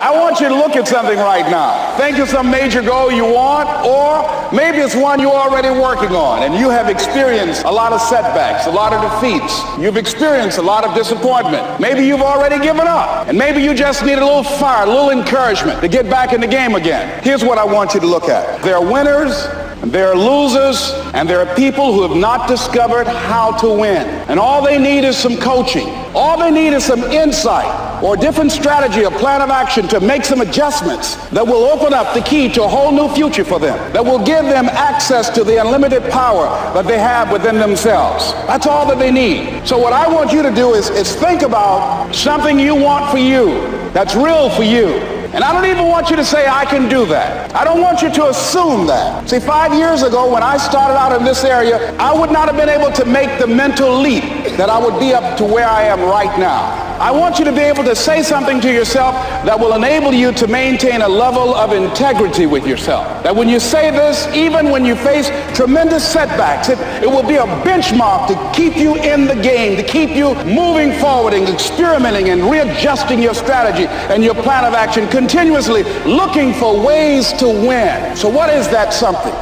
I want you to look at something right now. Think of some major goal you want, or maybe it's one you're already working on and you have experienced a lot of setbacks, a lot of defeats. You've experienced a lot of disappointment. Maybe you've already given up, and maybe you just need a little fire, a little encouragement to get back in the game again. Here's what I want you to look at. There are winners, there are losers, and there are people who have not discovered how to win. And all they need is some coaching. All they need is some insight or a different strategy, a plan of action to make some adjustments that will open up the key to a whole new future for them, that will give them access to the unlimited power that they have within themselves. That's all that they need. So what I want you to do is think about something you want for you, that's real for you. And I don't even want you to say, I can do that. I don't want you to assume that. See, 5 years ago when I started out in this area, I would not have been able to make the mental leap that I would be up to where I am right now. I want you to be able to say something to yourself that will enable you to maintain a level of integrity with yourself. That when you say this, even when you face tremendous setbacks, it will be a benchmark to keep you in the game, to keep you moving forward and experimenting and readjusting your strategy and your plan of action, continuously looking for ways to win. So what is that something?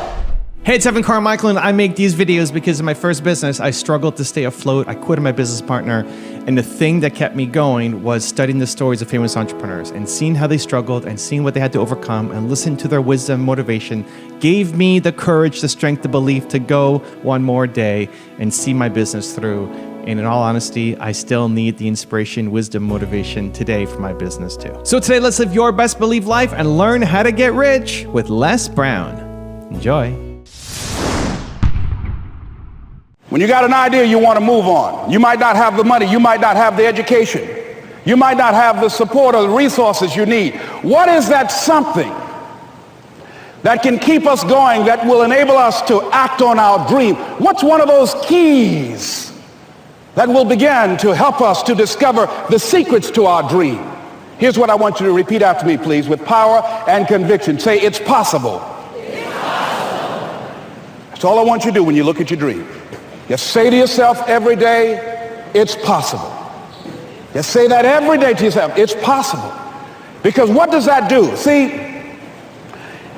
Hey, it's Evan Carmichael, and I make these videos because in my first business, I struggled to stay afloat. I quit my business partner, and the thing that kept me going was studying the stories of famous entrepreneurs and seeing how they struggled and seeing what they had to overcome and listen to their wisdom, motivation, gave me the courage, the strength, the belief to go one more day and see my business through. And in all honesty, I still need the inspiration, wisdom, motivation today for my business too. So today, let's live your best belief life and learn how to get rich with Les Brown. Enjoy. When you got an idea you want to move on, you might not have the money, you might not have the education, you might not have the support or the resources you need. What is that something that can keep us going, that will enable us to act on our dream? What's one of those keys that will begin to help us to discover the secrets to our dream? Here's what I want you to repeat after me, please, with power and conviction. Say, it's possible. It's possible. That's all I want you to do when you look at your dream. Just say to yourself every day, it's possible. Just say that every day to yourself, it's possible. Because what does that do? See,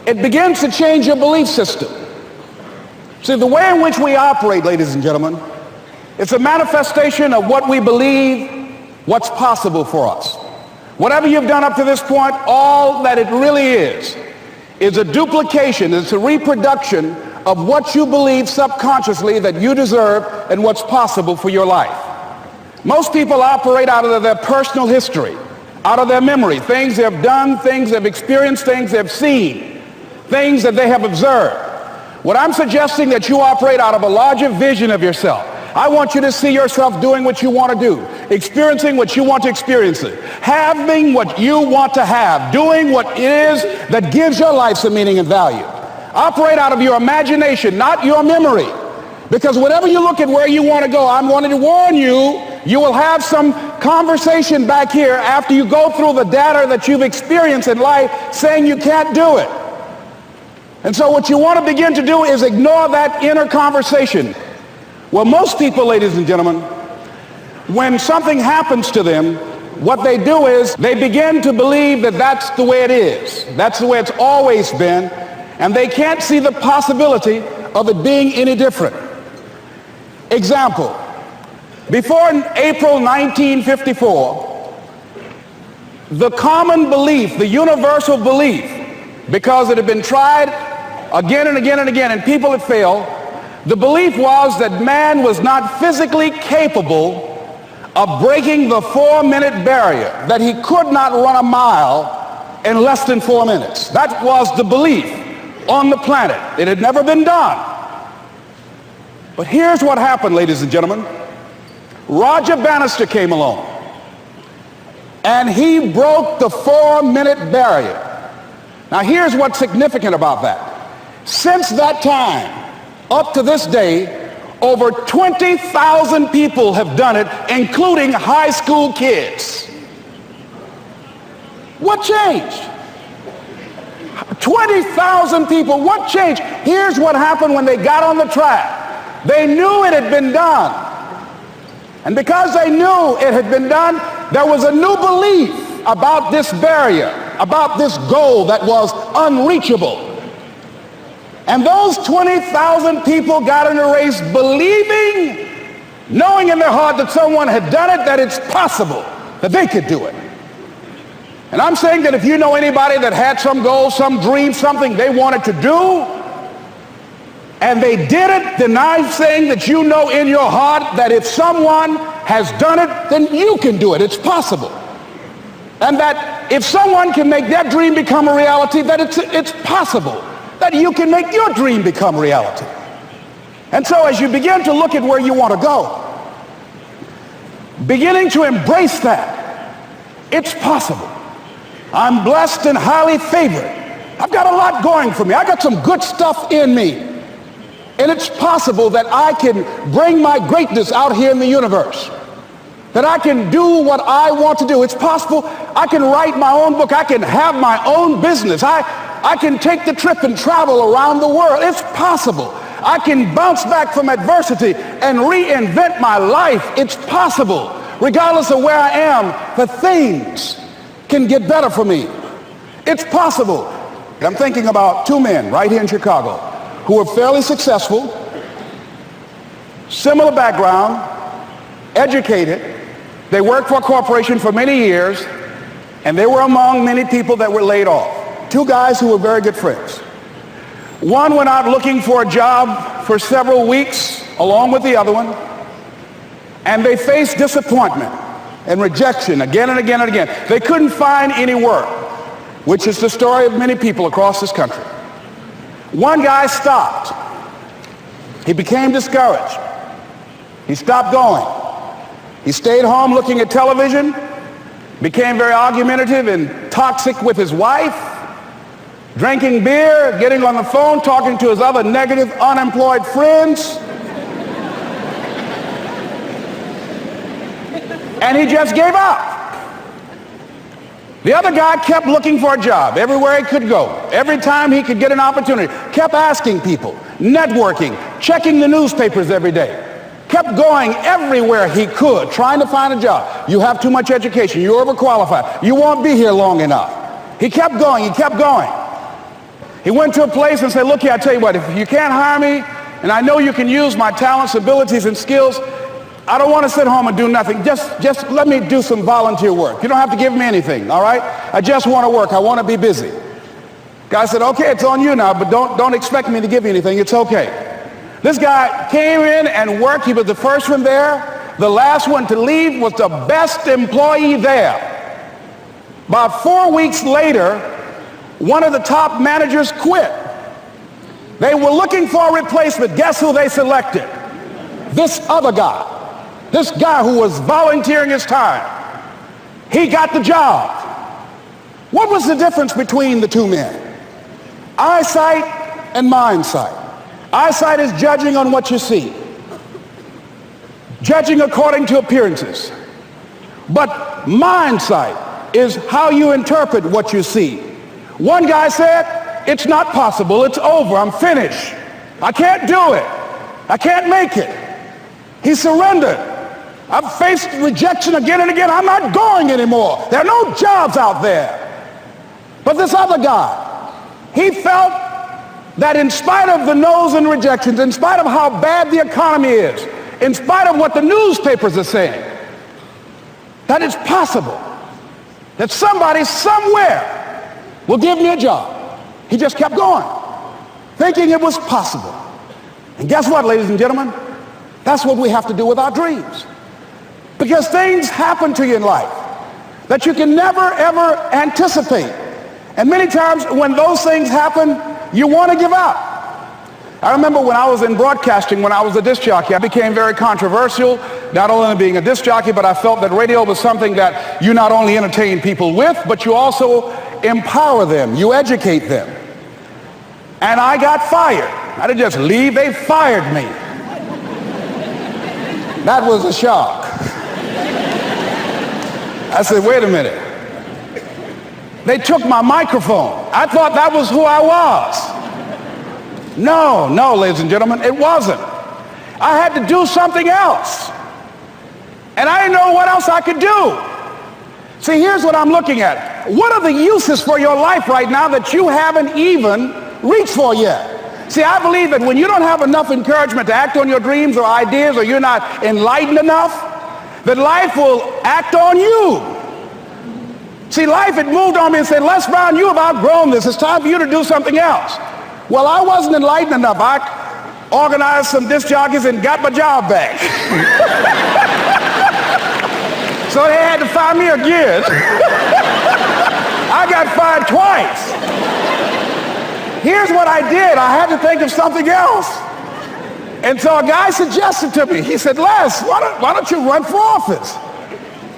it begins to change your belief system. See, the way in which we operate, ladies and gentlemen, it's a manifestation of what we believe, what's possible for us. Whatever you've done up to this point, all that it really is a duplication, it's a reproduction of what you believe subconsciously that you deserve and what's possible for your life. Most people operate out of their personal history, out of their memory, things they have done, things they've experienced, things they've seen, things that they have observed. What I'm suggesting that you operate out of a larger vision of yourself. I want you to see yourself doing what you want to do, experiencing what you want to experience, having what you want to have, doing what it is that gives your life some meaning and value. Operate out of your imagination, not your memory. Because whenever you look at where you want to go, I'm wanting to warn you, you will have some conversation back here after you go through the data that you've experienced in life saying you can't do it. And so what you want to begin to do is ignore that inner conversation. Well, most people, ladies and gentlemen, when something happens to them, what they do is they begin to believe that that's the way it is. That's the way it's always been. And they can't see the possibility of it being any different. Example, before April 1954, the common belief, the universal belief, because it had been tried again and again and again and people had failed, the belief was that man was not physically capable of breaking the 4-minute barrier, that he could not run a mile in less than 4 minutes. That was the belief on the planet. It had never been done. But here's what happened, ladies and gentlemen. Roger Bannister came along, and he broke the 4-minute barrier. Now here's what's significant about that. Since that time, up to this day, over 20,000 people have done it, including high school kids. What changed? 20,000 people, what changed? Here's what happened when they got on the track. They knew it had been done. And because they knew it had been done, there was a new belief about this barrier. about this goal that was unreachable. And those 20,000 people got in a race believing, knowing in their heart that someone had done it, that it's possible that they could do it. And I'm saying that if you know anybody that had some goal, some dream, something they wanted to do, and they did it, then I'm saying that you know in your heart that if someone has done it, then you can do it. It's possible. And that if someone can make their dream become a reality, that it's possible that you can make your dream become reality. And so as you begin to look at where you want to go, beginning to embrace that, it's possible. I'm blessed and highly favored. I've got a lot going for me. I got some good stuff in me. And it's possible that I can bring my greatness out here in the universe. That I can do what I want to do. It's possible I can write my own book. I can have my own business. I can take the trip and travel around the world. It's possible. I can bounce back from adversity and reinvent my life. It's possible. Regardless of where I am, the things can get better for me. It's possible. I'm thinking about two men right here in Chicago who were fairly successful, similar background, educated. They worked for a corporation for many years, and they were among many people that were laid off. Two guys who were very good friends. One went out looking for a job for several weeks along with the other one, and they faced disappointment and rejection again and again and again. They couldn't find any work, which is the story of many people across this country. One guy stopped. He became discouraged. He stopped going. He stayed home looking at television, became very argumentative and toxic with his wife, drinking beer, getting on the phone, talking to his other negative, unemployed friends. And he just gave up. The other guy kept looking for a job everywhere he could go. Every time he could get an opportunity, kept asking people, networking, checking the newspapers every day. Kept going everywhere he could, trying to find a job. You have too much education. You're overqualified. You won't be here long enough. He kept going. He kept going. He went to a place and said, look here, I tell you what, if you can't hire me, and I know you can use my talents, abilities, and skills, I don't want to sit home and do nothing. Just let me do some volunteer work. You don't have to give me anything, all right? I just want to work. I want to be busy. Guy said, okay, it's on you now, but don't expect me to give you anything. It's okay. This guy came in and worked. He was the first one there. The last one to leave was the best employee there. About 4 weeks later, one of the top managers quit. They were looking for a replacement. Guess who they selected? This other guy. This guy who was volunteering his time. He got the job. What was the difference between the two men? Eyesight and mindsight. Eyesight is judging on what you see, judging according to appearances. But mindsight is how you interpret what you see. One guy said, it's not possible, it's over, I'm finished. I can't do it. I can't make it. He surrendered. I've faced rejection again and again. I'm not going anymore. There are no jobs out there. But this other guy, he felt that in spite of the no's and rejections, in spite of how bad the economy is, in spite of what the newspapers are saying, that it's possible that somebody somewhere will give me a job. He just kept going, thinking it was possible. And guess what, ladies and gentlemen? That's what we have to do with our dreams. Because things happen to you in life that you can never, ever anticipate. And many times when those things happen, you want to give up. I remember when I was in broadcasting, when I was a disc jockey, I became very controversial, not only being a disc jockey, but I felt that radio was something that you not only entertain people with, but you also empower them, you educate them. And I got fired. I didn't just leave, they fired me. That was a shock. I said, wait a minute. They took my microphone. I thought that was who I was. No, ladies and gentlemen, it wasn't. I had to do something else. And I didn't know what else I could do. See, here's what I'm looking at. what are the uses for your life right now that you haven't even reached for yet? See, I believe that when you don't have enough encouragement to act on your dreams or ideas, or you're not enlightened enough, that life will act on you. See, life had moved on me and said, Les Brown, you have outgrown this. It's time for you to do something else. Well, I wasn't enlightened enough. I organized some disc jockeys and got my job back. So they had to fire me again. I got fired twice. Here's what I did. I had to think of something else. And so a guy suggested to me, he said, Les, why don't you run for office?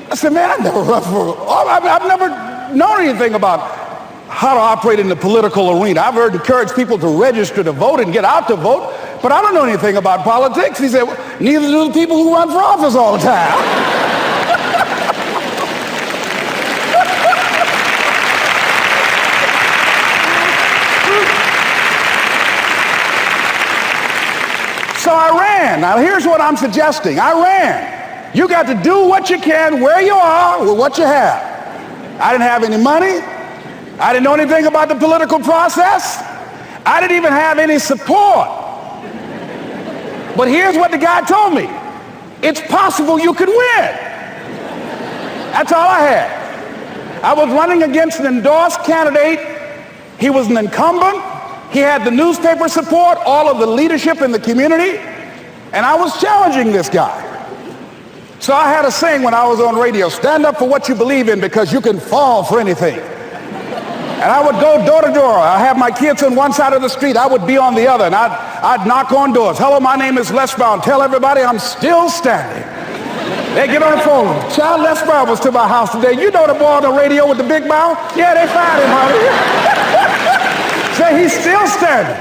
I said, man, I've never run for office. I've never known anything about how to operate in the political arena. I've heard encourage people to register to vote and get out to vote, but I don't know anything about politics. He said, neither do the people who run for office all the time. So I ran. Now here's what I'm suggesting. I ran. You got to do what you can where you are with what you have. I didn't have any money. I didn't know anything about the political process. I didn't even have any support. But here's what the guy told me. It's possible you could win. That's all I had. I was running against an endorsed candidate. He was an incumbent. He had the newspaper support, all of the leadership in the community, and I was challenging this guy. So I had a saying when I was on radio, stand up for what you believe in because you can fall for anything. And I would go door to door. I have my kids on one side of the street. I would be on the other, and I'd knock on doors. Hello, my name is Les Brown. Tell everybody I'm still standing. They get on the phone. Child, Les Brown was to my house today. You know the boy on the radio with the big mouth? Yeah, they fired him, honey. Say he's still standing.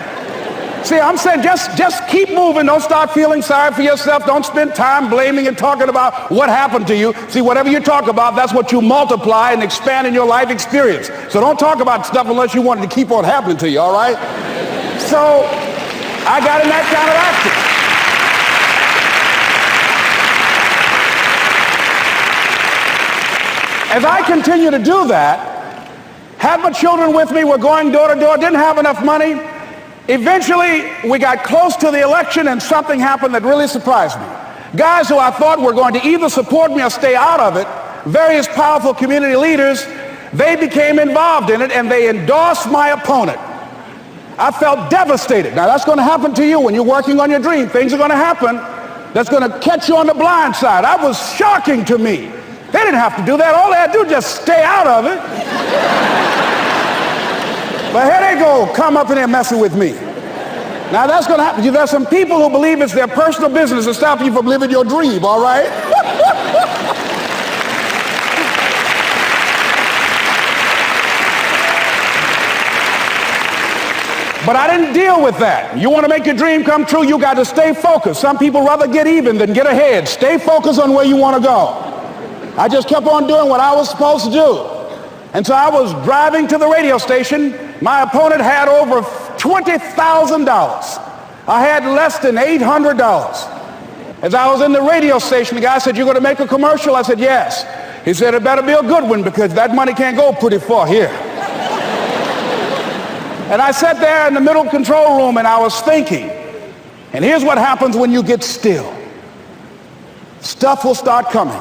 See, I'm saying just keep moving. Don't start feeling sorry for yourself. Don't spend time blaming and talking about what happened to you. See, whatever you talk about, that's what you multiply and expand in your life experience. So don't talk about stuff unless you want it to keep on happening to you, all right? So I got in that kind of action. As I continue to do that, had my children with me, we're going door to door, didn't have enough money. Eventually, we got close to the election and something happened that really surprised me. Guys who I thought were going to either support me or stay out of it, various powerful community leaders, they became involved in it and they endorsed my opponent. I felt devastated. Now that's going to happen to you when you're working on your dream. Things are going to happen that's going to catch you on the blind side. That was shocking to me. They didn't have to do that. All they had to do was just stay out of it. But here they go, come up in there messing with me. Now that's going to happen. There's some people who believe it's their personal business to stop you from living your dream, all right? But I didn't deal with that. You want to make your dream come true, you got to stay focused. Some people rather get even than get ahead. Stay focused on where you want to go. I just kept on doing what I was supposed to do. And so I was driving to the radio station. My opponent had over $20,000. I had less than $800. As I was in the radio station, the guy said, you're going to make a commercial? I said, yes. He said, it better be a good one because that money can't go pretty far here. And I sat there in the middle control room and I was thinking. And here's what happens when you get still. Stuff will start coming.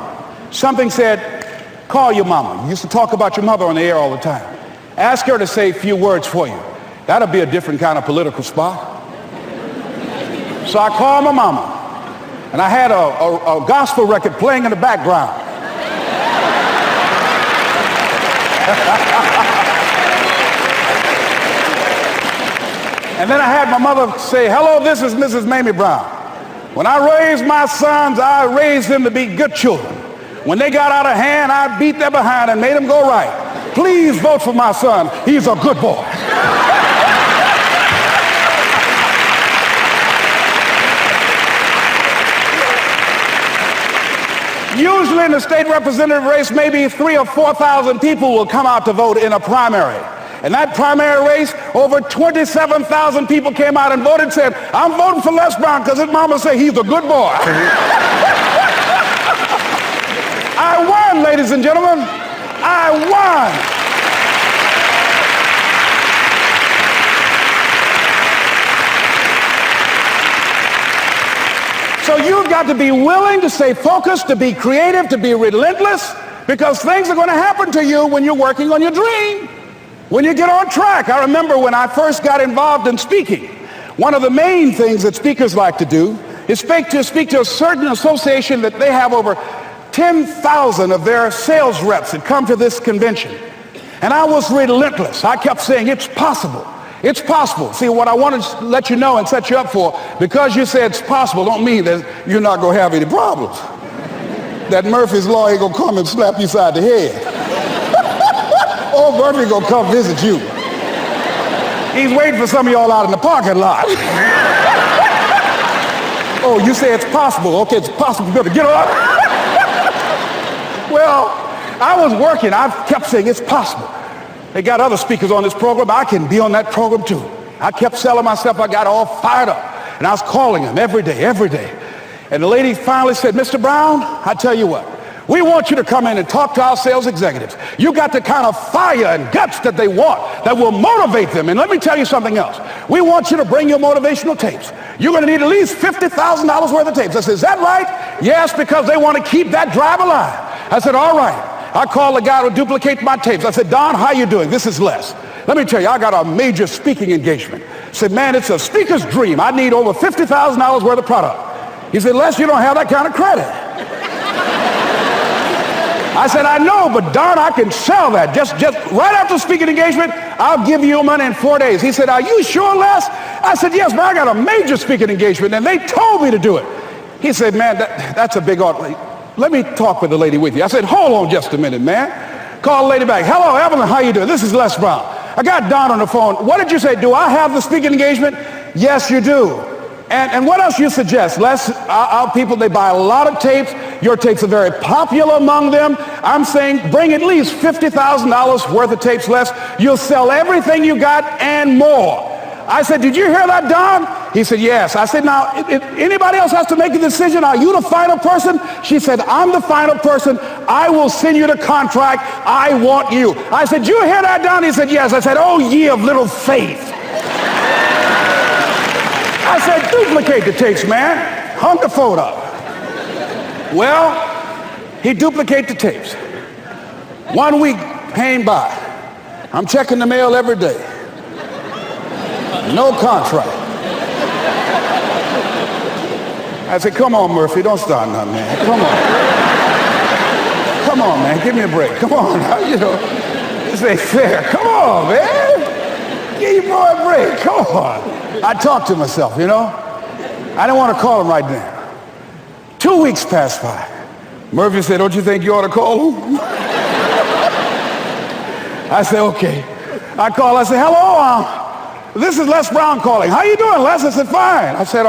Something said, call your mama. You used to talk about your mother on the air all the time. Ask her to say a few words for you. That'll be a different kind of political spot. So I called my mama, and I had a gospel record playing in the background. And then I had my mother say, hello, this is Mrs. Mamie Brown. When I raised my sons, I raised them to be good children. When they got out of hand, I beat their behind and made them go right. Please vote for my son. He's a good boy. Usually in the state representative race, maybe 3,000 or 4,000 people will come out to vote in a primary. In that primary race, over 27,000 people came out and voted and said, I'm voting for Les Brown because his mama said he's a good boy. I won, ladies and gentlemen. I won. So you've got to be willing to stay focused, to be creative, to be relentless, because things are going to happen to you when you're working on your dream, when you get on track. I remember when I first got involved in speaking, one of the main things that speakers like to do is speak to a certain association that they have over 10,000 of their sales reps that come to this convention. And I was relentless. I kept saying, it's possible. It's possible. See, what I want to let you know and set you up for, because you say it's possible, don't mean that you're not going to have any problems. That Murphy's Law ain't going to come and slap you side the head. Oh, Murphy going to come visit you. He's waiting for some of y'all out in the parking lot. Oh, you say it's possible. Okay, it's possible. You better get up. Well, I was working. I kept saying it's possible. They got other speakers on this program. I can be on that program too. I kept selling myself. I got all fired up. And I was calling them every day. And the lady finally said, Mr. Brown, I tell you what, we want you to come in and talk to our sales executives. You got the kind of fire and guts that they want, that will motivate them. And let me tell you something else. We want you to bring your motivational tapes. You're going to need at least $50,000 worth of tapes. I said, is that right? Yes, because they want to keep that drive alive. I said, all right. I called the guy to duplicate my tapes. I said, Don, how you doing? This is Les. Let me tell you, I got a major speaking engagement. I said, man, it's a speaker's dream. I need over $50,000 worth of product. He said, Les, you don't have that kind of credit. I said, I know, but Don, I can sell that. Just right after speaking engagement, I'll give you your money in 4 days. He said, are you sure, Les? I said, yes, but I got a major speaking engagement, and they told me to do it. He said, man, that's a big order. Let me talk with the lady with you. I said, hold on just a minute, man. Call the lady back. Hello, Evelyn, how you doing? This is Les Brown. I got Don on the phone. What did you say? Do I have the speaking engagement? Yes, you do. And what else you suggest? Les, our people, they buy a lot of tapes. Your tapes are very popular among them. I'm saying bring at least $50,000 worth of tapes, Les. You'll sell everything you got and more. I said, did you hear that, Don? He said, yes. I said, now, if anybody else has to make a decision, are you the final person? She said, I'm the final person. I will send you the contract. I want you. I said, you hear that, Don? He said, yes. I said, oh, ye of little faith. I said, duplicate the tapes, man. Hung the phone up. Well, he duplicated the tapes. 1 week came by. I'm checking the mail every day. No contract. I said, come on, Murphy, don't start nothing, man. Come on. Come on, man, give me a break. Come on, you know, this ain't fair. Come on, man. Give your boy a break. Come on. I talked to myself, you know. I didn't want to call him right now. 2 weeks passed by. Murphy said, don't you think you ought to call him? I said, okay. I called. I said, hello, this is Les Brown calling. How you doing, Les? I said, fine. I said,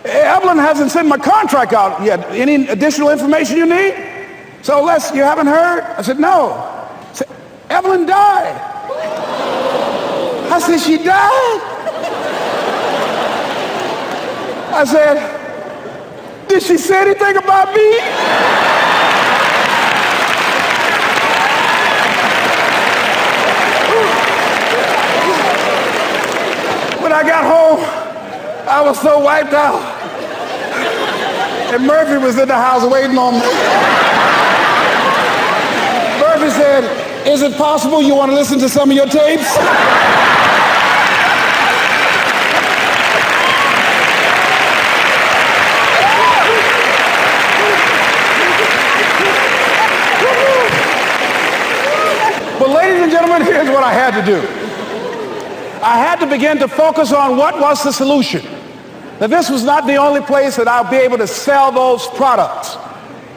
Evelyn hasn't sent my contract out yet. Any additional information you need? So, Les, you haven't heard? I said, no. I said, Evelyn died. I said, she died? I said, did she say anything about me? When I got home, I was so wiped out. And Murphy was in the house waiting on me. Murphy said, is it possible you want to listen to some of your tapes? But ladies and gentlemen, here's what I had to do. I had to begin to focus on what was the solution. That this was not the only place that I'll be able to sell those products.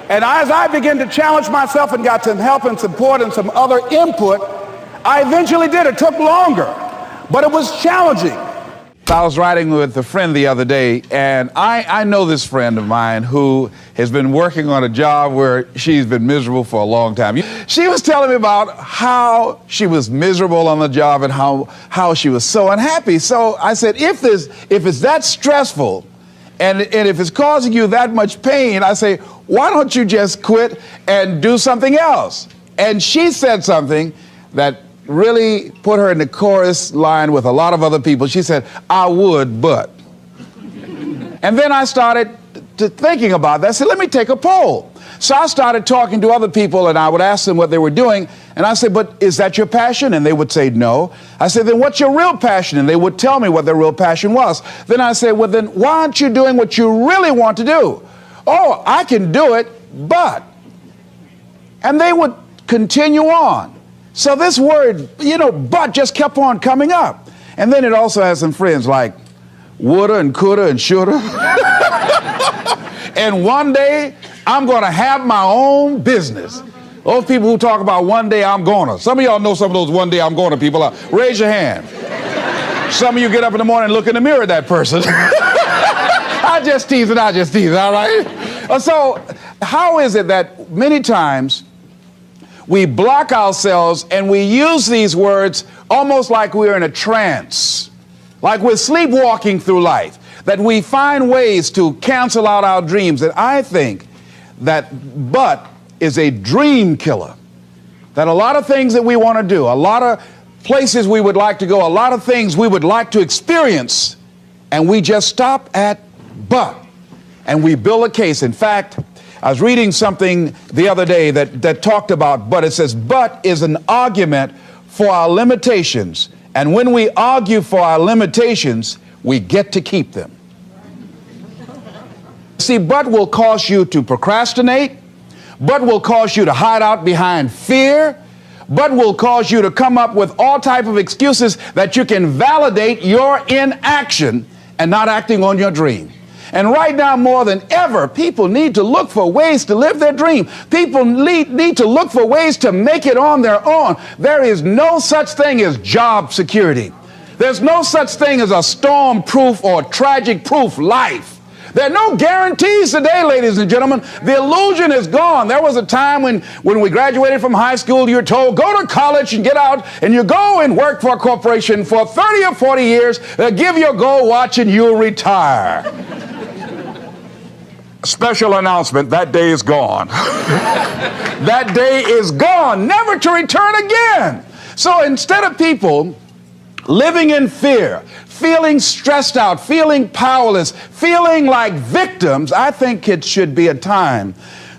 And as I began to challenge myself and got some help and support and some other input, I eventually did. It took longer, but it was challenging. I was riding with a friend the other day, and I know this friend of mine who has been working on a job where she's been miserable for a long time. She was telling me about how she was miserable on the job and how she was so unhappy. So I said, if it's that stressful and if it's causing you that much pain, I say, why don't you just quit and do something else? And she said something that really put her in the chorus line with a lot of other people. She said, I would, but. And then I started to thinking about that. I said, let me take a poll. So I started talking to other people, and I would ask them what they were doing. And I said, but is that your passion? And they would say no. I said, then what's your real passion? And they would tell me what their real passion was. Then I said, well, then why aren't you doing what you really want to do? Oh, I can do it, but. And they would continue on. So this word, but just kept on coming up. And then it also has some friends like woulda and coulda and shoulda. And one day, I'm going to have my own business. Those people who talk about one day I'm gonna. Some of y'all know some of those one day I'm gonna people. Raise your hand. Some of you get up in the morning and look in the mirror at that person. I just tease, all right? So how is it that many times we block ourselves and we use these words almost like we're in a trance, like we're sleepwalking through life, that we find ways to cancel out our dreams? And I think that but is a dream killer. That a lot of things that we want to do, a lot of places we would like to go, a lot of things we would like to experience, and we just stop at but, and we build a case. In fact, I was reading something the other day that talked about but. It says, but is an argument for our limitations. And when we argue for our limitations, we get to keep them. See, but will cause you to procrastinate. But will cause you to hide out behind fear. But will cause you to come up with all type of excuses that you can validate your inaction and not acting on your dream. And right now, more than ever, people need to look for ways to live their dream. People need to look for ways to make it on their own. There is no such thing as job security. There's no such thing as a storm-proof or tragic-proof life. There are no guarantees today, ladies and gentlemen. The illusion is gone. There was a time when we graduated from high school, you were told, go to college and get out, and you go and work for a corporation for 30 or 40 years, give your gold watch, and you'll retire. Special announcement, that day is gone. That day is gone, never to return again. So instead of people living in fear, feeling stressed out, feeling powerless, feeling like victims, I think it should be a time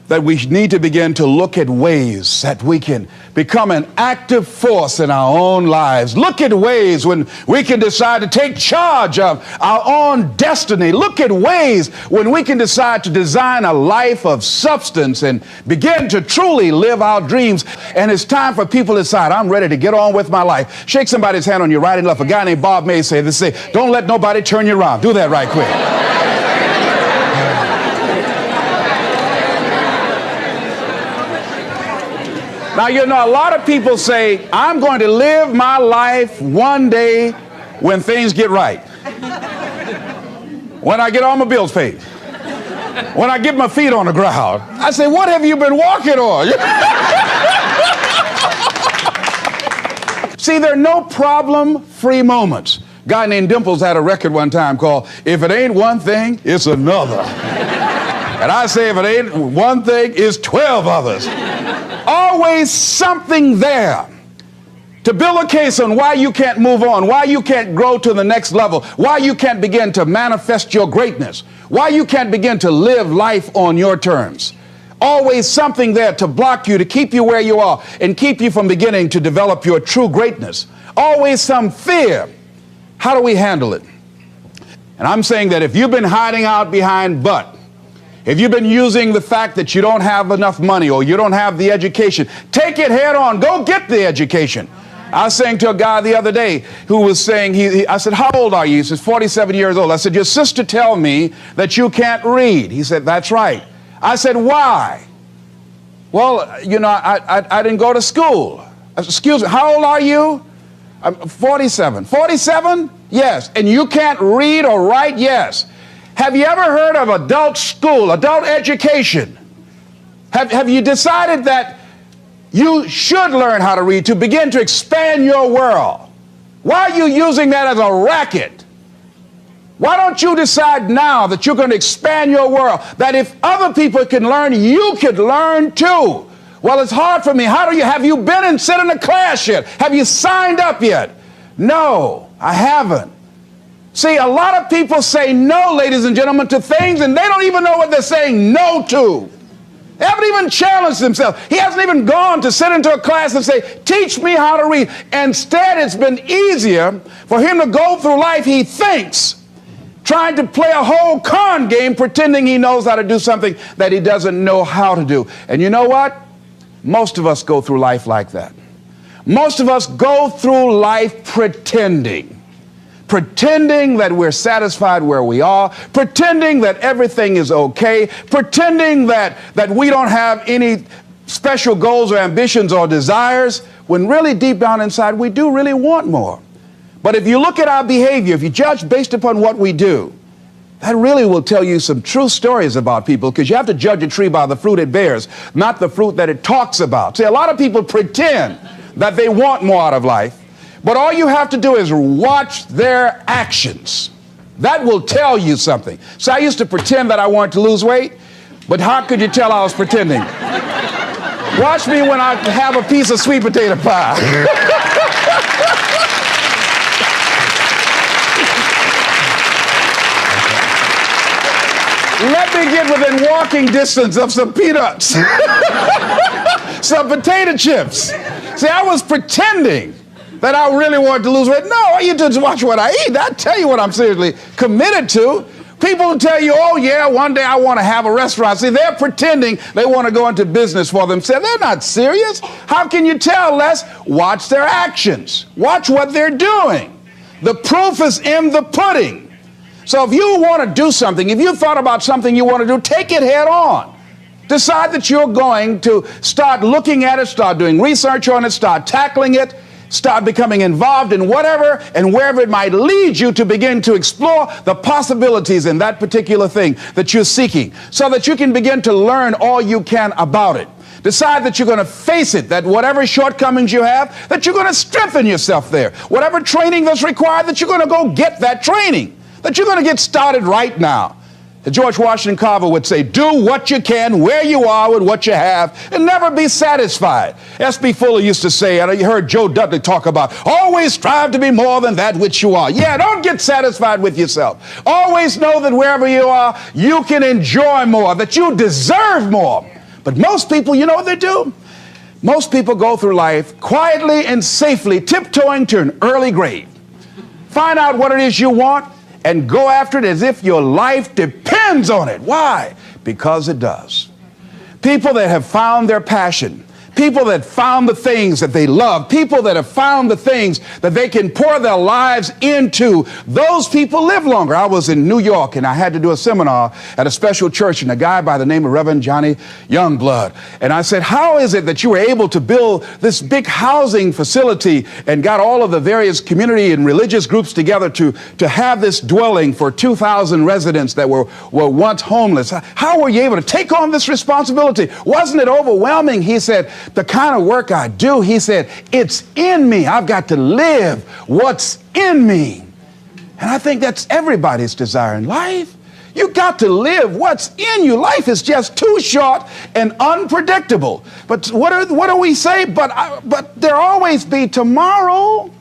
that we need to begin to look at ways that we can become an active force in our own lives. Look at ways when we can decide to take charge of our own destiny. Look at ways when we can decide to design a life of substance and begin to truly live our dreams. And it's time for people to decide, I'm ready to get on with my life. Shake somebody's hand on your right and left. A guy named Bob May said this, don't let nobody turn you around. Do that right quick. Now, a lot of people say, I'm going to live my life one day when things get right. When I get all my bills paid. When I get my feet on the ground. I say, what have you been walking on? See, there are no problem-free moments. A guy named Dimples had a record one time called, If It Ain't One Thing, It's Another. And I say, if it ain't one thing, it's 12 others. Always something there to build a case on why you can't move on, why you can't grow to the next level, why you can't begin to manifest your greatness, why you can't begin to live life on your terms. Always something there to block you, to keep you where you are, and keep you from beginning to develop your true greatness. Always some fear. How do we handle it? And I'm saying that if you've been hiding out behind but, if you've been using the fact that you don't have enough money or you don't have the education, take it head on. Go get the education. I was saying to a guy the other day who was saying, I said, how old are you? He says, 47 years old. I said, your sister tell me that you can't read. He said, that's right. I said, why? Well, I didn't go to school. I said, excuse me, how old are you? I'm 47. 47? Yes. And you can't read or write? Yes. Have you ever heard of adult school, adult education? Have you decided that you should learn how to read to begin to expand your world? Why are you using that as a racket? Why don't you decide now that you're going to expand your world, that if other people can learn, you could learn too? Well, it's hard for me. Have you been and sit in a class yet? Have you signed up yet? No, I haven't. See, a lot of people say no, ladies and gentlemen, to things, and they don't even know what they're saying no to. They haven't even challenged themselves. He hasn't even gone to sit into a class and say, teach me how to read. Instead, it's been easier for him to go through life, he thinks, trying to play a whole con game, pretending he knows how to do something that he doesn't know how to do. And you know what? Most of us go through life like that. Most of us go through life pretending that we're satisfied where we are, pretending that everything is okay, pretending that we don't have any special goals or ambitions or desires, when really deep down inside we do really want more. But if you look at our behavior, if you judge based upon what we do, that really will tell you some true stories about people, because you have to judge a tree by the fruit it bears, not the fruit that it talks about. See, a lot of people pretend that they want more out of life, but all you have to do is watch their actions. That will tell you something. So I used to pretend that I wanted to lose weight, but how could you tell I was pretending? Watch me when I have a piece of sweet potato pie. Let me get within walking distance of some peanuts, some potato chips. See, I was pretending that I really wanted to lose weight. No, you just watch what I eat. I tell you what I'm seriously committed to. People will tell you, oh yeah, one day I want to have a restaurant. See, they're pretending they want to go into business for themselves. They're not serious. How can you tell, Les? Watch their actions. Watch what they're doing. The proof is in the pudding. So if you want to do something, if you thought about something you want to do, take it head on. Decide that you're going to start looking at it, start doing research on it, start tackling it, start becoming involved in whatever and wherever it might lead you, to begin to explore the possibilities in that particular thing that you're seeking, so that you can begin to learn all you can about it. Decide that you're going to face it, that whatever shortcomings you have, that you're going to strengthen yourself there. Whatever training that's required, that you're going to go get that training, that you're going to get started right now. George Washington Carver would say, do what you can where you are with what you have and never be satisfied. S.B. Fuller used to say, and you heard Joe Dudley talk about, always strive to be more than that which you are. Yeah, don't get satisfied with yourself. Always know that wherever you are, you can enjoy more, that you deserve more. But most people, you know what they do? Most people go through life quietly and safely, tiptoeing to an early grave. Find out what it is you want and go after it as if your life depends on it. Why? Because it does. People that have found their passion, people that found the things that they love, people that have found the things that they can pour their lives into, those people live longer. I was in New York and I had to do a seminar at a special church, and a guy by the name of Reverend Johnny Youngblood. And I said, how is it that you were able to build this big housing facility and got all of the various community and religious groups together to have this dwelling for 2,000 residents that were once homeless? How were you able to take on this responsibility? Wasn't it overwhelming? He said, the kind of work I do, he said, it's in me. I've got to live what's in me. And I think that's everybody's desire in life. You got to live what's in you. Life is just too short and unpredictable. But what do we say? But there'll always be tomorrow.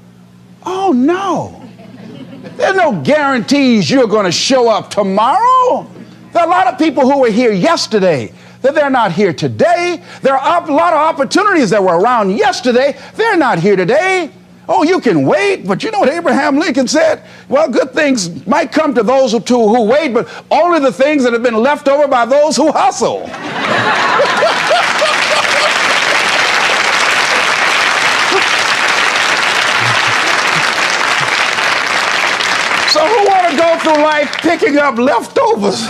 Oh no. There's no guarantees you're going to show up tomorrow. There are a lot of people who were here yesterday that they're not here today. There are a lot of opportunities that were around yesterday. They're not here today. Oh, you can wait, but you know what Abraham Lincoln said? Well, good things might come to those who wait, but only the things that have been left over by those who hustle. So who want to go through life picking up leftovers?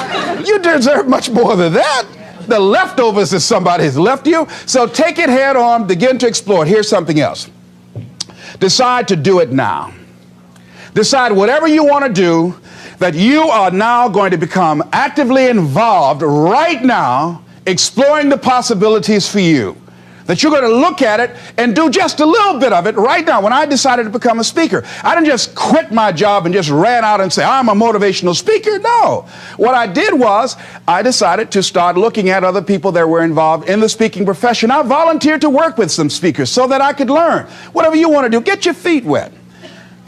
You deserve much more than that. The leftovers is somebody has left you. So take it head on, begin to explore it. Here's something else. Decide to do it now. Decide whatever you want to do, that you are now going to become actively involved right now, exploring the possibilities for you. That you're going to look at it and do just a little bit of it right now. When I decided to become a speaker, I didn't just quit my job and just ran out and say, I'm a motivational speaker. No. What I did was I decided to start looking at other people that were involved in the speaking profession. I volunteered to work with some speakers so that I could learn. Whatever you want to do, get your feet wet.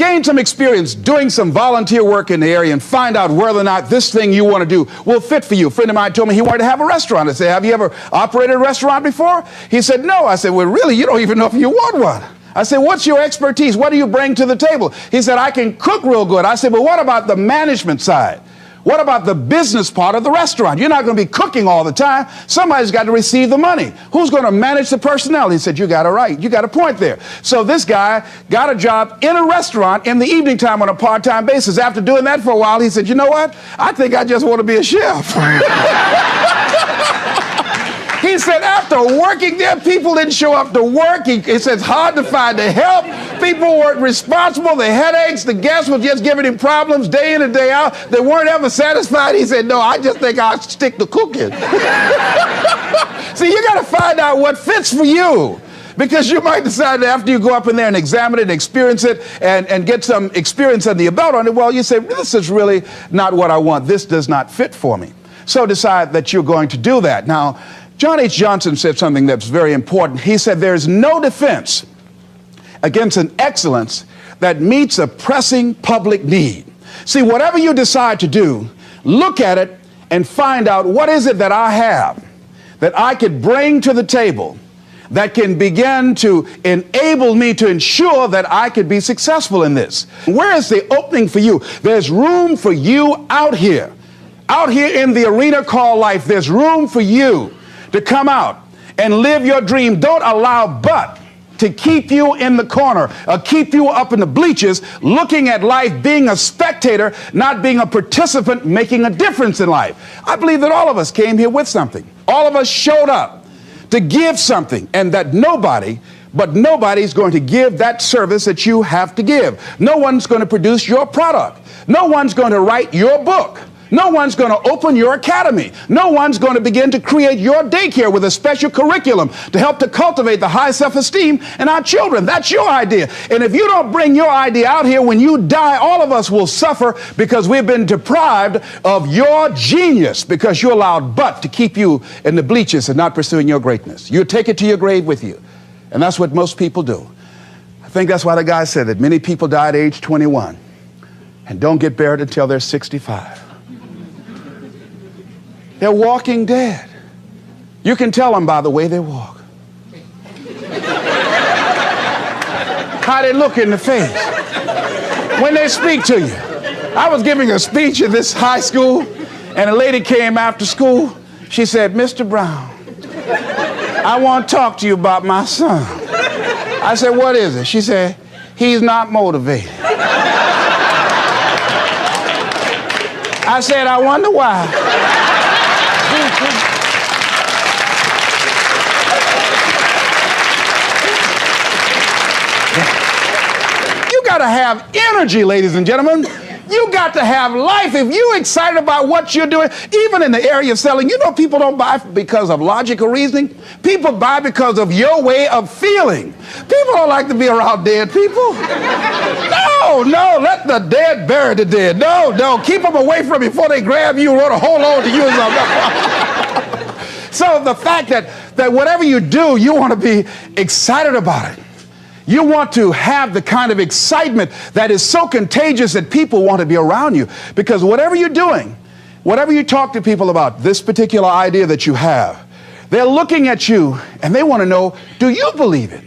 gain some experience doing some volunteer work in the area and find out whether or not this thing you want to do will fit for you. A friend of mine told me he wanted to have a restaurant. I said, have you ever operated a restaurant before? He said, no. I said, well, really, you don't even know if you want one. I said, what's your expertise? What do you bring to the table? He said, I can cook real good. I said, well, what about the management side? What about the business part of the restaurant? You're not going to be cooking all the time. Somebody's got to receive the money. Who's going to manage the personnel? He said, you got it right. You got a point there. So this guy got a job in a restaurant in the evening time on a part-time basis. After doing that for a while, he said, you know what? I think I just want to be a chef. He said after working there, people didn't show up to work. He said it's hard to find the help. People weren't responsible. The headaches, the guests were just giving him problems day in and day out. They weren't ever satisfied. He said, no, I just think I'll stick to cooking. See, you got to find out what fits for you. Because you might decide that after you go up in there and examine it and experience it and get some experience under your belt on it, well, you say, this is really not what I want. This does not fit for me. So decide that you're going to do that. Now, John H. Johnson said something that's very important. He said, there's no defense against an excellence that meets a pressing public need. See, whatever you decide to do, look at it and find out what is it that I have that I could bring to the table that can begin to enable me to ensure that I could be successful in this. Where is the opening for you? There's room for you out here in the arena called life. There's room for you to come out and live your dream. Don't allow but to keep you in the corner or keep you up in the bleachers looking at life, being a spectator, not being a participant, making a difference in life. I believe that all of us came here with something. All of us showed up to give something, and that nobody's going to give that service that you have to give. No one's going to produce your product. No one's going to write your book. No one's going to open your academy. No one's going to begin to create your daycare with a special curriculum to help to cultivate the high self-esteem in our children. That's your idea. And if you don't bring your idea out here, when you die, all of us will suffer because we've been deprived of your genius because you allowed but to keep you in the bleachers and not pursuing your greatness. You take it to your grave with you. And that's what most people do. I think that's why the guy said that many people die at age 21 and don't get buried until they're 65. They're walking dead. You can tell them by the way they walk. How they look in the face. When they speak to you. I was giving a speech in this high school, and a lady came after school. She said, Mr. Brown, I want to talk to you about my son. I said, what is it? She said, he's not motivated. I said, I wonder why. You got to have energy, ladies and gentlemen. You got to have life. If you're excited about what you're doing, even in the area of selling, you know people don't buy because of logical reasoning. People buy because of your way of feeling. People don't like to be around dead people. No, let the dead bury the dead. No, keep them away from you before they grab you and want to hold on to you or something. So the fact that whatever you do, you want to be excited about it. You want to have the kind of excitement that is so contagious that people want to be around you. Because whatever you're doing, whatever you talk to people about, this particular idea that you have, they're looking at you and they want to know, do you believe it?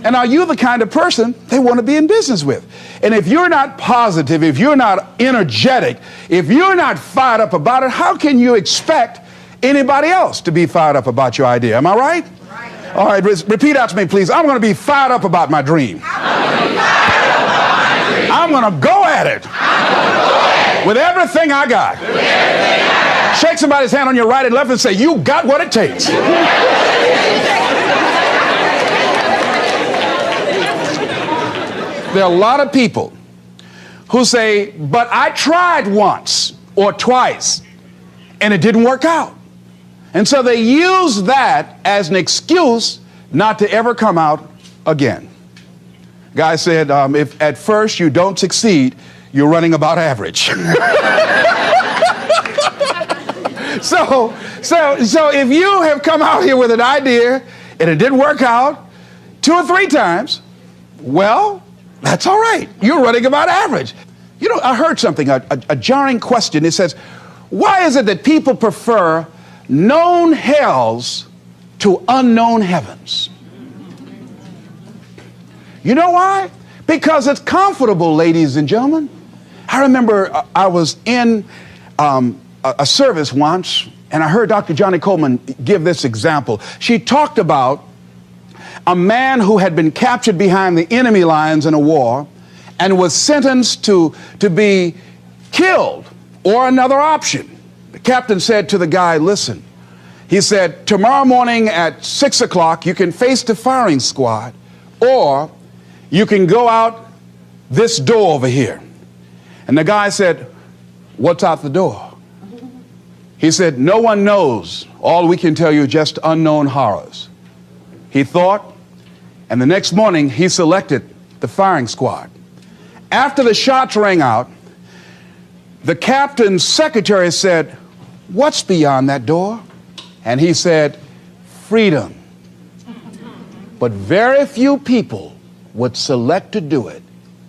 And are you the kind of person they want to be in business with? And if you're not positive, if you're not energetic, if you're not fired up about it, how can you expect anybody else to be fired up about your idea? Am I right? All right, repeat out to me, please. I'm going to be fired up about my dream. I'm going to go at it with everything I got. Shake somebody's hand on your right and left and say, you got what it takes. There are a lot of people who say, but I tried once or twice and it didn't work out. And so they use that as an excuse not to ever come out again. Guy said, if at first you don't succeed, you're running about average. So if you have come out here with an idea and it didn't work out 2 or 3 times, well, That's all right. You're running about average. You know, I heard something, a jarring question. It says, why is it that people prefer known hells to unknown heavens? You know why? Because it's comfortable, ladies and gentlemen. I remember I was in a service once, and I heard Dr. Johnny Coleman give this example. She talked about a man who had been captured behind the enemy lines in a war and was sentenced to be killed or another option. The captain said to the guy, listen, he said, tomorrow morning at 6 o'clock, you can face the firing squad, or you can go out this door over here. And the guy said, what's out the door? He said, no one knows. All we can tell you is just unknown horrors. He thought, and the next morning he selected the firing squad. After the shots rang out, the captain's secretary said, what's beyond that door? And he said, freedom. But very few people would select to do it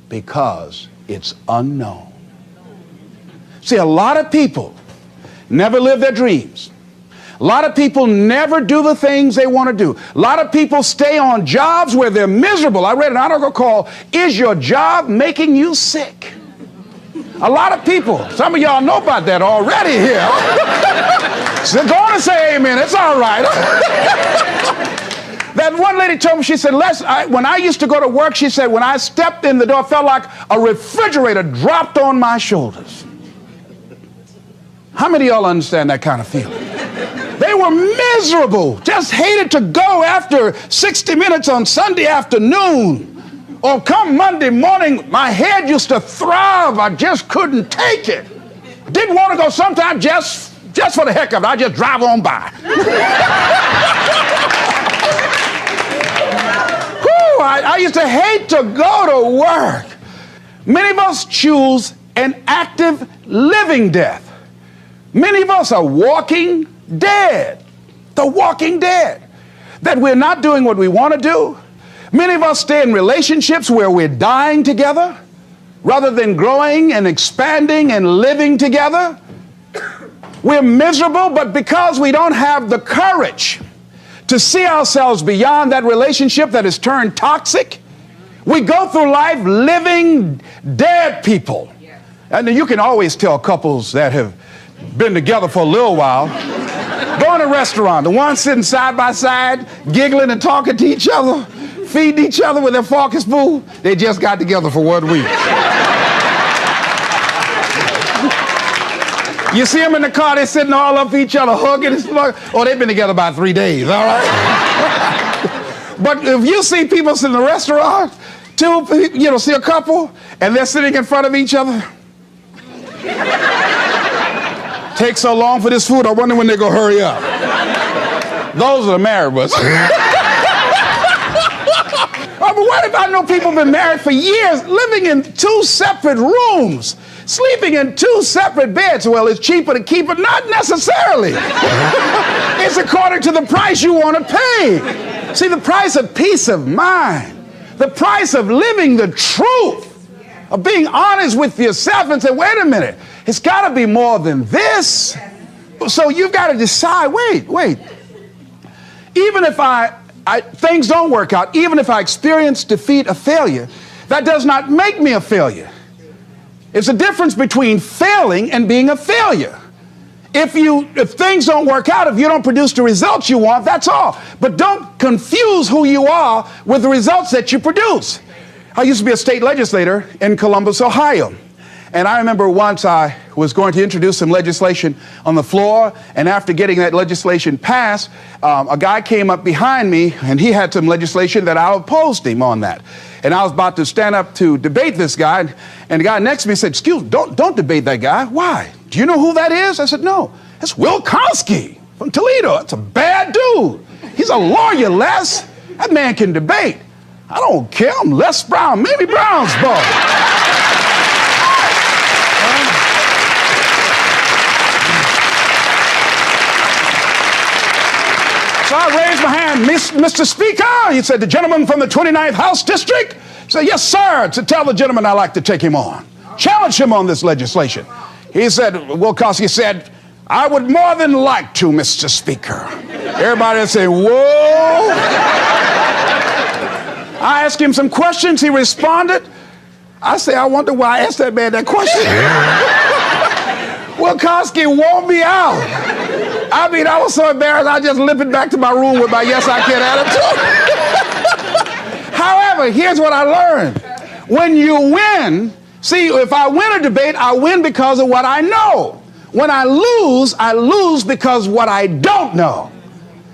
because it's unknown. See, a lot of people never live their dreams. A lot of people never do the things they want to do. A lot of people stay on jobs where they're miserable. I read an article called, Is Your Job Making You Sick? A lot of people, some of y'all know about that already here. So go on and say amen, it's all right. That one lady told me, she said, when I used to go to work, she said, when I stepped in the door, it felt like a refrigerator dropped on my shoulders. How many of y'all understand that kind of feeling? They were miserable, just hated to go after 60 minutes on Sunday afternoon. Or come Monday morning, my head used to throb. I just couldn't take it. Didn't want to go sometimes just for the heck of it. I just drive on by. I used to hate to go to work. Many of us choose an active living death. Many of us are walking dead. The walking dead. That we're not doing what we want to do. Many of us stay in relationships where we're dying together rather than growing and expanding and living together. We're miserable, but because we don't have the courage to see ourselves beyond that relationship that has turned toxic, we go through life living dead people. And you can always tell couples that have been together for a little while. Go in a restaurant, the ones sitting side by side, giggling and talking to each other, feeding each other with their fork and spoon, they just got together for 1 week. You see them in the car, they're sitting all up each other, hugging and slugging. Oh, they've been together about 3 days, all right? But if you see people sitting in a restaurant, see a couple, and they're sitting in front of each other. Takes so long for this food, I wonder when they're going to hurry up. Those are the married ones. But what if I know people have been married for years, living in 2 separate rooms, sleeping in 2 separate beds? Well, it's cheaper to keep it. Not necessarily. It's according to the price you want to pay. See, the price of peace of mind, the price of living the truth, of being honest with yourself and say, wait a minute, it's got to be more than this. So you've got to decide, wait. Even if things don't work out, even if I experience defeat or failure, that does not make me a failure. It's a difference between failing and being a failure. If things don't work out, if you don't produce the results you want, that's all. But don't confuse who you are with the results that you produce. I used to be a state legislator in Columbus, Ohio. And I remember once I was going to introduce some legislation on the floor, and after getting that legislation passed, a guy came up behind me, and he had some legislation that I opposed him on that. And I was about to stand up to debate this guy, and the guy next to me said, excuse me, don't debate that guy. Why? Do you know who that is? I said, no, that's Wilkowski from Toledo. That's a bad dude. He's a lawyer, Les. That man can debate. I don't care. I'm Les Brown, Mamie Brown's boy. So I raised my hand, Mr. Speaker. He said, the gentleman from the 29th House District, Said, yes, sir, to tell the gentleman I'd like to take him on. Challenge him on this legislation. He said, Wilkowski said, I would more than like to, Mr. Speaker. Everybody would say, whoa. I asked him some questions. He responded. I say, I wonder why I asked that man that question. Wilkowski wore me out. I mean, I was so embarrassed, I just limped back to my room with my yes, I can attitude. However, here's what I learned. When you win, see, if I win a debate, I win because of what I know. When I lose because what I don't know.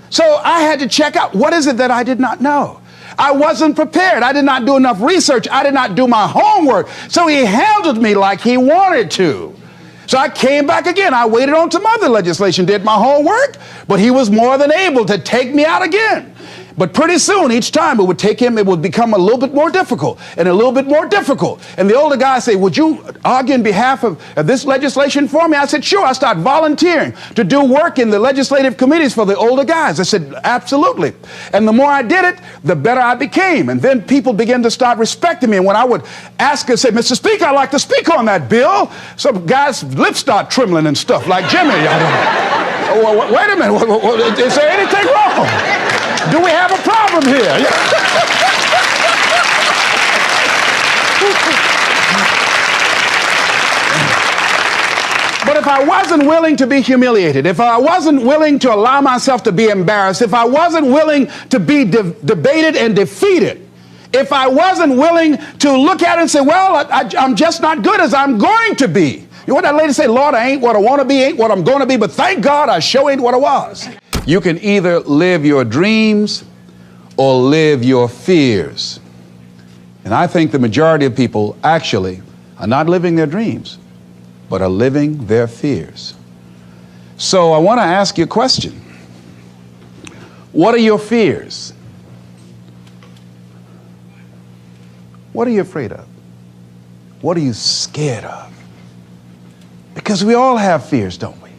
So I had to check out, what is it that I did not know? I wasn't prepared. I did not do enough research. I did not do my homework. So he handled me like he wanted to. So I came back again. I waited on some other legislation, did my homework, but he was more than able to take me out again. But pretty soon, each time it would become a little bit more difficult and a little bit more difficult. And the older guy say, would you argue in behalf of this legislation for me? I said, sure. I started volunteering to do work in the legislative committees for the older guys. I said, absolutely. And the more I did it, the better I became. And then people began to start respecting me. And when I would ask and say, Mr. Speaker, I'd like to speak on that bill, some guys' lips start trembling and stuff like Jimmy. Wait a minute. Is there anything wrong? Do we have a problem here? But if I wasn't willing to be humiliated, if I wasn't willing to allow myself to be embarrassed, if I wasn't willing to be debated and defeated, if I wasn't willing to look at it and say, well, I'm just not good as I'm going to be. You know what that lady say? Lord, I ain't what I want to be, ain't what I'm going to be, but thank God I sure ain't what I was. You can either live your dreams or live your fears. And I think the majority of people actually are not living their dreams, but are living their fears. So I want to ask you a question. What are your fears? What are you afraid of? What are you scared of? Because we all have fears, don't we?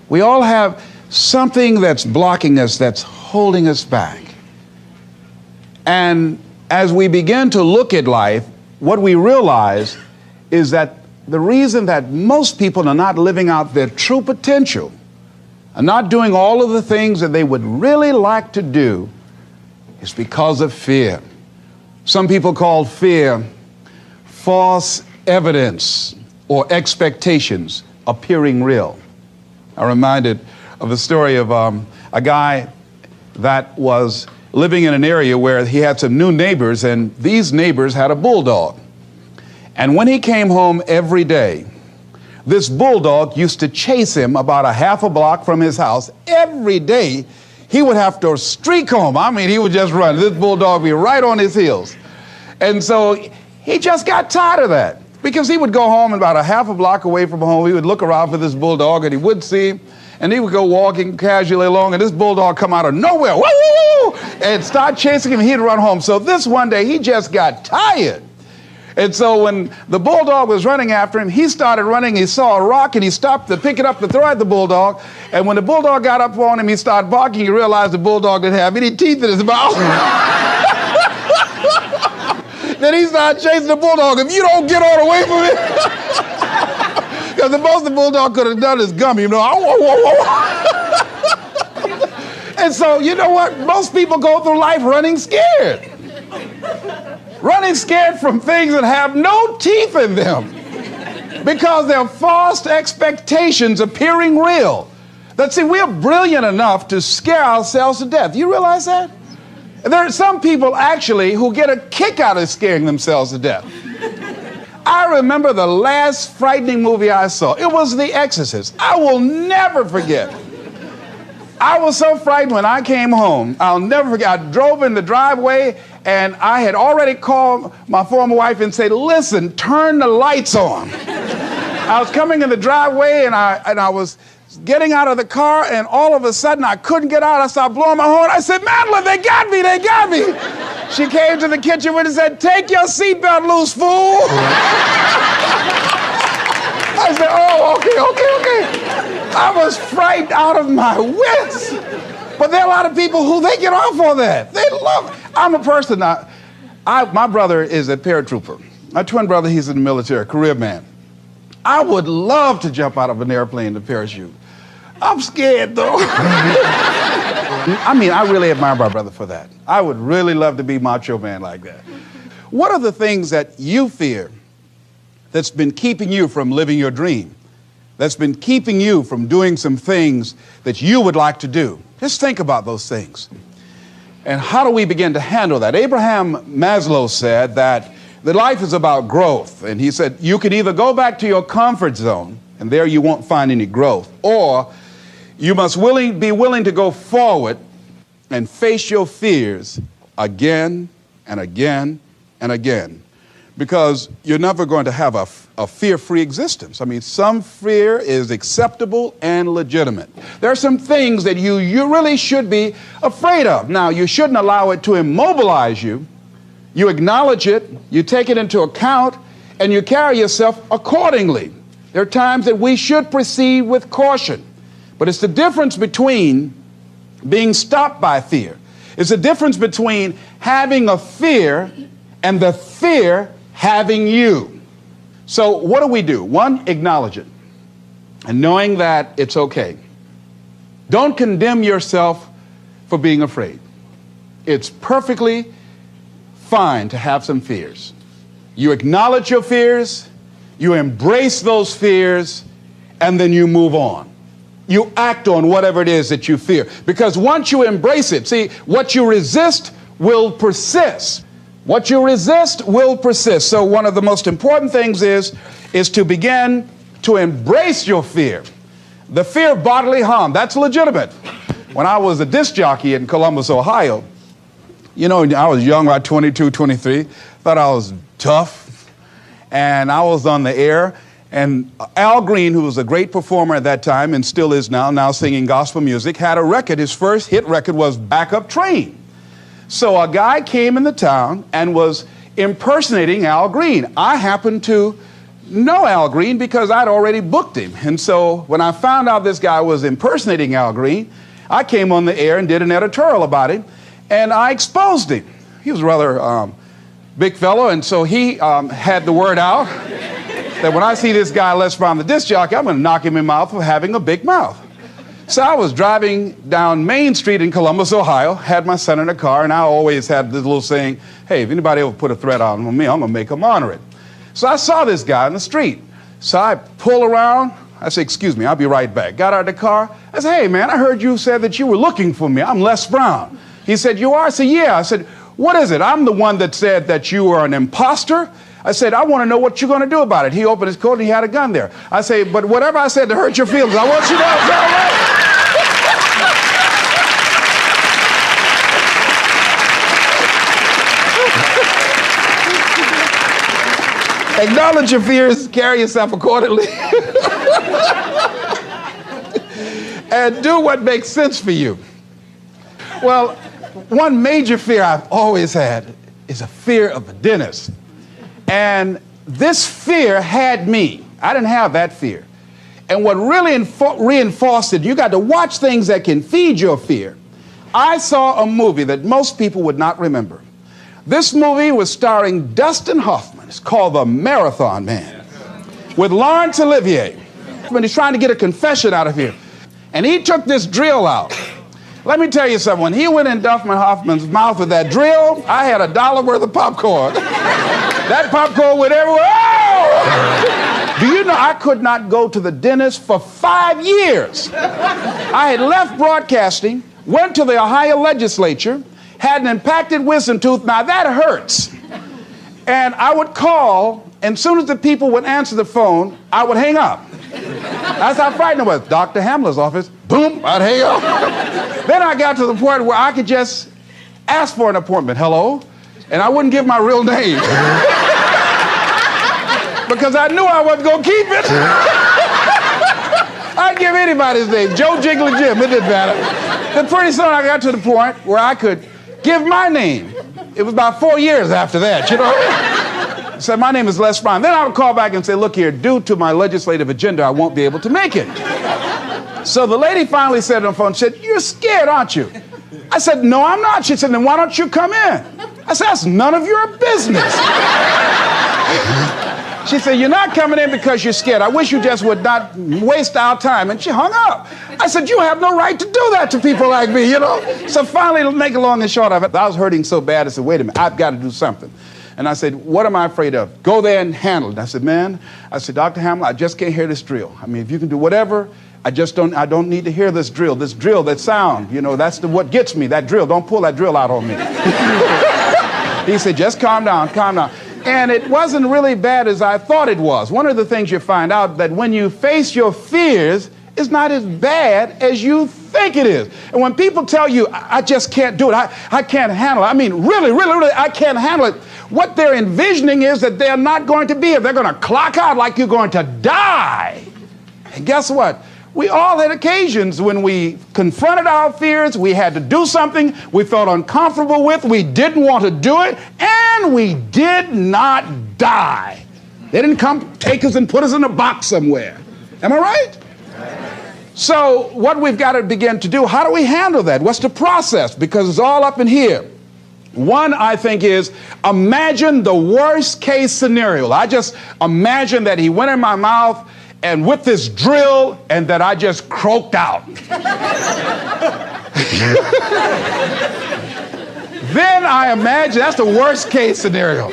We all have something that's blocking us, that's holding us back. And as we begin to look at life, what we realize is that the reason that most people are not living out their true potential, are not doing all of the things that they would really like to do, is because of fear. Some people call fear false evidence or expectations appearing real. I'm reminded of the story of a guy that was living in an area where he had some new neighbors, and these neighbors had a bulldog. And when he came home every day, this bulldog used to chase him about a half a block from his house. Every day, he would have to streak home. I mean, he would just run. This bulldog would be right on his heels. And so he just got tired of that, because he would go home about a half a block away from home. He would look around for this bulldog, and he wouldn't see him. And he would go walking casually along, and this bulldog come out of nowhere, woo, woo, woo, and start chasing him, and he'd run home. So this one day, he just got tired. And so when the bulldog was running after him, he started running. He saw a rock, and he stopped to pick it up to throw at the bulldog. And when the bulldog got up on him, he started barking. He realized the bulldog didn't have any teeth in his mouth. Then he started chasing the bulldog. If you don't get on away from it. Because the most the bulldog could have done is gummy, you know. And so, you know what? Most people go through life running scared. Running scared from things that have no teeth in them. Because they're false expectations appearing real. That, see, we're brilliant enough to scare ourselves to death. You realize that? There are some people actually who get a kick out of scaring themselves to death. I remember the last frightening movie I saw. It was The Exorcist. I will never forget. I was so frightened when I came home. I'll never forget. I drove in the driveway, and I had already called my former wife and said, listen, turn the lights on. I was coming in the driveway, and I was getting out of the car, and all of a sudden I couldn't get out. I started blowing my horn. I said, Madeline, they got me, they got me. She came to the kitchen window and said, take your seatbelt loose, fool. I said, oh, okay. I was frightened out of my wits. But there are a lot of people who they get off on that. They love it. I'm a person now. My brother is a paratrooper. My twin brother, he's in the military, career man. I would love to jump out of an airplane to parachute. I'm scared, though. I mean, I really admire my brother for that. I would really love to be macho man like that. What are the things that you fear that's been keeping you from living your dream? That's been keeping you from doing some things that you would like to do? Just think about those things. And how do we begin to handle that? Abraham Maslow said that life is about growth. And he said, you can either go back to your comfort zone, and there you won't find any growth, or you must be willing to go forward and face your fears again and again and again, because you're never going to have a fear-free existence. I mean, some fear is acceptable and legitimate. There are some things that you really should be afraid of. Now, you shouldn't allow it to immobilize you. You acknowledge it, you take it into account, and you carry yourself accordingly. There are times that we should proceed with caution. But it's the difference between being stopped by fear. It's the difference between having a fear and the fear having you. So what do? One, acknowledge it. And knowing that it's okay. Don't condemn yourself for being afraid. It's perfectly fine to have some fears. You acknowledge your fears, you embrace those fears, and then you move on. You act on whatever it is that you fear. Because once you embrace it, see, what you resist will persist. What you resist will persist. So one of the most important things is to begin to embrace your fear. The fear of bodily harm, that's legitimate. When I was a disc jockey in Columbus, Ohio, you know, I was young, about 22, 23, thought I was tough, and I was on the air, and Al Green, who was a great performer at that time and still is now singing gospel music, had a record. His first hit record was Back Up Train. So a guy came in the town and was impersonating Al Green. I happened to know Al Green because I'd already booked him. And so when I found out this guy was impersonating Al Green, I came on the air and did an editorial about him, and I exposed him. He was a rather big fellow, and so he had the word out that when I see this guy Les Brown, the disc jockey, I'm going to knock him in the mouth for having a big mouth. So I was driving down Main Street in Columbus, Ohio, had my son in the car, and I always had this little saying, hey, if anybody ever put a threat on me, I'm going to make them honor it. So I saw this guy in the street. So I pull around. I said, excuse me, I'll be right back. Got out of the car. I said, hey, man, I heard you said that you were looking for me. I'm Les Brown. He said, you are? I said, yeah. I said, what is it? I'm the one that said that you were an imposter. I said, I want to know what you're going to do about it. He opened his coat and he had a gun there. I say, but whatever I said to hurt your feelings, I want you to know it's all right. Acknowledge your fears, carry yourself accordingly, and do what makes sense for you. Well, one major fear I've always had is a fear of the dentist. And this fear had me. I didn't have that fear. And what really reinforced it, you got to watch things that can feed your fear. I saw a movie that most people would not remember. This movie was starring Dustin Hoffman. It's called The Marathon Man, with Laurence Olivier. When he's trying to get a confession out of here. And he took this drill out. Let me tell you something. When he went in Dustin Hoffman's mouth with that drill, I had $1 worth of popcorn. That popcorn went everywhere. Oh! Do you know I could not go to the dentist for 5 years? I had left broadcasting, went to the Ohio legislature, had an impacted wisdom tooth. Now that hurts. And I would call, and as soon as the people would answer the phone, I would hang up. That's how frightened I was. Dr. Hamler's office, boom, I'd hang up. Then I got to the point where I could just ask for an appointment. Hello? And I wouldn't give my real name. Because I knew I wasn't going to keep it. I'd give anybody's name. Joe Jiggly Jim, it didn't matter. Then pretty soon I got to the point where I could give my name. It was about 4 years after that, you know? I said, my name is Les Brown. Then I would call back and say, look here, due to my legislative agenda, I won't be able to make it. So the lady finally said on the phone, she said, you're scared, aren't you? I said, no, I'm not. She said, then why don't you come in? I said, that's none of your business. She said, you're not coming in because you're scared. I wish you just would not waste our time. And she hung up. I said, you have no right to do that to people like me, you know? So finally, to make it long and short of it, I was hurting so bad, I said, wait a minute, I've got to do something. And I said, what am I afraid of? Go there and handle it. I said, man, Dr. Hamill, I just can't hear this drill. I mean, if you can do whatever, I don't need to hear this drill, that sound, you know, that's what gets me, that drill. Don't pull that drill out on me. He said, just calm down, calm down. And it wasn't really bad as I thought it was. One of the things you find out that when you face your fears, it's not as bad as you think it is. And when people tell you, I just can't do it, I can't handle it, I mean, really, I can't handle it, what they're envisioning is that they're not going to be here. They're going to clock out like you're going to die. And guess what? We all had occasions when we confronted our fears, we had to do something we felt uncomfortable with, we didn't want to do it, and we did not die. They didn't come take us and put us in a box somewhere. Am I right? So what we've got to begin to do, how do we handle that? What's the process? Because it's all up in here. One, I think, is imagine the worst case scenario. I just imagine that he went in my mouth and with this drill, and that I just croaked out. Then I imagine, that's the worst case scenario.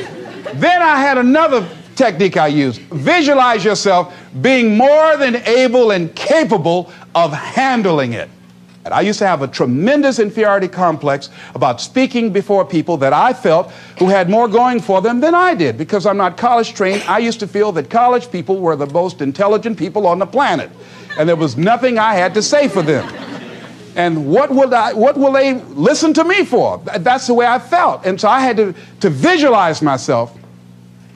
Then I had another technique I used. Visualize yourself being more than able and capable of handling it. And I used to have a tremendous inferiority complex about speaking before people that I felt who had more going for them than I did. Because I'm not college trained, I used to feel that college people were the most intelligent people on the planet. And there was nothing I had to say for them. And what will they listen to me for? That's the way I felt. And so I had to visualize myself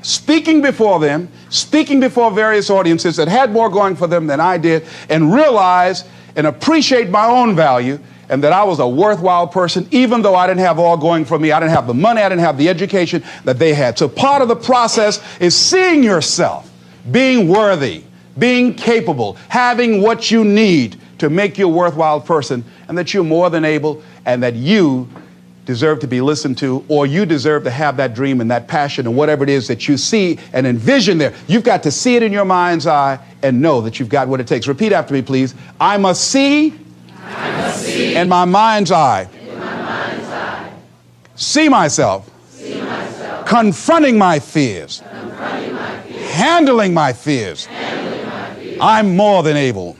speaking before them, speaking before various audiences that had more going for them than I did, and realize and appreciate my own value, and that I was a worthwhile person, even though I didn't have all going for me. I didn't have the money, I didn't have the education that they had. So part of the process is seeing yourself, being worthy, being capable, having what you need to make you a worthwhile person, and that you're more than able, and that you deserve to be listened to, or you deserve to have that dream and that passion and whatever it is that you see and envision there. You've got to see it in your mind's eye and know that you've got what it takes. Repeat after me, please. I must see in my mind's eye. See myself. Confronting my fears. Handling my fears. I'm more than able.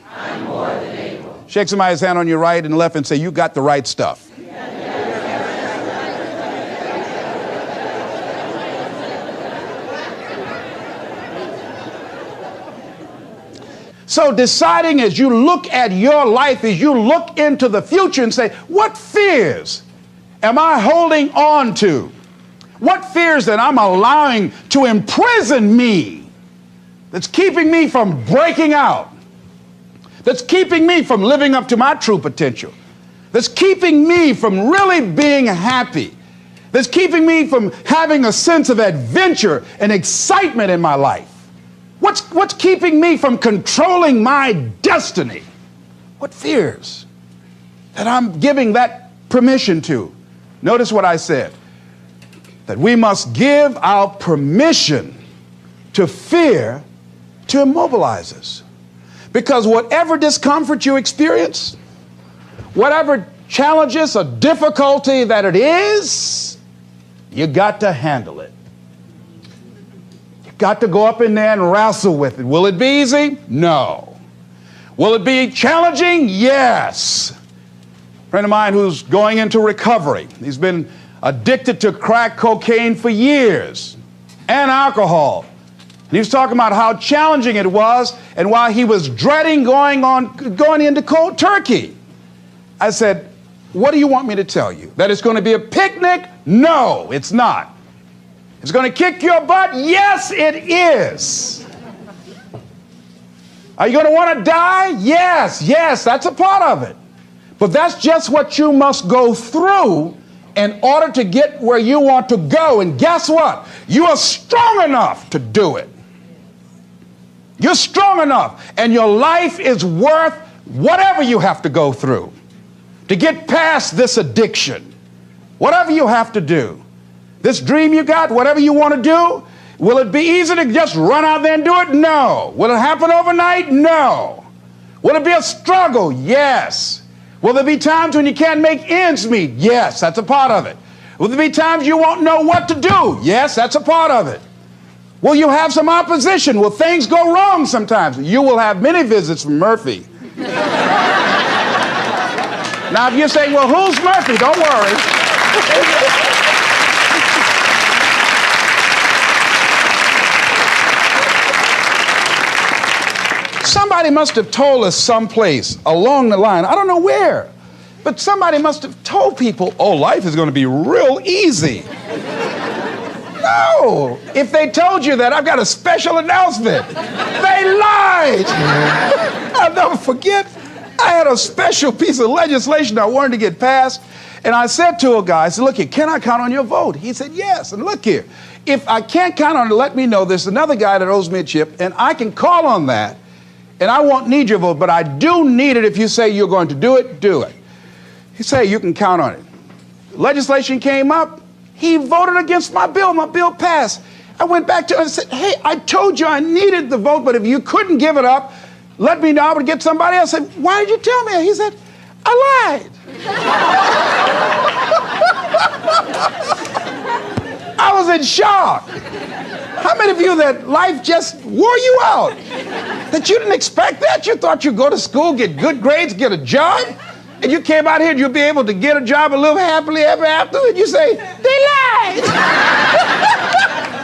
Shake somebody's hand on your right and left and say, you got the right stuff. So deciding as you look at your life, as you look into the future and say, what fears am I holding on to? What fears that I'm allowing to imprison me, that's keeping me from breaking out, that's keeping me from living up to my true potential, that's keeping me from really being happy, that's keeping me from having a sense of adventure and excitement in my life? What's keeping me from controlling my destiny? What fears that I'm giving that permission to? Notice what I said, that we must give our permission to fear to immobilize us. Because whatever discomfort you experience, whatever challenges or difficulty that it is, you got to handle it. Got to go up in there and wrestle with it. Will it be easy? No. Will it be challenging? Yes. A friend of mine who's going into recovery. He's been addicted to crack cocaine for years and alcohol. And he was talking about how challenging it was and why he was dreading going into cold turkey. I said, what do you want me to tell you? That it's going to be a picnic? No, it's not. It's going to kick your butt? Yes, it is. Are you going to want to die? Yes, that's a part of it. But that's just what you must go through in order to get where you want to go. And guess what? You are strong enough to do it. You're strong enough, and your life is worth whatever you have to go through to get past this addiction. Whatever you have to do. This dream you got, whatever you want to do, will it be easy to just run out there and do it? No. Will it happen overnight? No. Will it be a struggle? Yes. Will there be times when you can't make ends meet? Yes, that's a part of it. Will there be times you won't know what to do? Yes, that's a part of it. Will you have some opposition? Will things go wrong sometimes? You will have many visits from Murphy. Now, if you're saying, well, who's Murphy? Don't worry. Somebody must have told us someplace along the line, I don't know where, but somebody must have told people, oh, life is going to be real easy. No. If they told you that, I've got a special announcement. They lied. I'll never forget. I had a special piece of legislation I wanted to get passed, and I said to a guy, I said, look here, can I count on your vote? He said, yes. And look here, if I can't count on it, let me know. There's another guy that owes me a chip, and I can call on that, and I won't need your vote, but I do need it. If you say you're going to do it, do it. He said, you can count on it. Legislation came up. He voted against my bill. My bill passed. I went back to him and said, hey, I told you I needed the vote, but if you couldn't give it up, let me know. I would get somebody else. I said, why did you tell me? He said, I lied. I was in shock. How many of you that life just wore you out? That you didn't expect that? You thought you'd go to school, get good grades, get a job, and you came out here and you'd be able to get a job and live happily ever after, and you say, they lied.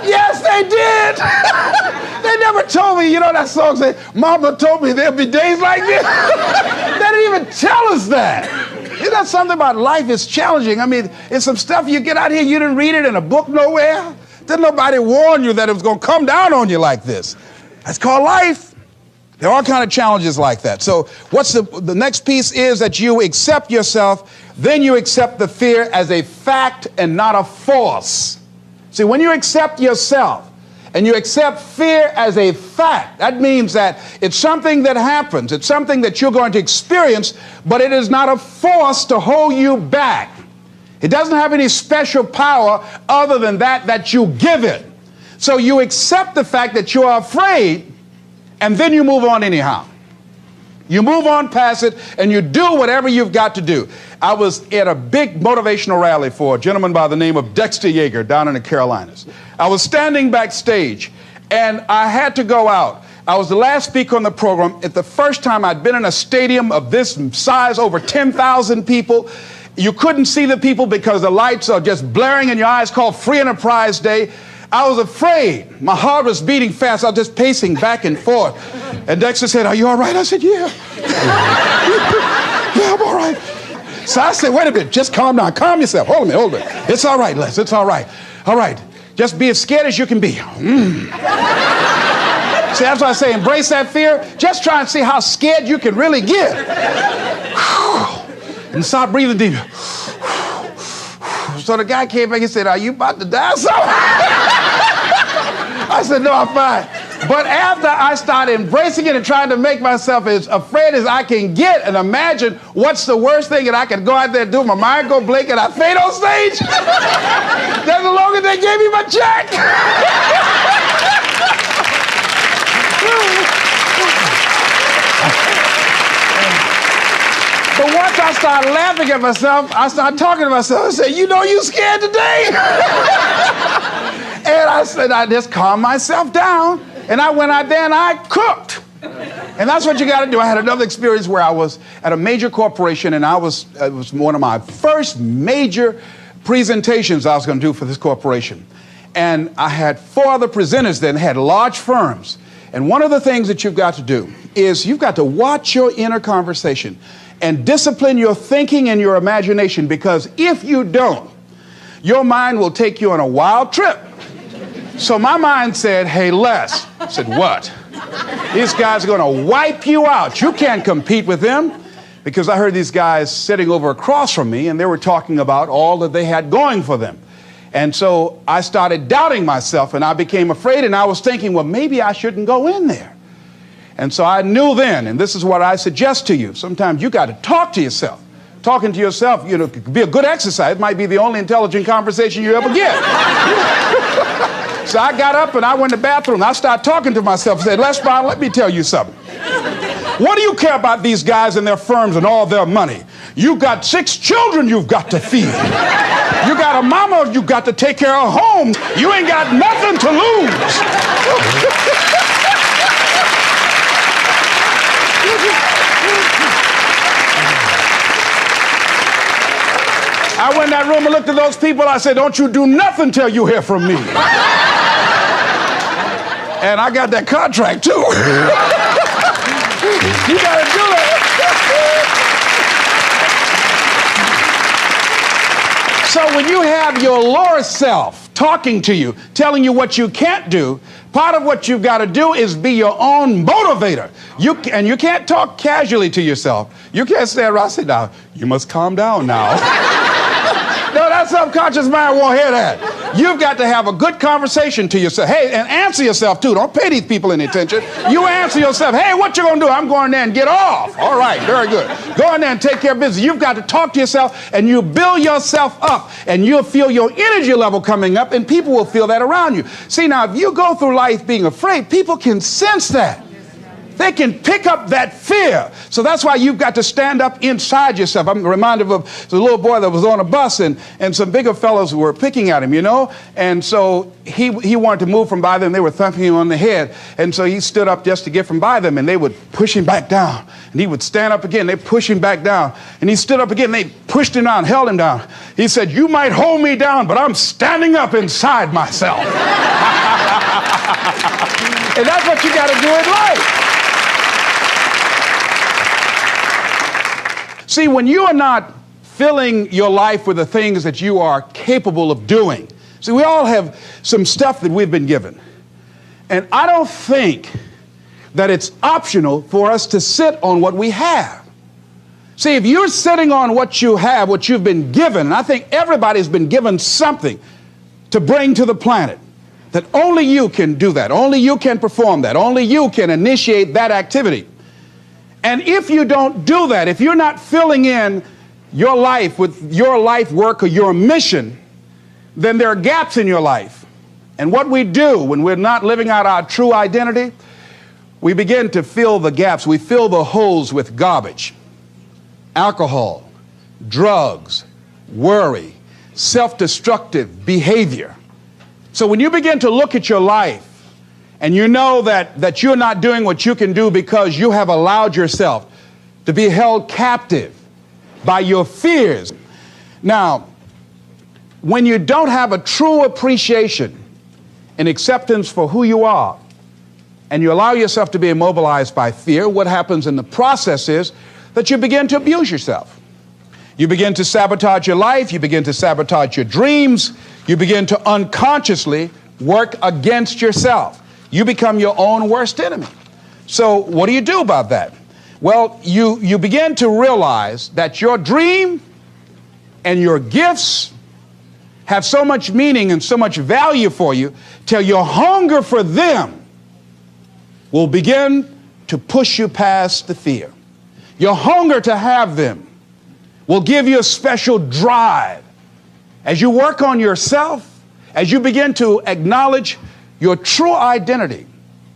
Yes, they did. They never told me, you know that song said, Mama told me there'll be days like this. They didn't even tell us that. Isn't that something about life is challenging? I mean, it's some stuff you get out here, you didn't read it in a book nowhere. Didn't nobody warn you that it was going to come down on you like this. That's called life. There are all kind of challenges like that. So what's the next piece is that you accept yourself, then you accept the fear as a fact and not a force. See, when you accept yourself and you accept fear as a fact, that means that it's something that happens. It's something that you're going to experience, but it is not a force to hold you back. It doesn't have any special power other than that you give it. So you accept the fact that you are afraid, and then you move on anyhow. You move on past it, and you do whatever you've got to do. I was at a big motivational rally for a gentleman by the name of Dexter Yeager down in the Carolinas. I was standing backstage, and I had to go out. I was the last speaker on the program. It's the first time I'd been in a stadium of this size, over 10,000 people. You couldn't see the people because the lights are just blaring in your eyes, called Free Enterprise Day. I was afraid. My heart was beating fast. I was just pacing back and forth. And Dexter said, are you all right? I said, yeah. Yeah, I'm all right. So I said, wait a minute, just calm down. Calm yourself. Hold a minute, hold a minute. It's all right, Les. It's all right. All right. Just be as scared as you can be. See, that's why I say embrace that fear. Just try and see how scared you can really get. And start breathing deep. So the guy came back and said, are you about to die or something? I said, no, I'm fine. But after I started embracing it and trying to make myself as afraid as I can get and imagine what's the worst thing that I can go out there and do, my mind go blank and I fade on stage, that's the longer they gave me my check. But once I started laughing at myself, I started talking to myself. I said, you know you scared today? And I said, I just calmed myself down. And I went out there and I cooked. And that's what you got to do. I had another experience where I was at a major corporation, and it was one of my first major presentations I was going to do for this corporation. And I had 4 other presenters that had large firms. And one of the things that you've got to do is you've got to watch your inner conversation and discipline your thinking and your imagination, because if you don't, your mind will take you on a wild trip. So my mind said, hey, Les. I said, what? These guys are going to wipe you out. You can't compete with them. Because I heard these guys sitting over across from me, and they were talking about all that they had going for them. And so I started doubting myself, and I became afraid, and I was thinking, well, maybe I shouldn't go in there. And so I knew then, and this is what I suggest to you, sometimes you got to talk to yourself talking to yourself, you know, could be a good exercise. It might be the only intelligent conversation you ever get. So I got up and I went to the bathroom. I started talking to myself and said, Les Brown, let me tell you something. What do you care about these guys and their firms and all their money? You got 6 children you've got to feed. You got a mama you've got to take care of home. You ain't got nothing to lose. I went in that room and looked at those people. I said, don't you do nothing till you hear from me. And I got that contract too. You gotta do it. So when you have your lower self talking to you, telling you what you can't do, part of what you've got to do is be your own motivator. And you can't talk casually to yourself. You can't stand around and say, now, you must calm down now. No, that subconscious mind won't hear that. You've got to have a good conversation to yourself. Hey, and answer yourself too. Don't pay these people any attention. You answer yourself. Hey, what you gonna do? I'm going there and get off. All right, very good. Go in there and take care of business. You've got to talk to yourself and you build yourself up and you'll feel your energy level coming up and people will feel that around you. See, now, if you go through life being afraid, people can sense that. They can pick up that fear. So that's why you've got to stand up inside yourself. I'm reminded of the little boy that was on a bus and some bigger fellows were picking at him, you know? And so he wanted to move from by them. They were thumping him on the head. And so he stood up just to get from by them and they would push him back down. And he would stand up again. They push him back down. And he stood up again. They pushed him down, held him down. He said, you might hold me down, but I'm standing up inside myself. And that's what you got to do in life. See, when you are not filling your life with the things that you are capable of doing, see, we all have some stuff that we've been given. And I don't think that it's optional for us to sit on what we have. See, if you're sitting on what you have, what you've been given, and I think everybody's been given something to bring to the planet, that only you can do that, only you can perform that, only you can initiate that activity. And if you don't do that, if you're not filling in your life with your life work or your mission, then there are gaps in your life. And what we do when we're not living out our true identity, we begin to fill the gaps. We fill the holes with garbage, alcohol, drugs, worry, self-destructive behavior. So when you begin to look at your life, and you know that you're not doing what you can do because you have allowed yourself to be held captive by your fears. Now, when you don't have a true appreciation and acceptance for who you are, and you allow yourself to be immobilized by fear, what happens in the process is that you begin to abuse yourself. You begin to sabotage your life, you begin to sabotage your dreams, you begin to unconsciously work against yourself. You become your own worst enemy. So what do you do about that? Well, you begin to realize that your dream and your gifts have so much meaning and so much value for you till your hunger for them will begin to push you past the fear. Your hunger to have them will give you a special drive. As you work on yourself, as you begin to acknowledge your true identity,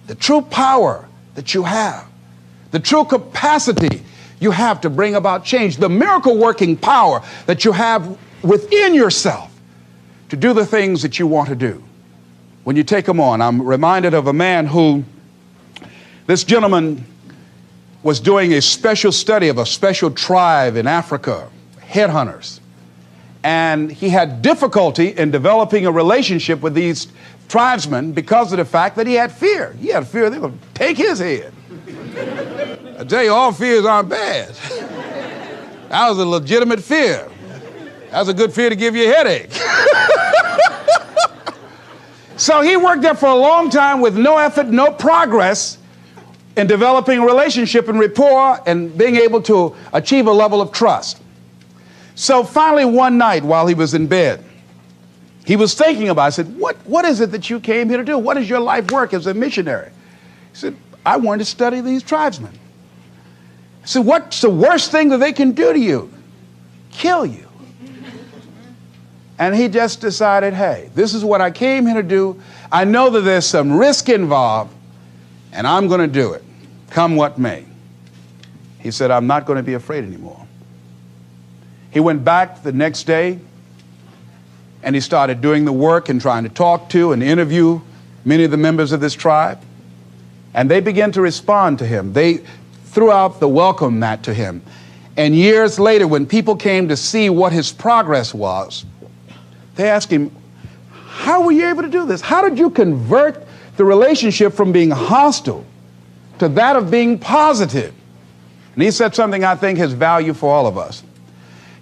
the true power that you have, the true capacity you have to bring about change, the miracle working power that you have within yourself to do the things that you want to do. When you take them on, I'm reminded of a man who, this gentleman was doing a special study of a special tribe in Africa, headhunters. And he had difficulty in developing a relationship with these tribesmen because of the fact that he had fear. He had fear they were going to take his head. I tell you, all fears aren't bad. That was a legitimate fear. That was a good fear to give you a headache. So he worked there for a long time with no effort, no progress in developing a relationship and rapport and being able to achieve a level of trust. So finally one night while he was in bed, he was thinking about it. I said, what is it that you came here to do? What is your life work as a missionary? He said, I wanted to study these tribesmen. I said, what's the worst thing that they can do to you? kill you. And he just decided, hey, this is what I came here to do. I know that there's some risk involved, and I'm going to do it, come what may. He said, I'm not going to be afraid anymore. He went back the next day, and he started doing the work and trying to talk to and interview many of the members of this tribe. And they began to respond to him. They threw out the welcome mat to him. And years later, when people came to see what his progress was, they asked him, how were you able to do this? How did you convert the relationship from being hostile to that of being positive? And he said something I think has value for all of us.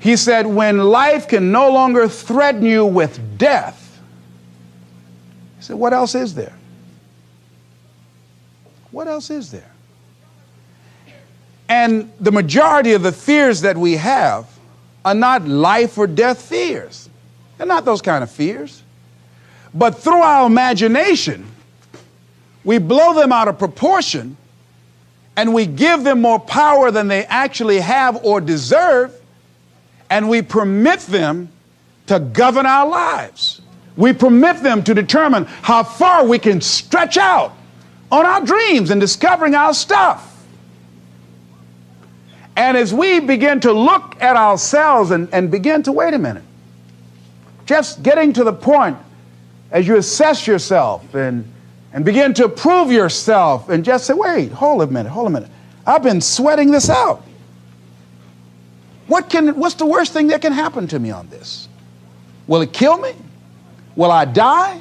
He said, when life can no longer threaten you with death, he said, what else is there? What else is there? And the majority of the fears that we have are not life or death fears. They're not those kind of fears. But through our imagination, we blow them out of proportion and we give them more power than they actually have or deserve, and we permit them to govern our lives. We permit them to determine how far we can stretch out on our dreams and discovering our stuff. And as we begin to look at ourselves and begin to, wait a minute, just getting to the point as you assess yourself and begin to prove yourself and just say, wait, hold a minute. I've been sweating this out. What's the worst thing that can happen to me on this? Will it kill me? Will I die?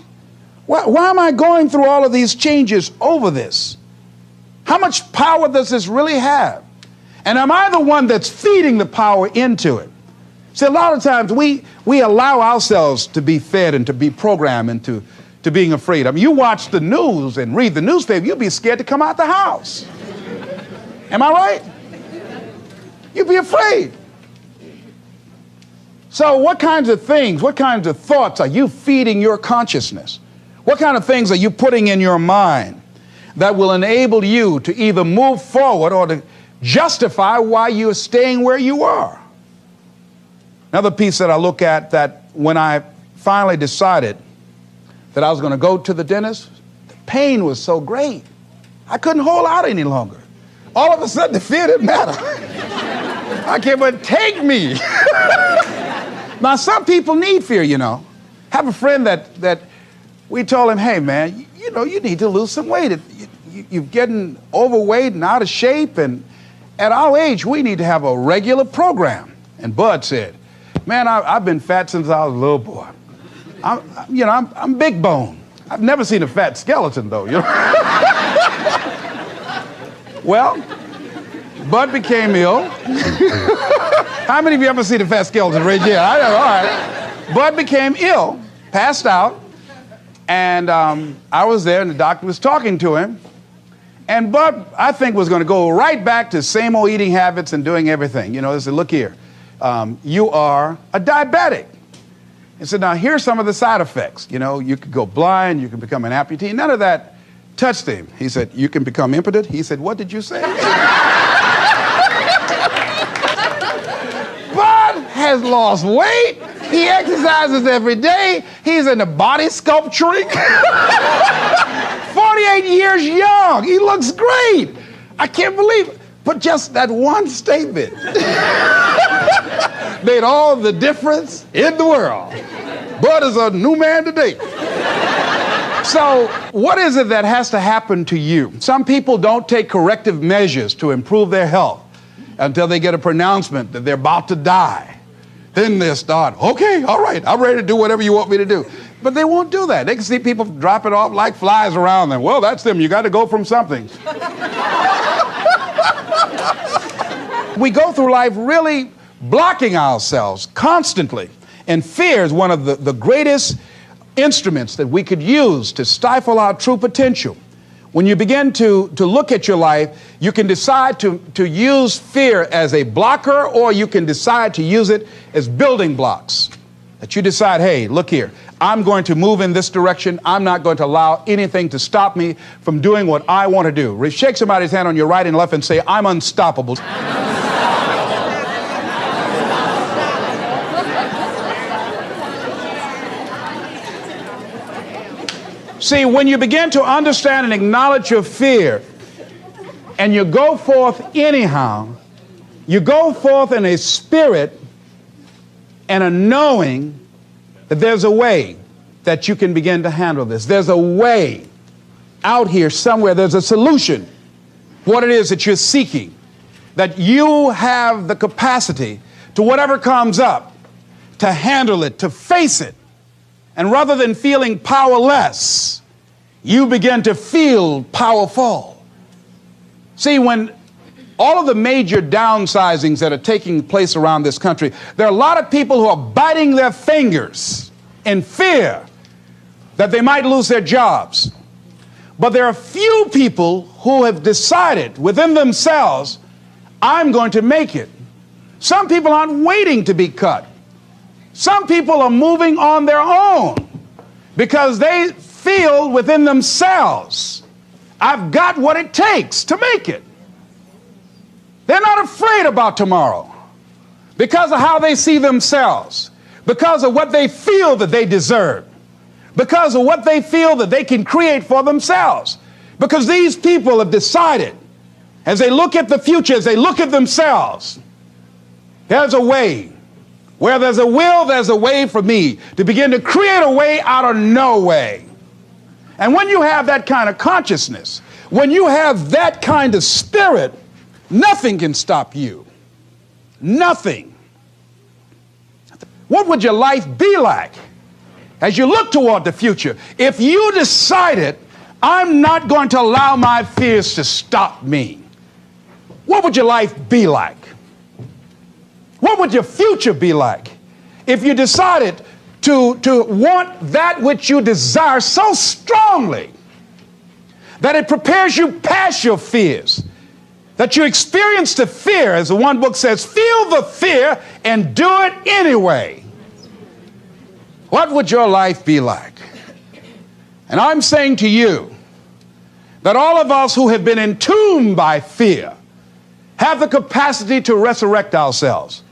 Why am I going through all of these changes over this? How much power does this really have? And am I the one that's feeding the power into it? See, a lot of times we allow ourselves to be fed and to be programmed into being afraid. I mean, you watch the news and read the newspaper, you'll be scared to come out the house. Am I right? You'll be afraid. So what kinds of things, what kinds of thoughts are you feeding your consciousness? What kind of things are you putting in your mind that will enable you to either move forward or to justify why you're staying where you are? Another piece that I look at, that when I finally decided that I was going to go to the dentist, the pain was so great. I couldn't hold out any longer. All of a sudden, the fear didn't matter. I can't but take me. Now, some people need fear, you know. I have a friend that we told him, hey, man, you need to lose some weight. You're getting overweight and out of shape, and at our age, we need to have a regular program. And Bud said, man, I've been fat since I was a little boy. I'm big bone. I've never seen a fat skeleton, though. Well, Bud became ill. How many of you ever seen a fat skeleton? Raise your hand. All right. Bud became ill, passed out, and I was there, and the doctor was talking to him. And Bud, I think, was going to go right back to same old eating habits and doing everything. He said, look here, you are a diabetic. He said, now here's some of the side effects. You could go blind, you can become an amputee. None of that touched him. He said, you can become impotent. He said, what did you say? Bud has lost weight. He exercises every day. He's into body sculpturing. 48 years young. He looks great. I can't believe it. But just that one statement made all the difference in the world. Bud is a new man today. So what is it that has to happen to you? Some people don't take corrective measures to improve their health until they get a pronouncement that they're about to die. Then they start, okay, all right, I'm ready to do whatever you want me to do. But they won't do that. They can see people dropping off like flies around them. Well, that's them. You got to go from something. We go through life really blocking ourselves constantly. And fear is one of the greatest instruments that we could use to stifle our true potential. When you begin to look at your life, you can decide to use fear as a blocker, or you can decide to use it as building blocks. That you decide, hey, look here, I'm going to move in this direction. I'm not going to allow anything to stop me from doing what I want to do. Shake somebody's hand on your right and left and say, I'm unstoppable. See, when you begin to understand and acknowledge your fear, and you go forth anyhow, you go forth in a spirit and a knowing that there's a way that you can begin to handle this. There's a way out here somewhere. There's a solution. What it is that you're seeking, that you have the capacity to whatever comes up, to handle it, to face it. And rather than feeling powerless, you begin to feel powerful. See, when all of the major downsizings that are taking place around this country, there are a lot of people who are biting their fingers in fear that they might lose their jobs. But there are few people who have decided within themselves, I'm going to make it. Some people aren't waiting to be cut. Some people are moving on their own because they feel within themselves, I've got what it takes to make it. They're not afraid about tomorrow because of how they see themselves, because of what they feel that they deserve, because of what they feel that they can create for themselves. Because these people have decided, as they look at the future, as they look at themselves, there's a way. Where there's a will, there's a way for me to begin to create a way out of no way. And when you have that kind of consciousness, when you have that kind of spirit, nothing can stop you. Nothing. What would your life be like as you look toward the future if you decided, I'm not going to allow my fears to stop me? What would your life be like? What would your future be like if you decided to want that which you desire so strongly that it prepares you past your fears, that you experience the fear, as the one book says, feel the fear and do it anyway? What would your life be like? And I'm saying to you that all of us who have been entombed by fear have the capacity to resurrect ourselves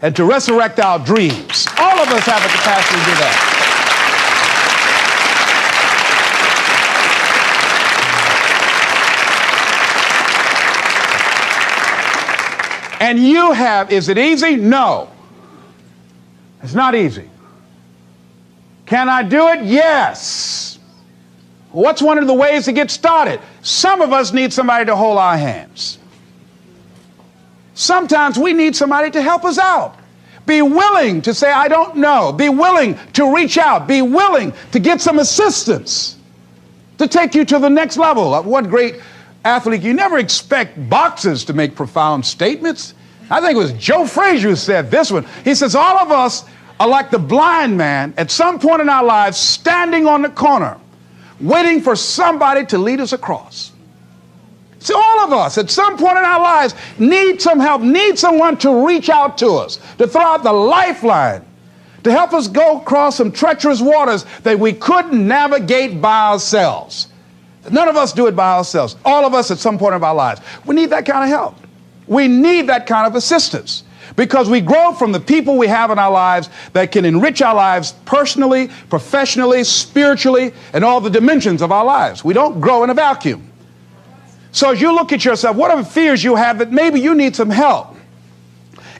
and to resurrect our dreams. All of us have the capacity to do that. And you have, is it easy? No. It's not easy. Can I do it? Yes. What's one of the ways to get started? Some of us need somebody to hold our hands. Sometimes we need somebody to help us out. Be willing to say, I don't know. Be willing to reach out. Be willing to get some assistance to take you to the next level. One great athlete, you never expect boxers to make profound statements. I think it was Joe Frazier who said this one. He says, all of us are like the blind man at some point in our lives standing on the corner, waiting for somebody to lead us across. See, all of us at some point in our lives need some help, need someone to reach out to us, to throw out the lifeline, to help us go across some treacherous waters that we couldn't navigate by ourselves. None of us do it by ourselves. All of us at some point of our lives. We need that kind of help. We need that kind of assistance because we grow from the people we have in our lives that can enrich our lives personally, professionally, spiritually, and all the dimensions of our lives. We don't grow in a vacuum. So as you look at yourself, whatever fears you have, that maybe you need some help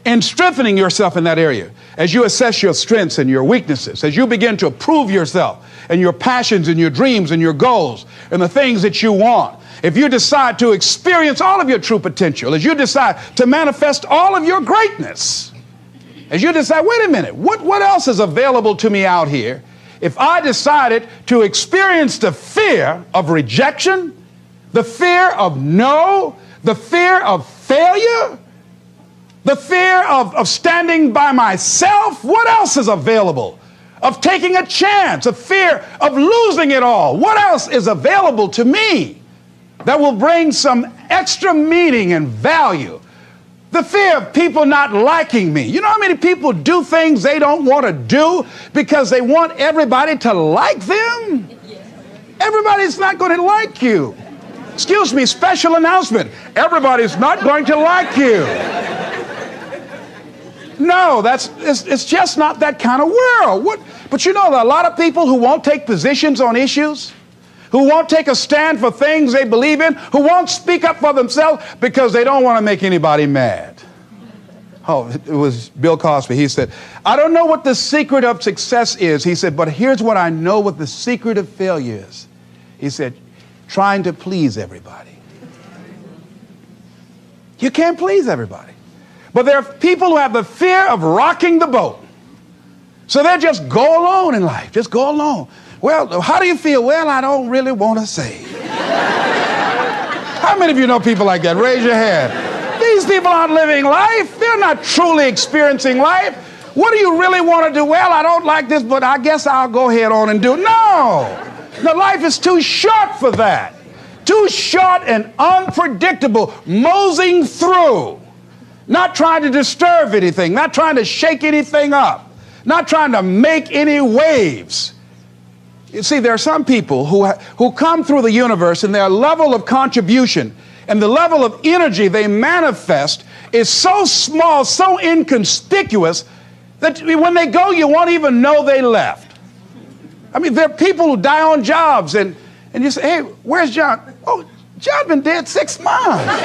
in strengthening yourself in that area, as you assess your strengths and your weaknesses, as you begin to approve yourself and your passions and your dreams and your goals and the things that you want. If you decide to experience all of your true potential, as you decide to manifest all of your greatness, as you decide, wait a minute, what else is available to me out here if I decided to experience the fear of rejection, the fear of no, the fear of failure, the fear of standing by myself? What else is available? Of taking a chance, a fear of losing it all. What else is available to me that will bring some extra meaning and value? The fear of people not liking me. You know how many people do things they don't want to do because they want everybody to like them? Everybody's not going to like you. Excuse me, special announcement. Everybody's not going to like you. No, it's just not that kind of world. But you know, there are a lot of people who won't take positions on issues. who won't take a stand for things they believe in, who won't speak up for themselves because they don't want to make anybody mad. Oh, it was Bill Cosby. He said, I don't know what the secret of success is. He said, but here's what I know what the secret of failure is. He said, trying to please everybody. You can't please everybody. But there are people who have the fear of rocking the boat. So they just go alone in life. Just go alone. Well, how do you feel? Well, I don't really want to say. How many of you know people like that? Raise your hand. These people aren't living life. They're not truly experiencing life. What do you really want to do? Well, I don't like this, but I guess I'll go ahead on and do it. No. No, life is too short for that. Too short and unpredictable, moseying through. Not trying to disturb anything, not trying to shake anything up, not trying to make any waves. You see, there are some people who come through the universe and their level of contribution and the level of energy they manifest is so small, so inconspicuous, that when they go, you won't even know they left. I mean, there are people who die on jobs, and you say, hey, where's John? Oh, John's been dead 6 months.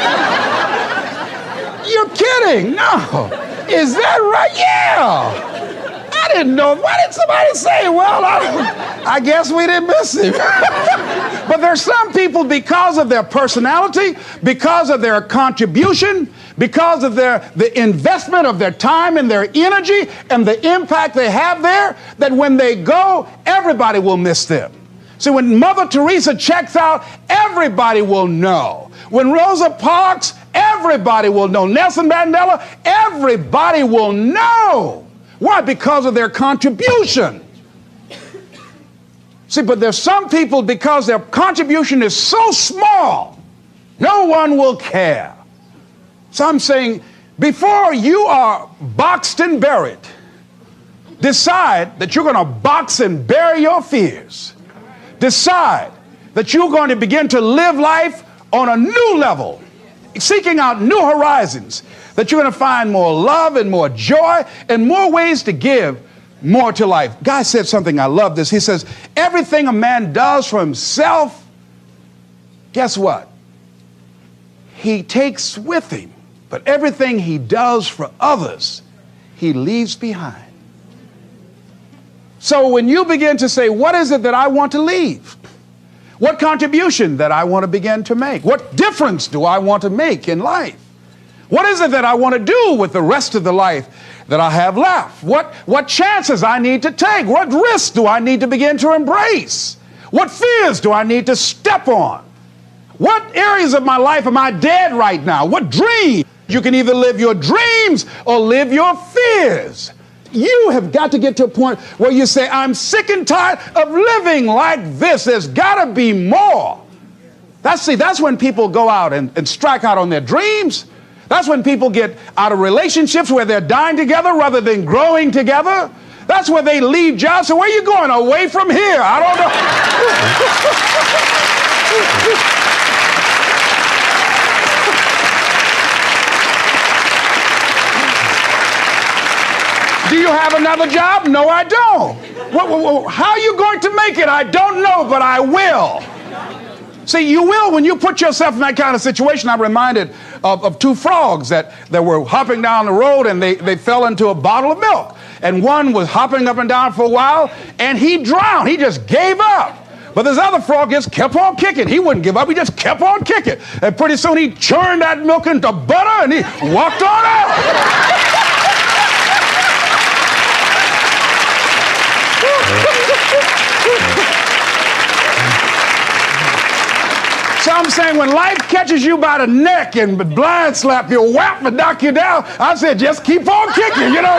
You're kidding. No. Is that right? Yeah. I didn't know. Why did somebody say, well, I guess we didn't miss him. But there's some people, because of their personality, because of their contribution, because of the investment of their time and their energy and the impact they have there, that when they go, everybody will miss them. See, when Mother Teresa checks out, everybody will know. When Rosa Parks, everybody will know. Nelson Mandela, everybody will know. Why? Because of their contribution. See, but there's some people, because their contribution is so small, no one will care. So I'm saying, before you are boxed and buried, decide that you're going to box and bury your fears. Decide that you're going to begin to live life on a new level, seeking out new horizons, that you're going to find more love and more joy and more ways to give more to life. Guy said something, I love this. He says, everything a man does for himself, guess what? He takes with him. But everything he does for others, he leaves behind. So when you begin to say, what is it that I want to leave? What contribution that I want to begin to make? What difference do I want to make in life? What is it that I want to do with the rest of the life that I have left? What chances I need to take? What risks do I need to begin to embrace? What fears do I need to step on? What areas of my life am I dead right now? What dreams? You can either live your dreams or live your fears. You have got to get to a point where you say, I'm sick and tired of living like this. There's got to be more. That's when people go out and strike out on their dreams. That's when people get out of relationships where they're dying together rather than growing together. That's where they leave jobs. So where are you going? Away from here? I don't know. Do you have another job? No, I don't. How are you going to make it? I don't know, but I will. See, you will when you put yourself in that kind of situation. I'm reminded of two frogs that were hopping down the road, and they fell into a bottle of milk. And one was hopping up and down for a while, and he drowned. He just gave up. But this other frog just kept on kicking. He wouldn't give up. He just kept on kicking. And pretty soon he churned that milk into butter, and he walked on out. So I'm saying, when life catches you by the neck and blind slap you, whap and knock you down, I said, just keep on kicking, you know,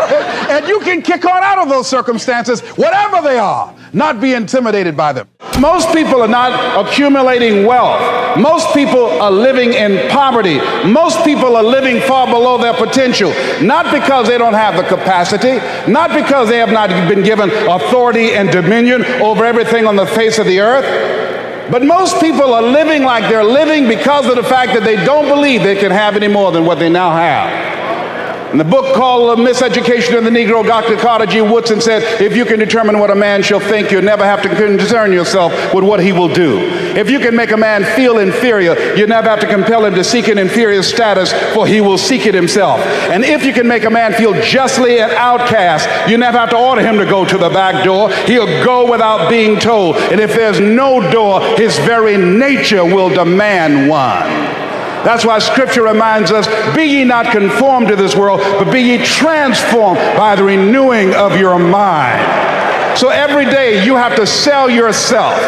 and you can kick on out of those circumstances, whatever they are, not be intimidated by them. Most people are not accumulating wealth. Most people are living in poverty. Most people are living far below their potential, not because they don't have the capacity, not because they have not been given authority and dominion over everything on the face of the earth. But most people are living like they're living because of the fact that they don't believe they can have any more than what they now have. In the book called Miseducation of the Negro, Dr. Carter G. Woodson said, if you can determine what a man shall think, you'll never have to concern yourself with what he will do. If you can make a man feel inferior, you never have to compel him to seek an inferior status, for he will seek it himself. And if you can make a man feel justly an outcast, you never have to order him to go to the back door. He'll go without being told. And if there's no door, his very nature will demand one. That's why Scripture reminds us, be ye not conformed to this world, but be ye transformed by the renewing of your mind. So every day you have to sell yourself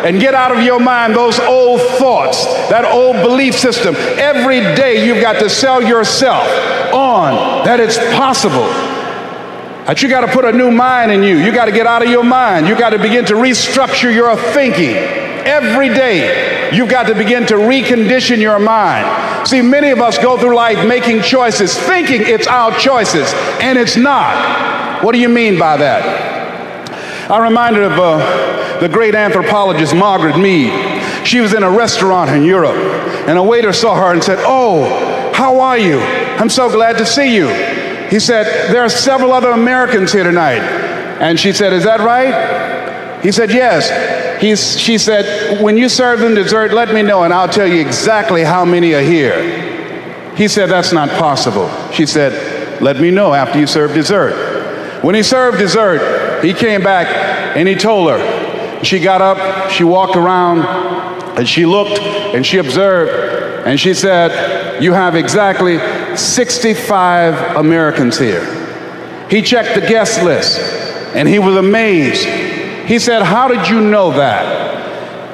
and get out of your mind those old thoughts, that old belief system. Every day you've got to sell yourself on that it's possible. That you got to put a new mind in you. You got to get out of your mind. You got to begin to restructure your thinking. Every day you've got to begin to recondition your mind. See, many of us go through life making choices, thinking it's our choices, and it's not. What do you mean by that? I'm reminded of the great anthropologist Margaret Mead. She was in a restaurant in Europe, and a waiter saw her and said, "Oh, how are you? I'm so glad to see you." He said, "There are several other Americans here tonight." And she said, "Is that right?" He said, "Yes." She said, "When you serve them dessert, let me know and I'll tell you exactly how many are here." He said, "That's not possible." She said, "Let me know after you serve dessert." When he served dessert, he came back and he told her. She got up, she walked around, and she looked and she observed, and she said, "You have exactly 65 Americans here." He checked the guest list and he was amazed. He said, "How did you know that?"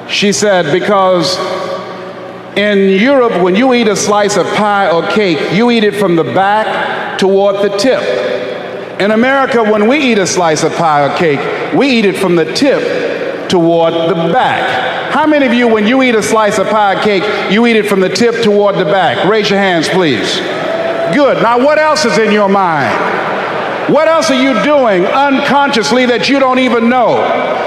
She said, "Because in Europe, when you eat a slice of pie or cake, you eat it from the back toward the tip. In America, when we eat a slice of pie or cake, we eat it from the tip toward the back." How many of you, when you eat a slice of pie or cake, you eat it from the tip toward the back? Raise your hands, please. Good. Now, what else is in your mind? What else are you doing unconsciously that you don't even know?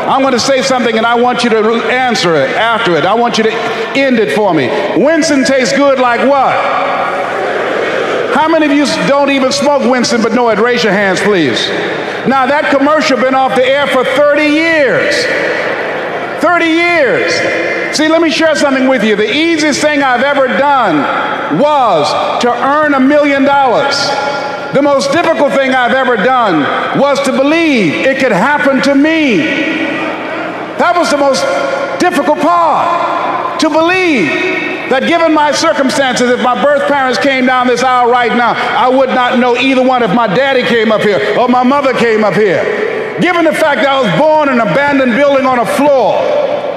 I'm going to say something and I want you to answer it after it. I want you to end it for me. Winston tastes good like what? How many of you don't even smoke Winston but know it? Raise your hands, please. Now, that commercial been off the air for 30 years. 30 years. See, let me share something with you. The easiest thing I've ever done was to earn $1 million. The most difficult thing I've ever done was to believe it could happen to me. That was the most difficult part, to believe that given my circumstances, if my birth parents came down this aisle right now, I would not know either one if my daddy came up here or my mother came up here. Given the fact that I was born in an abandoned building on a floor,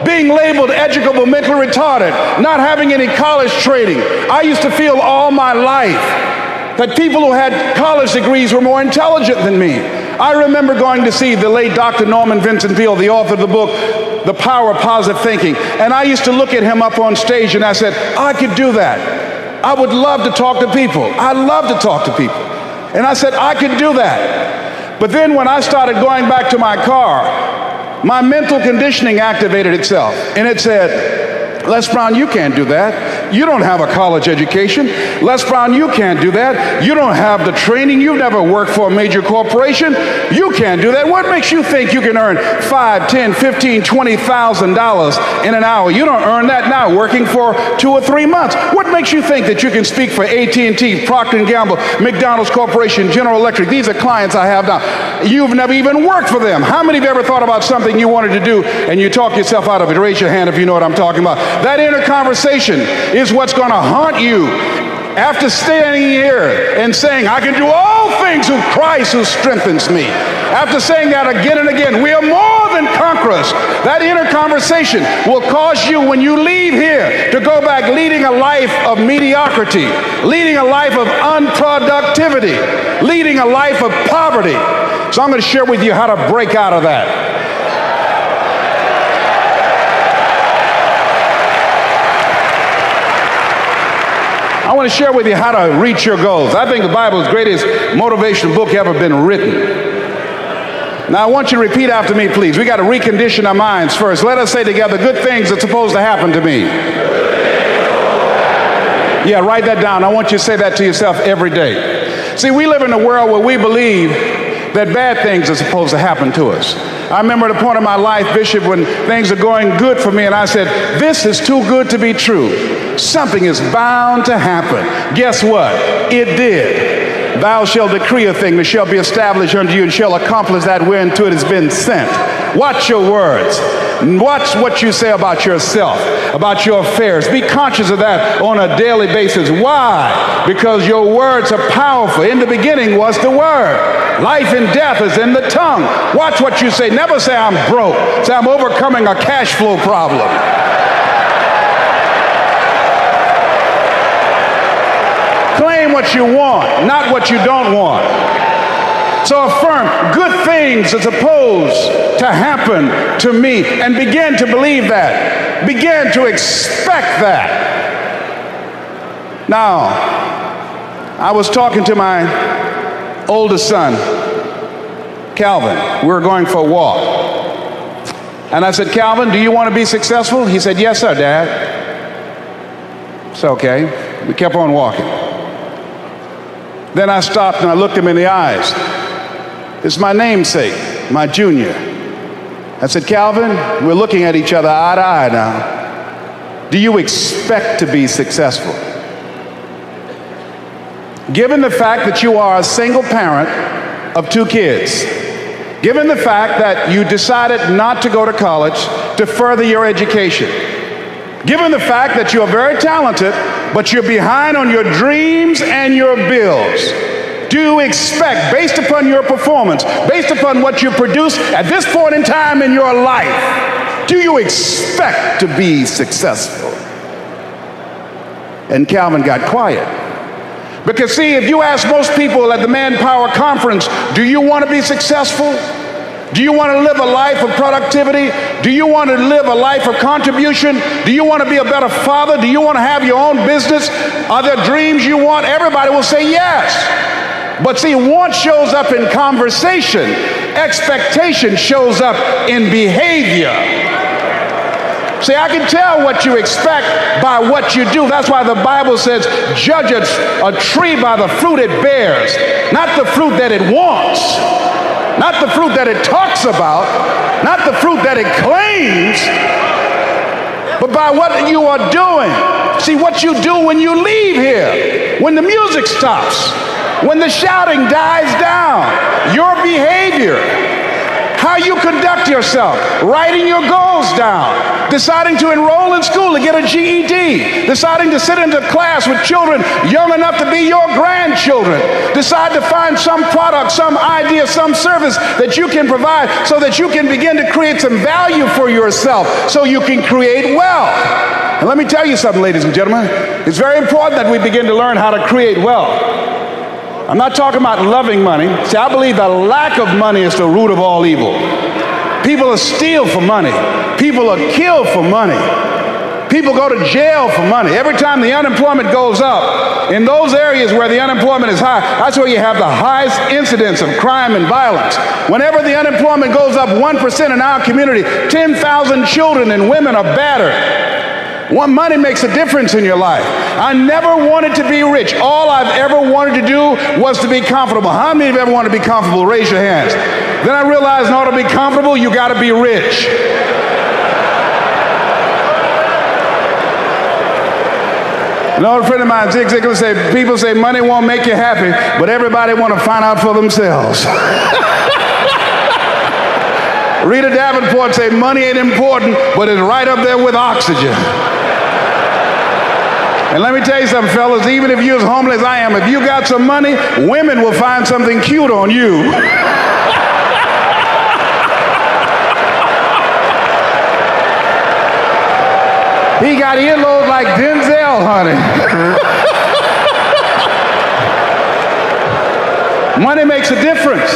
being labeled educable, mentally retarded, not having any college training, I used to feel all my life that people who had college degrees were more intelligent than me. I remember going to see the late Dr. Norman Vincent Peale, the author of the book, The Power of Positive Thinking. And I used to look at him up on stage and I said, I could do that. I would love to talk to people. I love to talk to people. And I said, I could do that. But then when I started going back to my car, my mental conditioning activated itself. And it said, Les Brown, you can't do that. You don't have a college education. Les Brown, you can't do that. You don't have the training. You've never worked for a major corporation. You can't do that. What makes you think you can earn $5, $10, $15, $20,000 in an hour? You don't earn that now working for 2 or 3 months. What makes you think that you can speak for AT&T, Procter & Gamble, McDonald's Corporation, General Electric? These are clients I have now. You've never even worked for them. How many of you ever thought about something you wanted to do and you talk yourself out of it? Raise your hand if you know what I'm talking about. That inner conversation is what's going to haunt you after standing here and saying, I can do all things through Christ who strengthens me. After saying that again and again, we are more than conquerors. That inner conversation will cause you, when you leave here, to go back leading a life of mediocrity, leading a life of unproductivity, leading a life of poverty. So I'm going to share with you how to break out of that. I want to share with you how to reach your goals. I think the Bible is the greatest motivational book ever been written. Now I want you to repeat after me, please. We got to recondition our minds first. Let us say together, good things are supposed to happen to me. Yeah, write that down. I want you to say that to yourself every day. See, we live in a world where we believe that bad things are supposed to happen to us. I remember at a point in my life, Bishop, when things are going good for me, and I said, this is too good to be true. Something is bound to happen. Guess what? It did. Thou shalt decree a thing that shall be established unto you and shall accomplish that whereunto it has been sent. Watch your words. Watch what you say about yourself, about your affairs. Be conscious of that on a daily basis. Why? Because your words are powerful. In the beginning was the Word. Life and death is in the tongue. Watch what you say. Never say I'm broke. Say I'm overcoming a cash flow problem. Claim what you want, not what you don't want. So affirm, good things are supposed to happen to me, and begin to believe that. Begin to expect that. Now, I was talking to my oldest son, Calvin. We were going for a walk. And I said, Calvin, do you want to be successful? He said, yes, sir, Dad. It's okay. We kept on walking. Then I stopped and I looked him in the eyes. It's my namesake, my junior. I said, Calvin, we're looking at each other eye to eye now. Do you expect to be successful? Given the fact that you are a single parent of 2 kids, given the fact that you decided not to go to college to further your education, given the fact that you are very talented, but you're behind on your dreams and your bills, do you expect, based upon your performance, based upon what you produce at this point in time in your life, do you expect to be successful? And Calvin got quiet. Because see, if you ask most people at the Manpower Conference, do you want to be successful? Do you want to live a life of productivity? Do you want to live a life of contribution? Do you want to be a better father? Do you want to have your own business? Are there dreams you want? Everybody will say yes. But see, want shows up in conversation. Expectation shows up in behavior. See, I can tell what you expect by what you do. That's why the Bible says, judge a tree by the fruit it bears, not the fruit that it wants, not the fruit that it talks about, not the fruit that it claims, but by what you are doing. See, what you do when you leave here, when the music stops, when the shouting dies down, your behavior, how you conduct yourself, writing your goals down, deciding to enroll in school to get a GED, deciding to sit into class with children young enough to be your grandchildren, decide to find some product, some idea, some service that you can provide so that you can begin to create some value for yourself so you can create wealth. And let me tell you something, ladies and gentlemen, it's very important that we begin to learn how to create wealth. I'm not talking about loving money. See, I believe the lack of money is the root of all evil. People are steal for money. People are killed for money. People go to jail for money. Every time the unemployment goes up, in those areas where the unemployment is high, that's where you have the highest incidence of crime and violence. Whenever the unemployment goes up 1% in our community, 10,000 children and women are battered. Money makes a difference in your life. I never wanted to be rich. All I've ever wanted to do was to be comfortable. How many of you ever want to be comfortable? Raise your hands. Then I realized in order to be comfortable, you got to be rich. An old friend of mine, Zig Ziglar, said, people say money won't make you happy, but everybody want to find out for themselves. Rita Davenport say money ain't important, but it's right up there with oxygen. And let me tell you something, fellas, even if you're as homeless as I am, if you got some money, women will find something cute on you. He got earlobes like Denzel, honey. Money makes a difference.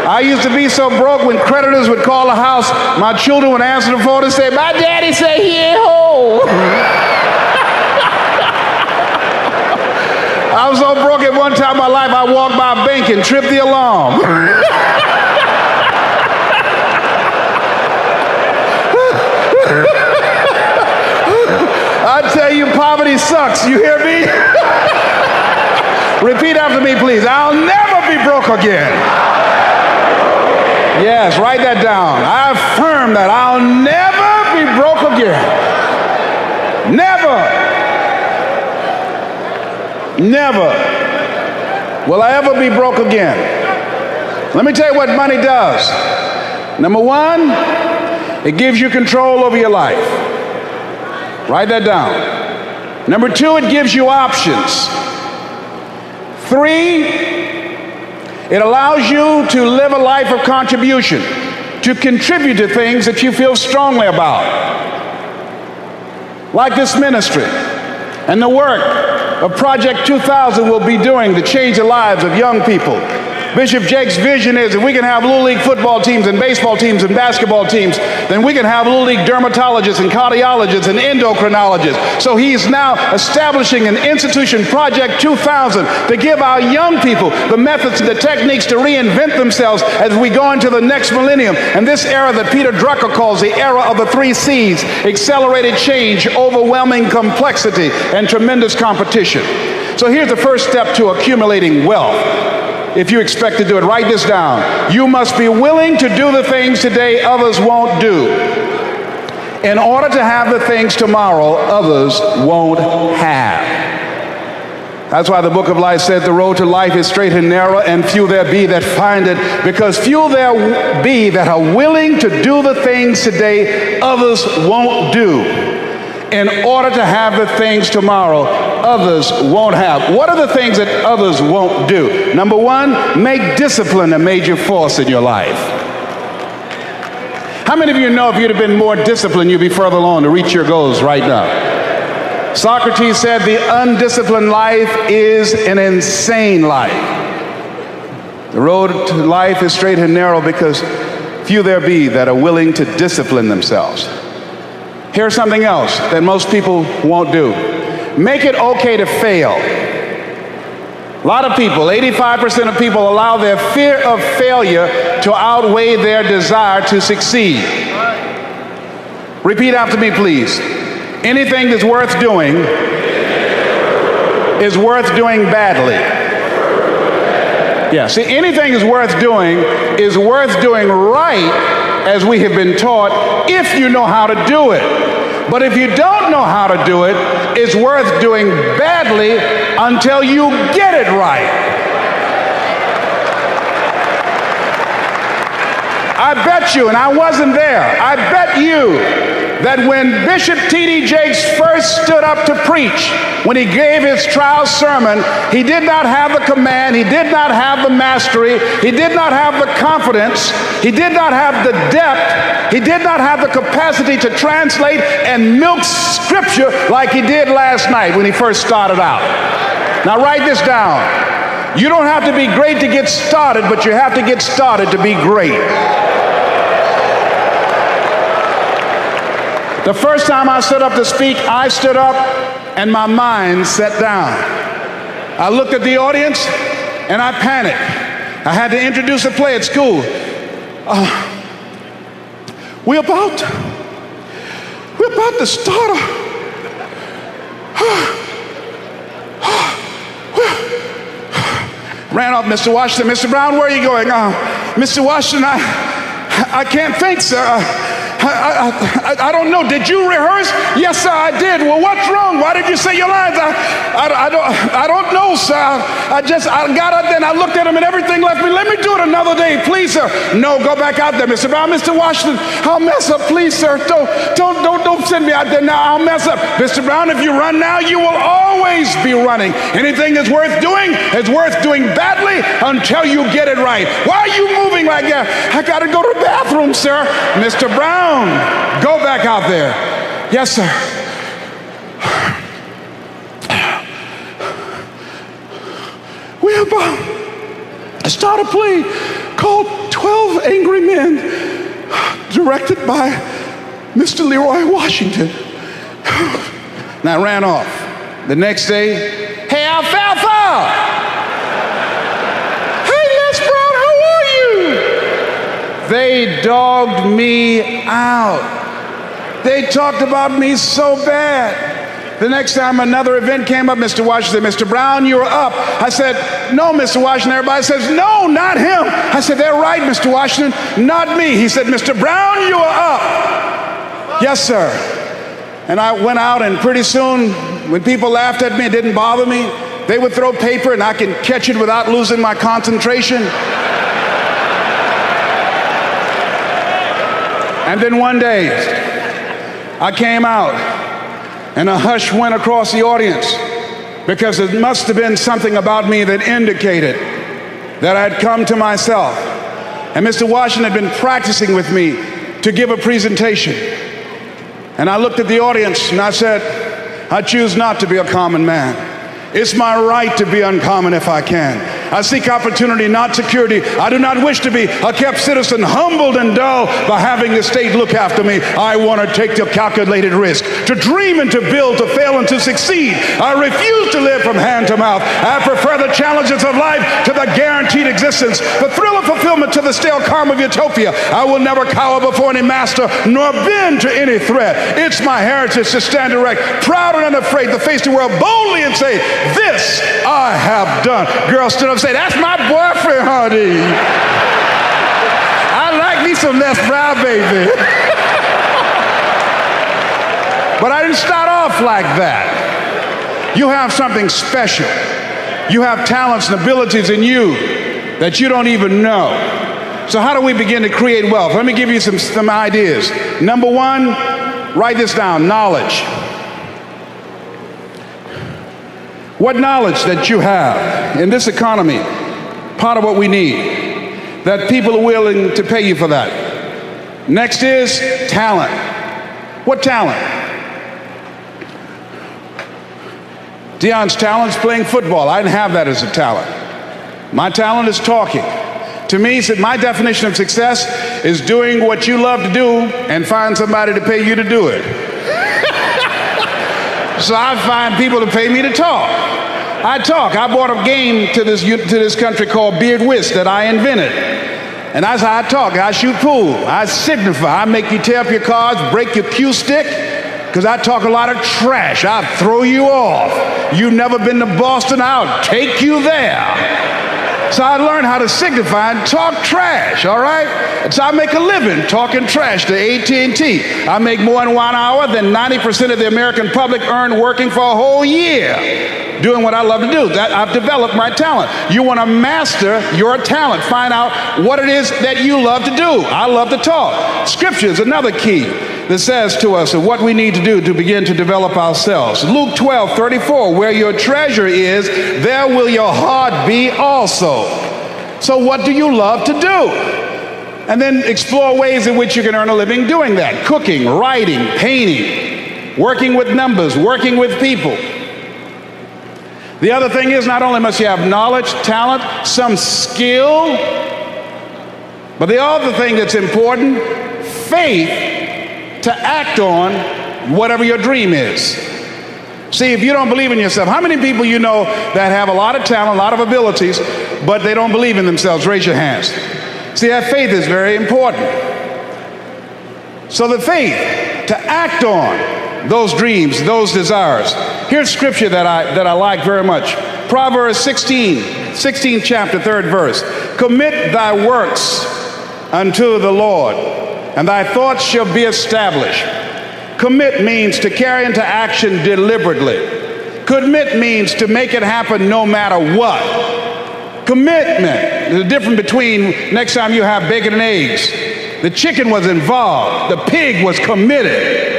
I used to be so broke when creditors would call the house, my children would answer the phone and say, my daddy say he ain't home. I was so broke at one time in my life, I walked by a bank and tripped the alarm. I tell you, poverty sucks. You hear me? Repeat after me, please. I'll never be broke again. Yes, write that down. I affirm that I'll never be broke again. Never. Never will I ever be broke again. Let me tell you what money does. Number one, it gives you control over your life. Write that down. Number two, it gives you options. Three, it allows you to live a life of contribution, to contribute to things that you feel strongly about. Like this ministry and the work of Project 2000 will be doing to change the lives of young people. Bishop Jake's vision is if we can have Little League football teams and baseball teams and basketball teams, then we can have Little League dermatologists and cardiologists and endocrinologists. So he's now establishing an institution, Project 2000, to give our young people the methods and the techniques to reinvent themselves as we go into the next millennium. And this era that Peter Drucker calls the era of the 3 C's, accelerated change, overwhelming complexity, and tremendous competition. So here's the first step to accumulating wealth. If you expect to do it, write this down. You must be willing to do the things today others won't do, in order to have the things tomorrow others won't have. That's why the book of life said the road to life is straight and narrow, and few there be that find it, because few there be that are willing to do the things today others won't do, in order to have the things tomorrow others won't have. What are the things that others won't do? Number one, make discipline a major force in your life. How many of you know if you'd have been more disciplined, you'd be further along to reach your goals right now? Socrates said the undisciplined life is an insane life. The road to life is straight and narrow because few there be that are willing to discipline themselves. Here's something else that most people won't do. Make it okay to fail. A lot of people, 85% of people, allow their fear of failure to outweigh their desire to succeed. Repeat after me, please. Anything that's worth doing is worth doing badly. Yeah, see, anything that's worth doing is worth doing right, as we have been taught, if you know how to do it. But if you don't know how to do it, it's worth doing badly until you get it right. I bet you, and I wasn't there, I bet you that when Bishop T.D. Jakes first stood up to preach, when he gave his trial sermon, he did not have the command, he did not have the mastery, he did not have the confidence, he did not have the depth, he did not have the capacity to translate and milk scripture like he did last night when he first started out. Now write this down. You don't have to be great to get started, but you have to get started to be great. The first time I stood up to speak, I stood up and my mind sat down. I looked at the audience and I panicked. I had to introduce a play at school. We're about to start ran off, Mr. Washington. Mr. Brown, where are you going? Mr. Washington, I can't think, sir. I don't know. Did you rehearse? Yes, sir, I did. Well, what's wrong? Why did you say your lines? I don't know, sir. I got up there and I looked at him and everything left me. Let me do it another day, please, sir. No, go back out there, Mr. Brown. Mr. Washington, I'll mess up, please, sir. Don't send me out there now. I'll mess up. Mr. Brown, if you run now, you will always be running. Anything that's worth doing is worth doing badly until you get it right. Why are you moving like that? I got to go to the bathroom, sir. Mr. Brown, go back out there. Yes, sir. We're about to start a play called 12 Angry Men, directed by Mr. Leroy Washington. And I ran off. The next day, hey, Alfalfa! Hey, Les Brown, how are you? They dogged me out. They talked about me so bad. The next time another event came up, Mr. Washington said, Mr. Brown, you're up. I said, no, Mr. Washington. Everybody says, no, not him. I said, they're right, Mr. Washington, not me. He said, Mr. Brown, you are up. Yes, sir. And I went out, and pretty soon, when people laughed at me, it didn't bother me. They would throw paper, and I could catch it without losing my concentration. And then one day, I came out, and a hush went across the audience, because it must have been something about me that indicated that I had come to myself. And Mr. Washington had been practicing with me to give a presentation. And I looked at the audience and I said, I choose not to be a common man. It's my right to be uncommon if I can. I seek opportunity, not security. I do not wish to be a kept citizen, humbled and dull by having the state look after me. I want to take the calculated risk, to dream and to build, to fail and to succeed. I refuse to live from hand to mouth. I prefer the challenges of life to the guaranteed existence, the thrill of fulfillment to the stale calm of utopia. I will never cower before any master, nor bend to any threat. It's my heritage to stand erect, proud and unafraid, to face the world boldly and say, this I have done. Girls stood up and say, that's my boyfriend, honey. I like me some Les Brown, baby. But I didn't start off like that. You have something special. You have talents and abilities in you that you don't even know. So how do we begin to create wealth? Let me give you some ideas. Number one, write this down, knowledge. What knowledge that you have in this economy, part of what we need, that people are willing to pay you for that. Next is talent. What talent? Dion's talent is playing football. I didn't have that as a talent. My talent is talking. To me, my definition of success is doing what you love to do and find somebody to pay you to do it. So I find people to pay me to talk. I talk. I brought a game to this country called Beard Whist that I invented. And that's how I talk. I shoot pool. I signify. I make you tear up your cards, break your cue stick, because I talk a lot of trash. I'll throw you off. You've never been to Boston, I'll take you there. So I learned how to signify and talk trash, all right? And so I make a living talking trash to AT&T. I make more in 1 hour than 90% of the American public earn working for a whole year, doing what I love to do. That I've developed my talent. You want to master your talent. Find out what it is that you love to do. I love to talk. Scripture is another key that says to us what we need to do to begin to develop ourselves. Luke 12:34, where your treasure is, there will your heart be also. So what do you love to do? And then explore ways in which you can earn a living doing that. Cooking, writing, painting, working with numbers, working with people. The other thing is, not only must you have knowledge, talent, some skill, but the other thing that's important, faith to act on whatever your dream is. See, if you don't believe in yourself, how many people you know that have a lot of talent, a lot of abilities, but they don't believe in themselves? Raise your hands. See, that faith is very important. So the faith to act on those dreams, those desires. Here's scripture that I like very much. Proverbs 16th chapter, 3rd verse. Commit thy works unto the Lord, and thy thoughts shall be established. Commit means to carry into action deliberately. Commit means to make it happen no matter what. Commitment. There's a difference between next time you have bacon and eggs. The chicken was involved. The pig was committed.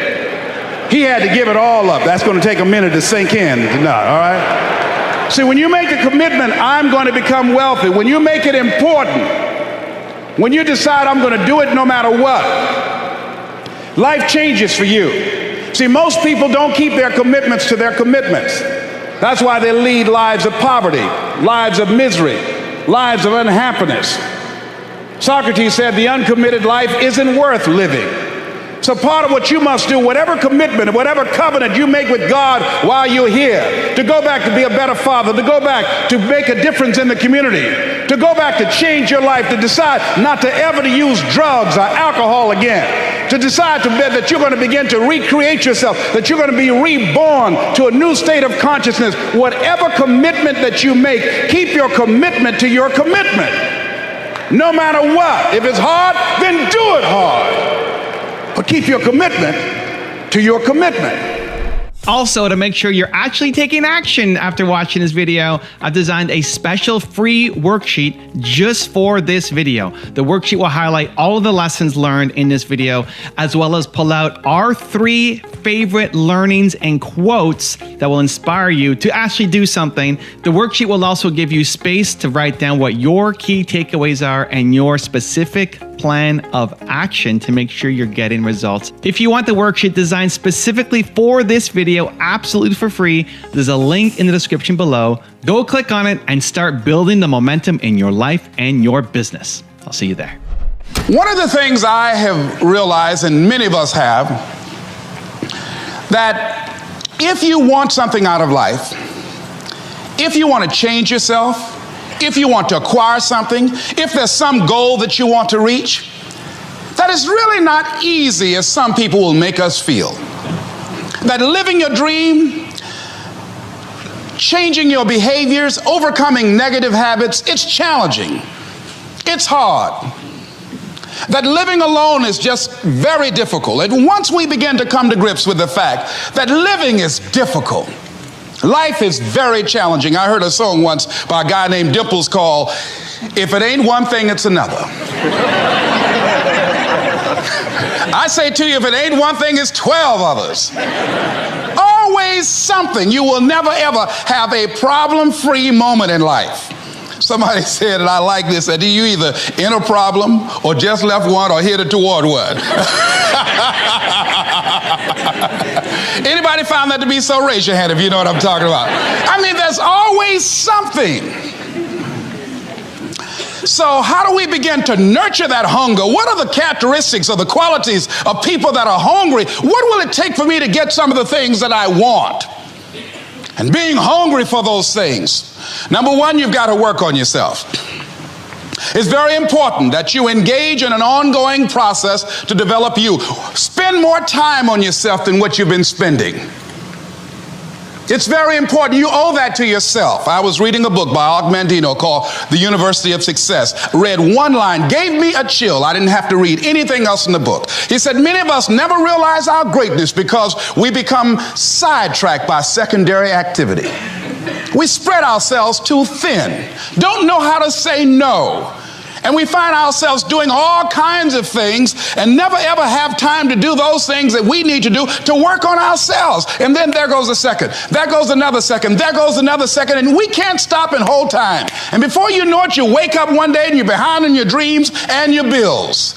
He had to give it all up. That's going to take a minute to sink in tonight, all right? See, when you make a commitment, I'm going to become wealthy. When you make it important, when you decide I'm going to do it no matter what, life changes for you. See, most people don't keep their commitments to their commitments. That's why they lead lives of poverty, lives of misery, lives of unhappiness. Socrates said the uncommitted life isn't worth living. So part of what you must do, whatever commitment, whatever covenant you make with God while you're here, to go back to be a better father, to go back to make a difference in the community, to go back to change your life, to decide not to ever use drugs or alcohol again, to decide that you're going to begin to recreate yourself, that you're going to be reborn to a new state of consciousness. Whatever commitment that you make, keep your commitment to your commitment. No matter what. If it's hard, then do it hard. But keep your commitment to your commitment. Also, to make sure you're actually taking action after watching this video, I've designed a special free worksheet just for this video. The worksheet will highlight all of the lessons learned in this video, as well as pull out our 3 favorite learnings and quotes that will inspire you to actually do something. The worksheet will also give you space to write down what your key takeaways are and your specific plan of action to make sure you're getting results. If you want the worksheet designed specifically for this video, absolutely for free, there's a link in the description below. Go click on it and start building the momentum in your life and your business. I'll see you there. One of the things I have realized, and many of us have, that if you want something out of life, if you want to change yourself, if you want to acquire something, if there's some goal that you want to reach, that is really not easy as some people will make us feel. That living your dream, changing your behaviors, overcoming negative habits, it's challenging. It's hard. That living alone is just very difficult. And once we begin to come to grips with the fact that living is difficult, life is very challenging. I heard a song once by a guy named Dimples called, "If It Ain't One Thing, It's Another." I say to you, if it ain't one thing, it's 12 others. Always something. You will never ever have a problem-free moment in life. Somebody said, and I like this, that you either in a problem or just left one or headed toward one. Anybody found that to be so? Raise your hand if you know what I'm talking about. I mean, there's always something. So how do we begin to nurture that hunger? What are the characteristics or the qualities of people that are hungry? What will it take for me to get some of the things that I want? And being hungry for those things. Number one, you've got to work on yourself. It's very important that you engage in an ongoing process to develop you. Spend more time on yourself than what you've been spending. It's very important. You owe that to yourself. I was reading a book by Og Mandino called The University of Success. Read one line, gave me a chill. I didn't have to read anything else in the book. He said, many of us never realize our greatness because we become sidetracked by secondary activity. We spread ourselves too thin. Don't know how to say no. And we find ourselves doing all kinds of things and never ever have time to do those things that we need to do to work on ourselves. And then there goes a second. There goes another second. There goes another second. And we can't stop and hold time. And before you know it, you wake up one day and you're behind on your dreams and your bills.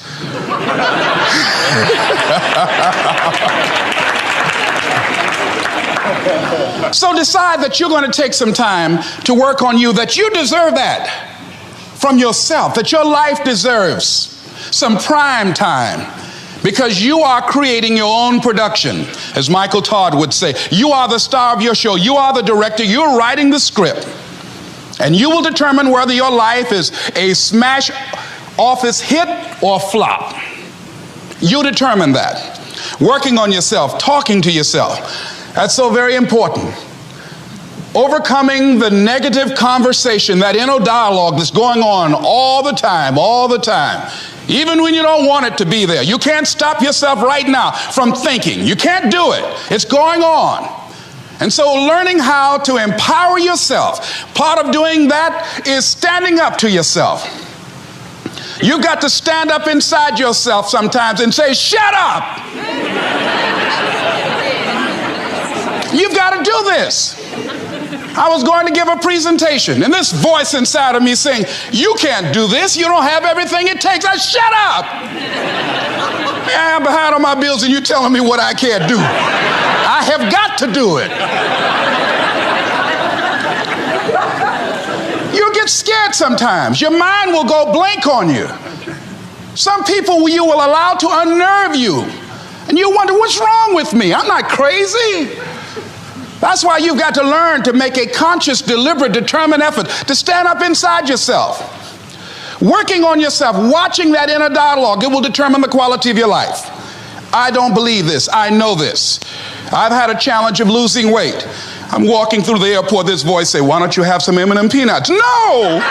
So decide that you're going to take some time to work on you, that you deserve that from yourself, that your life deserves some prime time because you are creating your own production. As Michael Todd would say, you are the star of your show. You are the director. You're writing the script. And you will determine whether your life is a smash office hit or flop. You determine that. Working on yourself, talking to yourself. That's so very important. Overcoming the negative conversation, that inner dialogue that's going on all the time, even when you don't want it to be there. You can't stop yourself right now from thinking. You can't do it. It's going on. And so learning how to empower yourself, part of doing that is standing up to yourself. You've got to stand up inside yourself sometimes and say, shut up. You've got to do this. I was going to give a presentation, and this voice inside of me saying, you can't do this. You don't have everything it takes. I shut up. I'm behind on my bills, and you're telling me what I can't do. I have got to do it. You'll get scared sometimes. Your mind will go blank on you. Some people you will allow to unnerve you, and you wonder, what's wrong with me? I'm not crazy. That's why you've got to learn to make a conscious, deliberate, determined effort to stand up inside yourself. Working on yourself, watching that inner dialogue, it will determine the quality of your life. I don't believe this. I know this. I've had a challenge of losing weight. I'm walking through the airport, this voice say, why don't you have some M&M peanuts? No!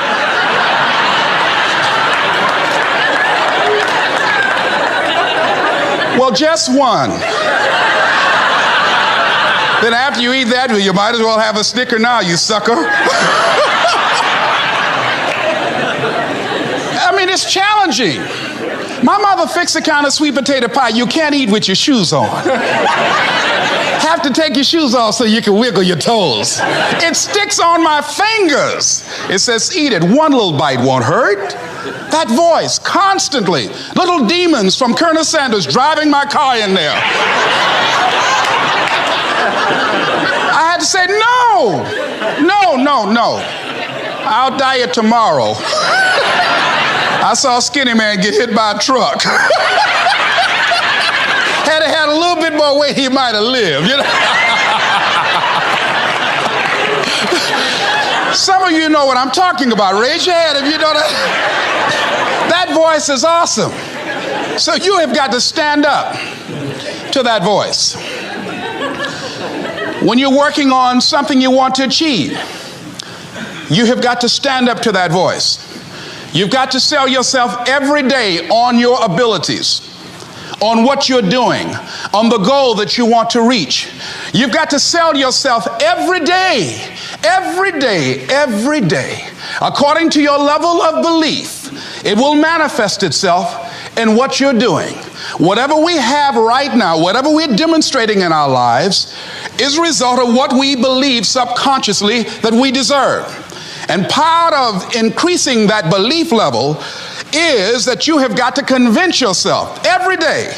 Well, just one. Then after you eat that, well, you might as well have a Snicker now, you sucker. I mean, it's challenging. My mother fixed the kind of sweet potato pie you can't eat with your shoes on. Have to take your shoes off so you can wiggle your toes. It sticks on my fingers. It says, eat it. One little bite won't hurt. That voice, constantly. Little demons from Colonel Sanders driving my car in there. I had to say, no. I'll diet tomorrow. I saw a skinny man get hit by a truck. Had he had a little bit more weight, he might have lived, you know. Some of you know what I'm talking about. Raise your hand if you know that. That voice is awesome. So you have got to stand up to that voice. When you're working on something you want to achieve, you have got to stand up to that voice. You've got to sell yourself every day on your abilities, on what you're doing, on the goal that you want to reach. You've got to sell yourself every day, according to your level of belief. It will manifest itself in what you're doing. Whatever we have right now, whatever we're demonstrating in our lives, is a result of what we believe subconsciously that we deserve. And part of increasing that belief level is that you have got to convince yourself every day.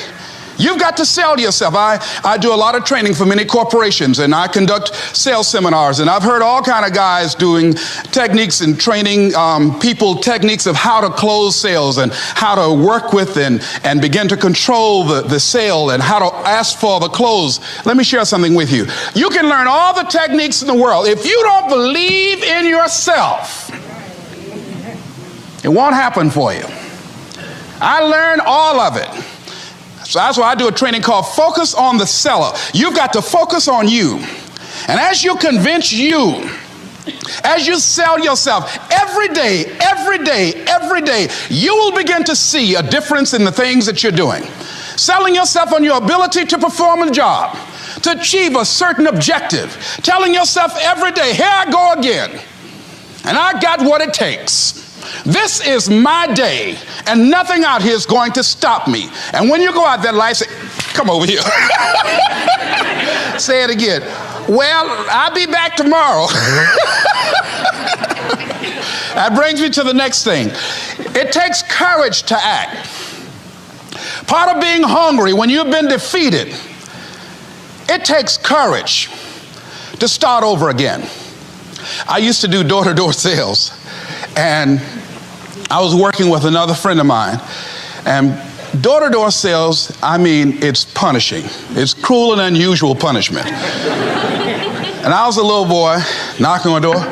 You've got to sell yourself. I do a lot of training for many corporations, and I conduct sales seminars, and I've heard all kind of guys doing techniques and training people techniques of how to close sales and how to work with and begin to control the sale and how to ask for the close. Let me share something with you. You can learn all the techniques in the world. If you don't believe in yourself, it won't happen for you. I learned all of it. So that's why I do a training called Focus on the Seller. You've got to focus on you. And as you convince you, as you sell yourself every day, you will begin to see a difference in the things that you're doing. Selling yourself on your ability to perform a job, to achieve a certain objective. Telling yourself every day, here I go again. And I got what it takes. This is my day, and nothing out here is going to stop me. And when you go out there, life say, come over here. Say it again. Well, I'll be back tomorrow. That brings me to the next thing. It takes courage to act. Part of being hungry when you've been defeated, it takes courage to start over again. I used to do door-to-door sales, and I was working with another friend of mine, and door-to-door sales, I mean, it's punishing. It's cruel and unusual punishment. And I was a little boy knocking on the door.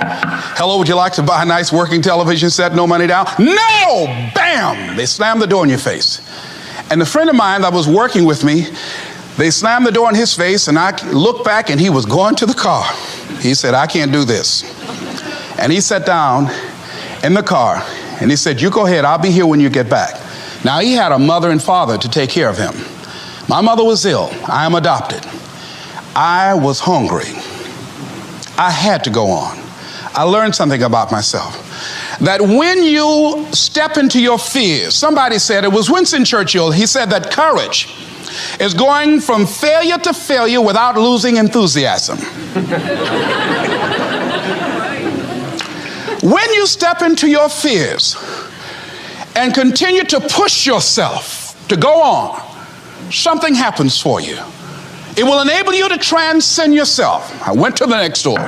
Hello, would you like to buy a nice working television set? No money down? No! Bam! They slammed the door in your face. And the friend of mine that was working with me, they slammed the door in his face, and I looked back, and he was going to the car. He said, I can't do this. And he sat down in the car, and he said, you go ahead, I'll be here when you get back. Now, he had a mother and father to take care of him. My mother was ill. I am adopted. I was hungry. I had to go on. I learned something about myself. That when you step into your fears, somebody said, it was Winston Churchill, he said that courage is going from failure to failure without losing enthusiasm. When you step into your fears and continue to push yourself to go on, something happens for you. It will enable you to transcend yourself. I went to the next door.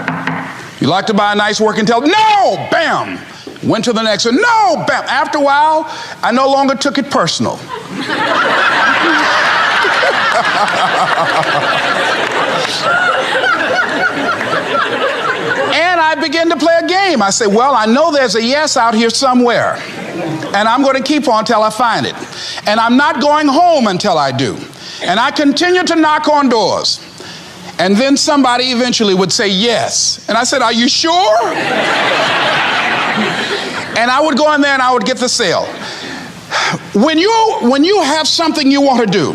You like to buy a nice working television? No! Bam! Went to the next one. No! Bam! After a while, I no longer took it personal. And I began to play a game. I said, well, I know there's a yes out here somewhere, and I'm going to keep on until I find it. And I'm not going home until I do. And I continued to knock on doors. And then somebody eventually would say yes. And I said, are you sure? And I would go in there and I would get the sale. When you have something you want to do,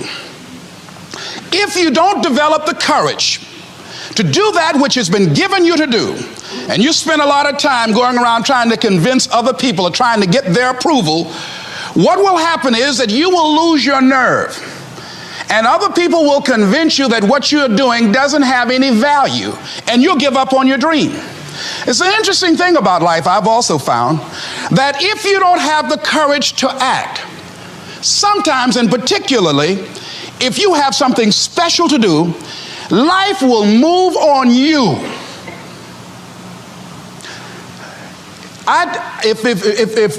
if you don't develop the courage to do that which has been given you to do, and you spend a lot of time going around trying to convince other people or trying to get their approval, what will happen is that you will lose your nerve. And other people will convince you that what you're doing doesn't have any value, and you'll give up on your dream. It's an interesting thing about life, I've also found, that if you don't have the courage to act, sometimes and particularly, if you have something special to do, life will move on you. If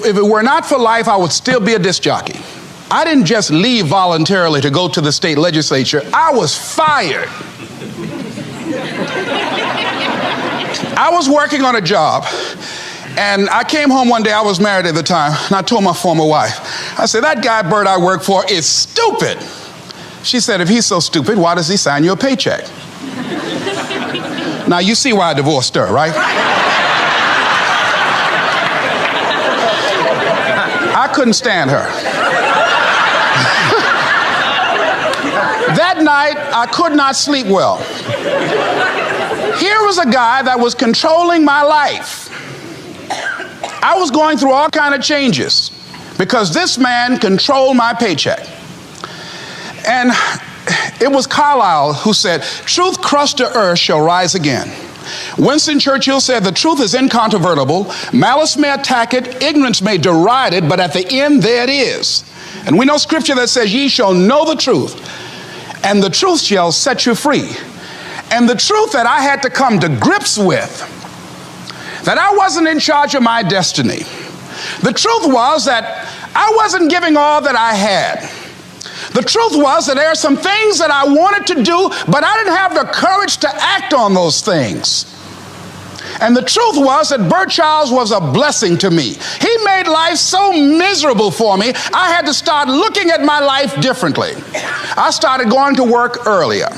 it were not for life, I would still be a disc jockey. I didn't just leave voluntarily to go to the state legislature. I was fired. I was working on a job, and I came home one day. I was married at the time, and I told my former wife, I said, that guy Bert I work for is stupid. She said, if he's so stupid, why does he sign you a paycheck? Now, you see why I divorced her, right? I couldn't stand her. That night, I could not sleep well. Here was a guy that was controlling my life. I was going through all kinds of changes because this man controlled my paycheck. And it was Carlyle who said, truth crushed to earth shall rise again. Winston Churchill said, the truth is incontrovertible. Malice may attack it, ignorance may deride it, but at the end there it is. And we know scripture that says, ye shall know the truth, and the truth shall set you free. And the truth that I had to come to grips with, that I wasn't in charge of my destiny. The truth was that I wasn't giving all that I had. The truth was that there are some things that I wanted to do, but I didn't have the courage to act on those things. And the truth was that Bert Childs was a blessing to me. He made life so miserable for me, I had to start looking at my life differently. I started going to work earlier.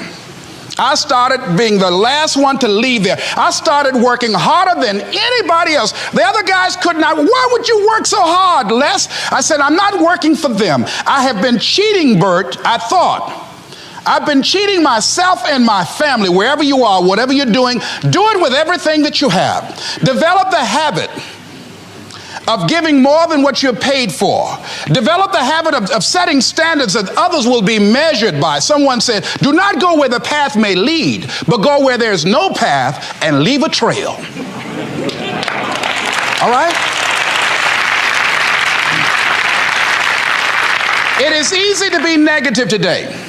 I started being the last one to leave there. I started working harder than anybody else. The other guys could not. Why would you work so hard, Les? I said, I'm not working for them. I have been cheating, Bert, I thought. I've been cheating myself and my family. Wherever you are, whatever you're doing, do it with everything that you have. Develop the habit of giving more than what you're paid for. Develop the habit of setting standards that others will be measured by. Someone said, do not go where the path may lead, but go where there's no path and leave a trail. All right? It is easy to be negative today.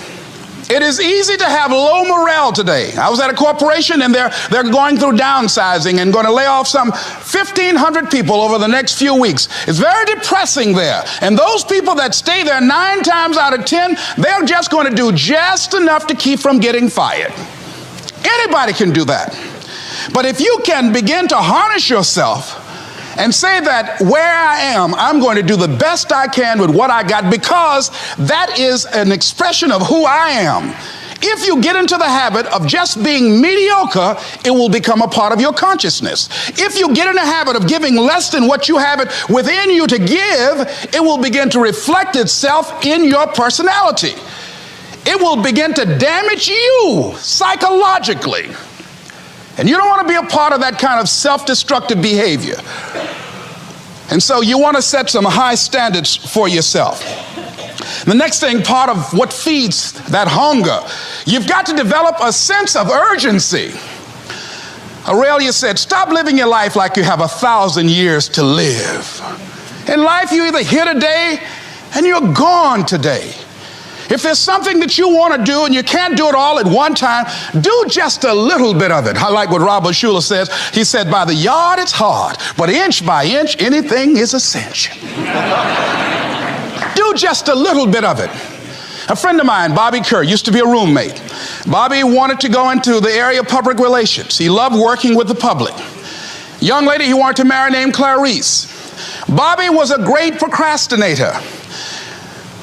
It is easy to have low morale today. I was at a corporation and they're going through downsizing and going to lay off some 1,500 people over the next few weeks. It's very depressing there. And those people that stay there 9 times out of 10, they're just going to do just enough to keep from getting fired. Anybody can do that. But if you can begin to harness yourself and say that where I am, I'm going to do the best I can with what I got, because that is an expression of who I am. If you get into the habit of just being mediocre, it will become a part of your consciousness. If you get in the habit of giving less than what you have it within you to give, it will begin to reflect itself in your personality. It will begin to damage you psychologically. And you don't want to be a part of that kind of self-destructive behavior. And so you want to set some high standards for yourself. The next thing, part of what feeds that hunger, you've got to develop a sense of urgency. Aurelia said, stop living your life like you have 1,000 years to live. In life, you're either here today and you're gone today. If there's something that you want to do and you can't do it all at one time, do just a little bit of it. I like what Robert Schuller says. He said, by the yard it's hard, but inch by inch, anything is a cinch. Do just a little bit of it. A friend of mine, Bobby Kerr, used to be a roommate. Bobby wanted to go into the area of public relations. He loved working with the public. Young lady he wanted to marry named Clarice. Bobby was a great procrastinator.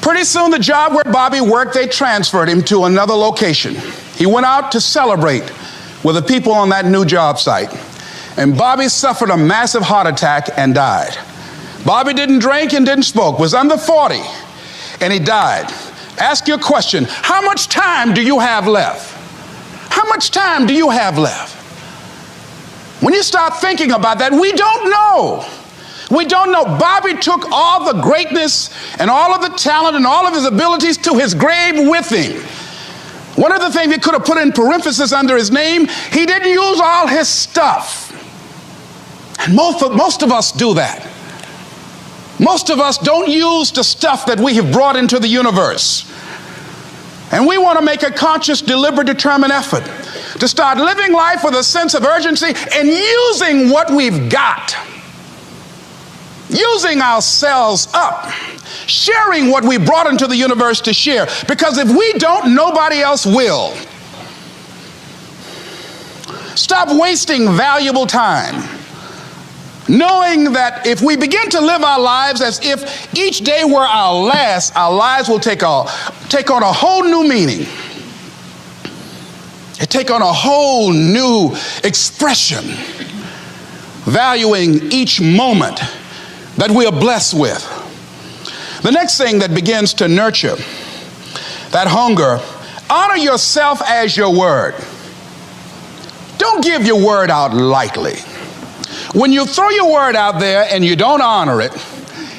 Pretty soon, the job where Bobby worked, they transferred him to another location. He went out to celebrate with the people on that new job site. And Bobby suffered a massive heart attack and died. Bobby didn't drink and didn't smoke, was under 40, and he died. Ask your question, how much time do you have left? How much time do you have left? When you start thinking about that, we don't know. We don't know. Bobby took all the greatness and all of the talent and all of his abilities to his grave with him. One of the things he could have put in parentheses under his name, he didn't use all his stuff. And most of us do that. Most of us don't use the stuff that we have brought into the universe. And we want to make a conscious, deliberate, determined effort to start living life with a sense of urgency and using what we've got. Using ourselves up, sharing what we brought into the universe to share. Because if we don't, nobody else will. Stop wasting valuable time, knowing that if we begin to live our lives as if each day were our last, our lives will take on a whole new meaning. It take on a whole new expression, valuing each moment that we are blessed with. The next thing that begins to nurture that hunger, honor yourself as your word. Don't give your word out lightly. When you throw your word out there and you don't honor it,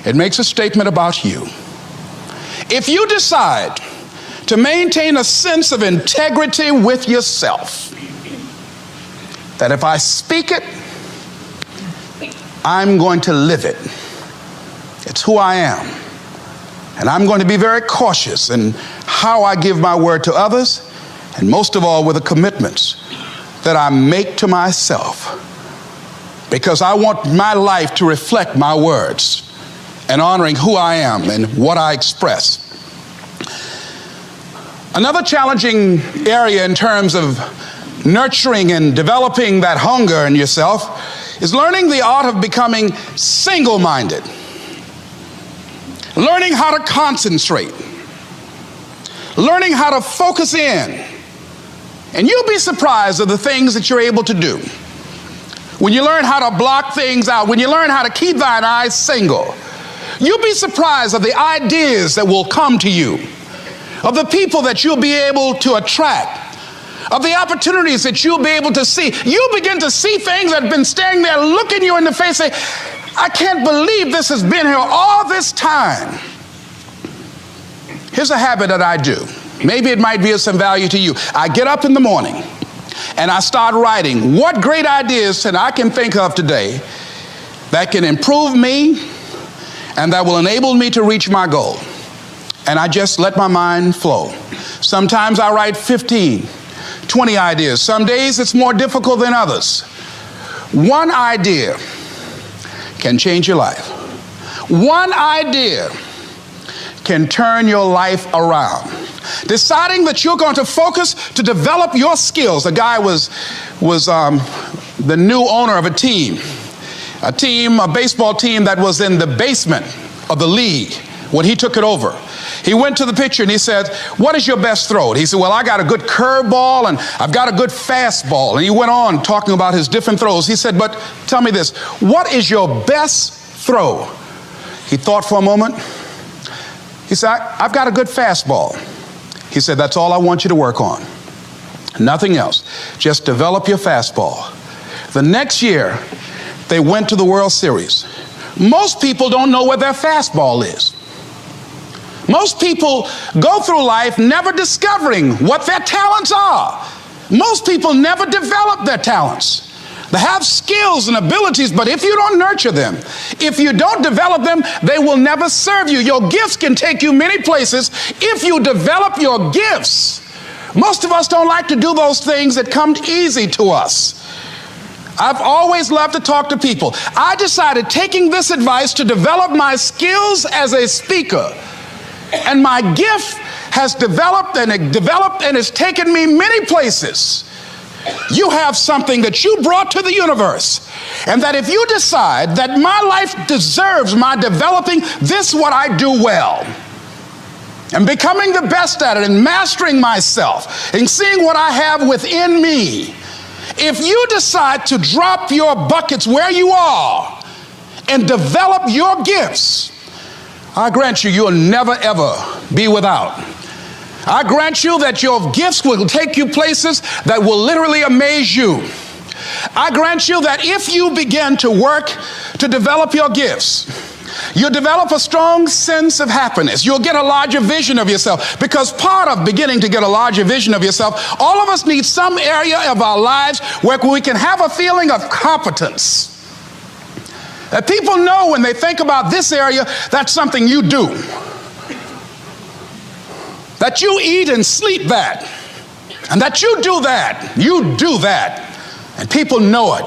it makes a statement about you. If you decide to maintain a sense of integrity with yourself, that if I speak it, I'm going to live it. It's who I am. And I'm going to be very cautious in how I give my word to others, and most of all with the commitments that I make to myself, because I want my life to reflect my words and honoring who I am and what I express. Another challenging area in terms of nurturing and developing that hunger in yourself is learning the art of becoming single-minded. Learning how to concentrate. Learning how to focus in. And you'll be surprised at the things that you're able to do. When you learn how to block things out, when you learn how to keep thine eyes single, you'll be surprised at the ideas that will come to you, of the people that you'll be able to attract, of the opportunities that you'll be able to see. You'll begin to see things that have been standing there looking you in the face, say, I can't believe this has been here all this time. Here's a habit that I do. Maybe it might be of some value to you. I get up in the morning and I start writing what great ideas that I can think of today that can improve me and that will enable me to reach my goal. And I just let my mind flow. Sometimes I write 15, 20 ideas. Some days it's more difficult than others. One idea can change your life. One idea can turn your life around. Deciding that you're going to focus to develop your skills. A guy was the new owner of a baseball team that was in the basement of the league when he took it over. He went to the pitcher and he said, what is your best throw? He said, well, I got a good curveball and I've got a good fastball. And he went on talking about his different throws. He said, but tell me this, what is your best throw? He thought for a moment. He said, I've got a good fastball. He said, that's all I want you to work on. Nothing else. Just develop your fastball. The next year, they went to the World Series. Most people don't know what their fastball is. Most people go through life never discovering what their talents are. Most people never develop their talents. They have skills and abilities, but if you don't nurture them, if you don't develop them, they will never serve you. Your gifts can take you many places if you develop your gifts. Most of us don't like to do those things that come easy to us. I've always loved to talk to people. I decided, taking this advice, to develop my skills as a speaker. And my gift has developed and it's taken me many places. You have something that you brought to the universe. And that if you decide that my life deserves my developing, this is what I do well. and becoming the best at it and mastering myself and seeing what I have within me, if you decide to drop your buckets where you are and develop your gifts, I grant you, you'll never ever be without. I grant you that your gifts will take you places that will literally amaze you. I grant you that if you begin to work to develop your gifts, you'll develop a strong sense of happiness. You'll get a larger vision of yourself, because part of beginning to get a larger vision of yourself, all of us need some area of our lives where we can have a feeling of competence. That people know when they think about this area, that's something you do. That you eat and sleep that. And that you do that. You do that. And people know it.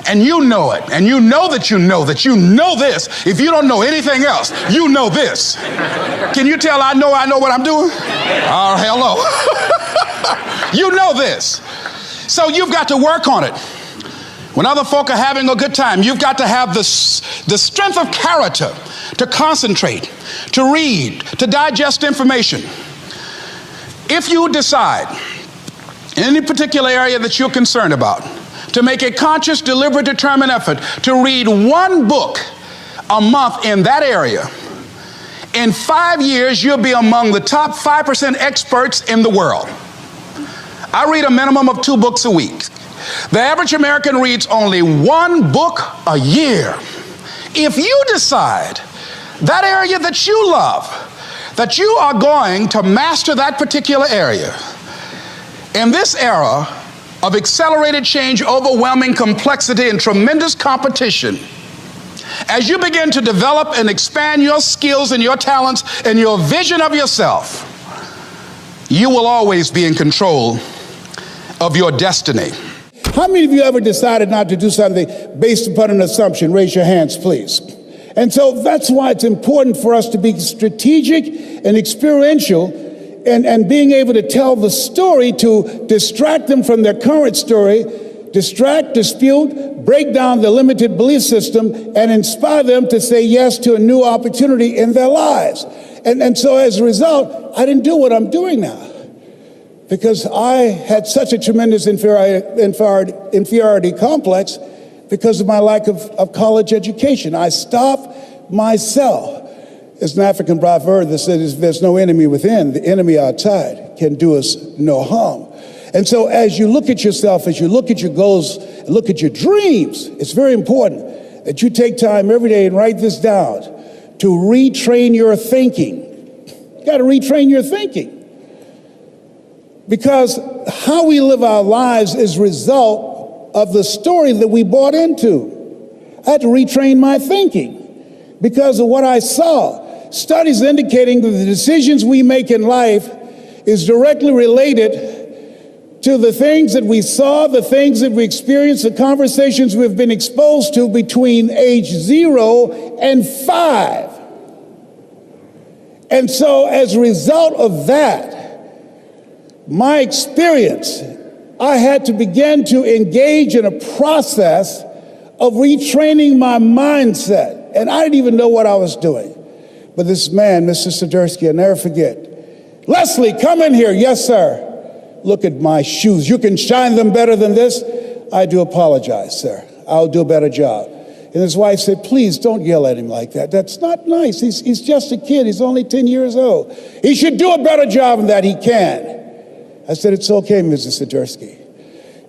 And you know it. And you know that you know this. If you don't know anything else, you know this. Can you tell I know what I'm doing? Oh, hello. You know this. So you've got to work on it. When other folk are having a good time, you've got to have the strength of character to concentrate, to read, to digest information. If you decide in any particular area that you're concerned about, to make a conscious, deliberate, determined effort to read one book a month in that area, in 5 years, you'll be among the top 5% experts in the world. I read a minimum of 2 books a week. The average American reads only 1 book a year. If you decide that area that you love, that you are going to master that particular area, in this era of accelerated change, overwhelming complexity, and tremendous competition, as you begin to develop and expand your skills and your talents and your vision of yourself, you will always be in control of your destiny. How many of you ever decided not to do something based upon an assumption? Raise your hands, please. And so that's why it's important for us to be strategic and experiential, and being able to tell the story to distract them from their current story, distract, dispute, break down the limited belief system, and inspire them to say yes to a new opportunity in their lives. And so as a result, I didn't do what I'm doing now, because I had such a tremendous inferiority complex because of my lack of college education. I stopped myself. There's an African proverb that says there's no enemy within, the enemy outside can do us no harm. And so as you look at yourself, as you look at your goals, look at your dreams, it's very important that you take time every day and write this down to retrain your thinking. You got to retrain your thinking. Because how we live our lives is a result of the story that we bought into. I had to retrain my thinking because of what I saw. Studies indicating that the decisions we make in life is directly related to the things that we saw, the things that we experienced, the conversations we've been exposed to between age 0 and 5. And so as a result of that, my experience, I had to begin to engage in a process of retraining my mindset. And I didn't even know what I was doing. But this man, Mr. Swiderski, I'll never forget. Leslie, come in here. Yes, sir. Look at my shoes. You can shine them better than this. I do apologize, sir. I'll do a better job. And his wife said, please don't yell at him like that. That's not nice. He's just a kid. He's only 10 years old. He should do a better job than that. He can. I said, it's okay, Mrs. Swiderski.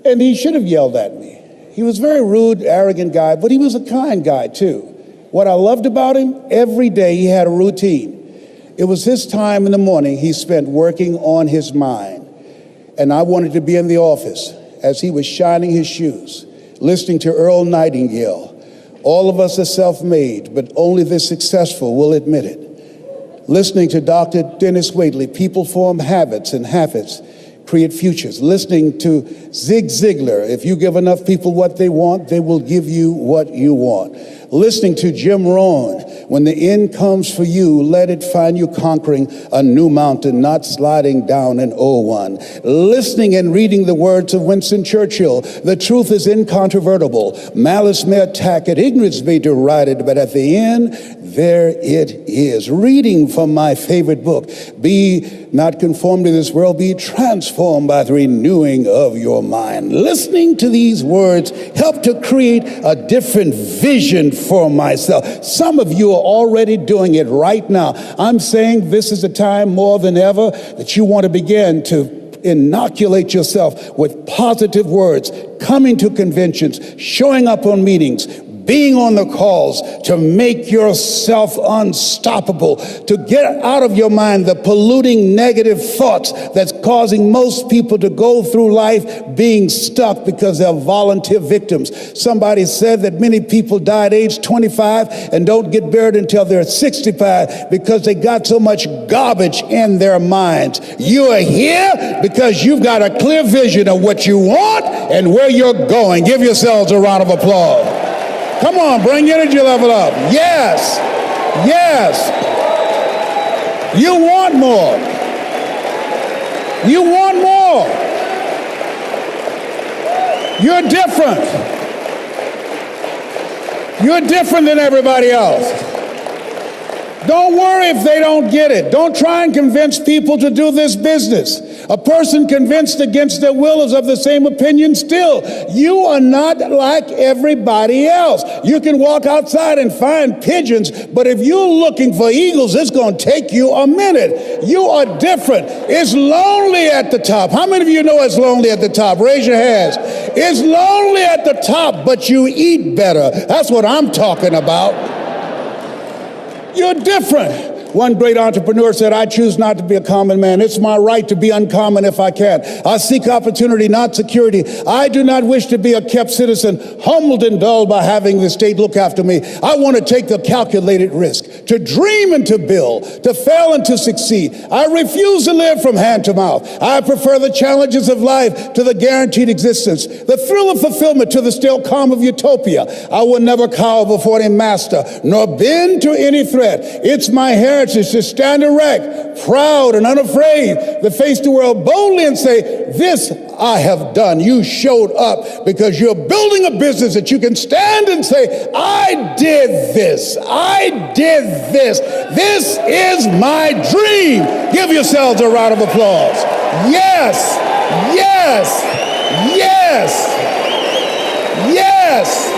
And he should have yelled at me. He was a very rude, arrogant guy, but he was a kind guy, too. What I loved about him, every day he had a routine. It was his time in the morning he spent working on his mind. And I wanted to be in the office as he was shining his shoes, listening to Earl Nightingale. All of us are self-made, but only the successful will admit it. Listening to Dr. Dennis Waitley, people form habits and habits create futures. Listening to Zig Ziglar, if you give enough people what they want, they will give you what you want. Listening to Jim Rohn, When the end comes for you, let it find you conquering a new mountain, not sliding down an old one. Listening and reading the words of Winston Churchill, the truth is incontrovertible. Malice may attack it, ignorance may deride it, but at the end, there it is. Reading from my favorite book, Be Not Conformed to This World, Be Transformed by the Renewing of Your Mind. Listening to these words help to create a different vision for myself. Some of you are already doing it right now. I'm saying this is a time more than ever that you want to begin to inoculate yourself with positive words, coming to conventions, showing up on meetings, being on the calls, to make yourself unstoppable, to get out of your mind the polluting negative thoughts that's causing most people to go through life being stuck because they're volunteer victims. Somebody said that many people die at age 25 and don't get buried until they're 65 because they got so much garbage in their minds. You are here because you've got a clear vision of what you want and where you're going. Give yourselves a round of applause. Come on, bring your energy level up. Yes, yes. You want more. You want more. You're different. You're different than everybody else. Don't worry if they don't get it. Don't try and convince people to do this business. A person convinced against their will is of the same opinion still. You are not like everybody else. You can walk outside and find pigeons, but if you're looking for eagles, it's going to take you a minute. You are different. It's lonely at the top. How many of you know it's lonely at the top? Raise your hands. It's lonely at the top, but you eat better. That's what I'm talking about. You're different. One great entrepreneur said, I choose not to be a common man. It's my right to be uncommon if I can. I seek opportunity, not security. I do not wish to be a kept citizen, humbled and dulled by having the state look after me. I want to take the calculated risk, to dream and to build, to fail and to succeed. I refuse to live from hand to mouth. I prefer the challenges of life to the guaranteed existence, the thrill of fulfillment to the still calm of utopia. I will never cower before any master, nor bend to any threat. It's my heritage to stand erect, proud and unafraid, to face the world boldly and say, this I have done. You showed up because you're building a business that you can stand and say, I did this. I did this. This is my dream. Give yourselves a round of applause. Yes, yes, yes, yes.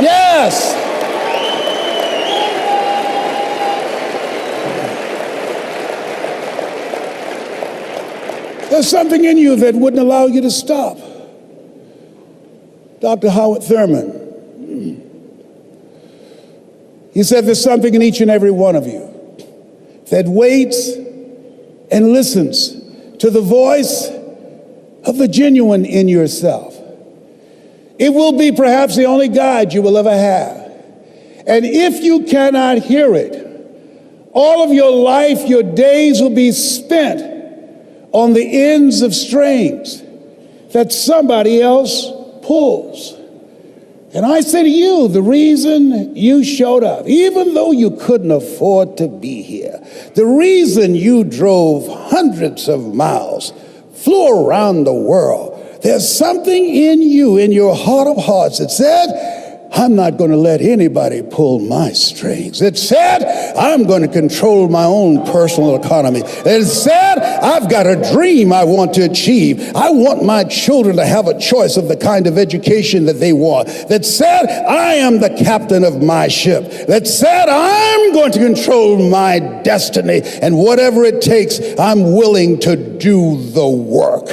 Yes. There's something in you that wouldn't allow you to stop. Dr. Howard Thurman, he said there's something in each and every one of you that waits and listens to the voice of the genuine in yourself. It will be perhaps the only guide you will ever have. And if you cannot hear it, all of your life, your days will be spent on the ends of strings that somebody else pulls. And I say to you, the reason you showed up, even though you couldn't afford to be here, the reason you drove hundreds of miles, flew around the world, there's something in you, in your heart of hearts, that said, I'm not going to let anybody pull my strings. It said, I'm going to control my own personal economy. It said, I've got a dream I want to achieve. I want my children to have a choice of the kind of education that they want. That said, I am the captain of my ship. That said, I'm going to control my destiny. And whatever it takes, I'm willing to do the work.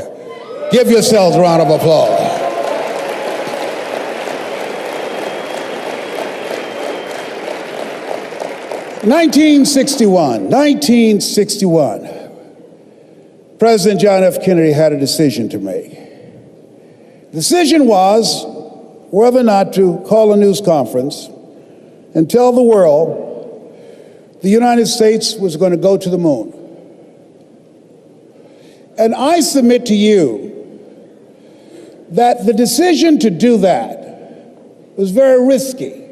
Give yourselves a round of applause. In 1961, President John F. Kennedy had a decision to make. The decision was whether or not to call a news conference and tell the world the United States was going to go to the moon. And I submit to you that the decision to do that was very risky.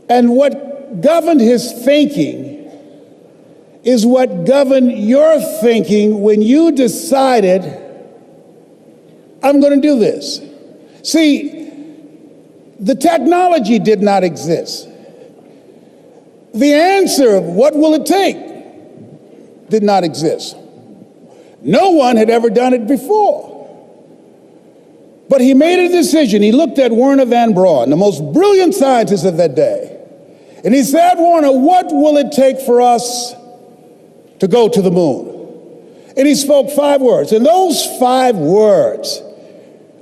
And what governed his thinking is what governed your thinking when you decided, I'm going to do this. See, the technology did not exist. The answer of what will it take did not exist. No one had ever done it before. But he made a decision. He looked at Werner von Braun, the most brilliant scientist of that day, and he said, Werner, what will it take for us to go to the moon? And he spoke 5 words. And those 5 words,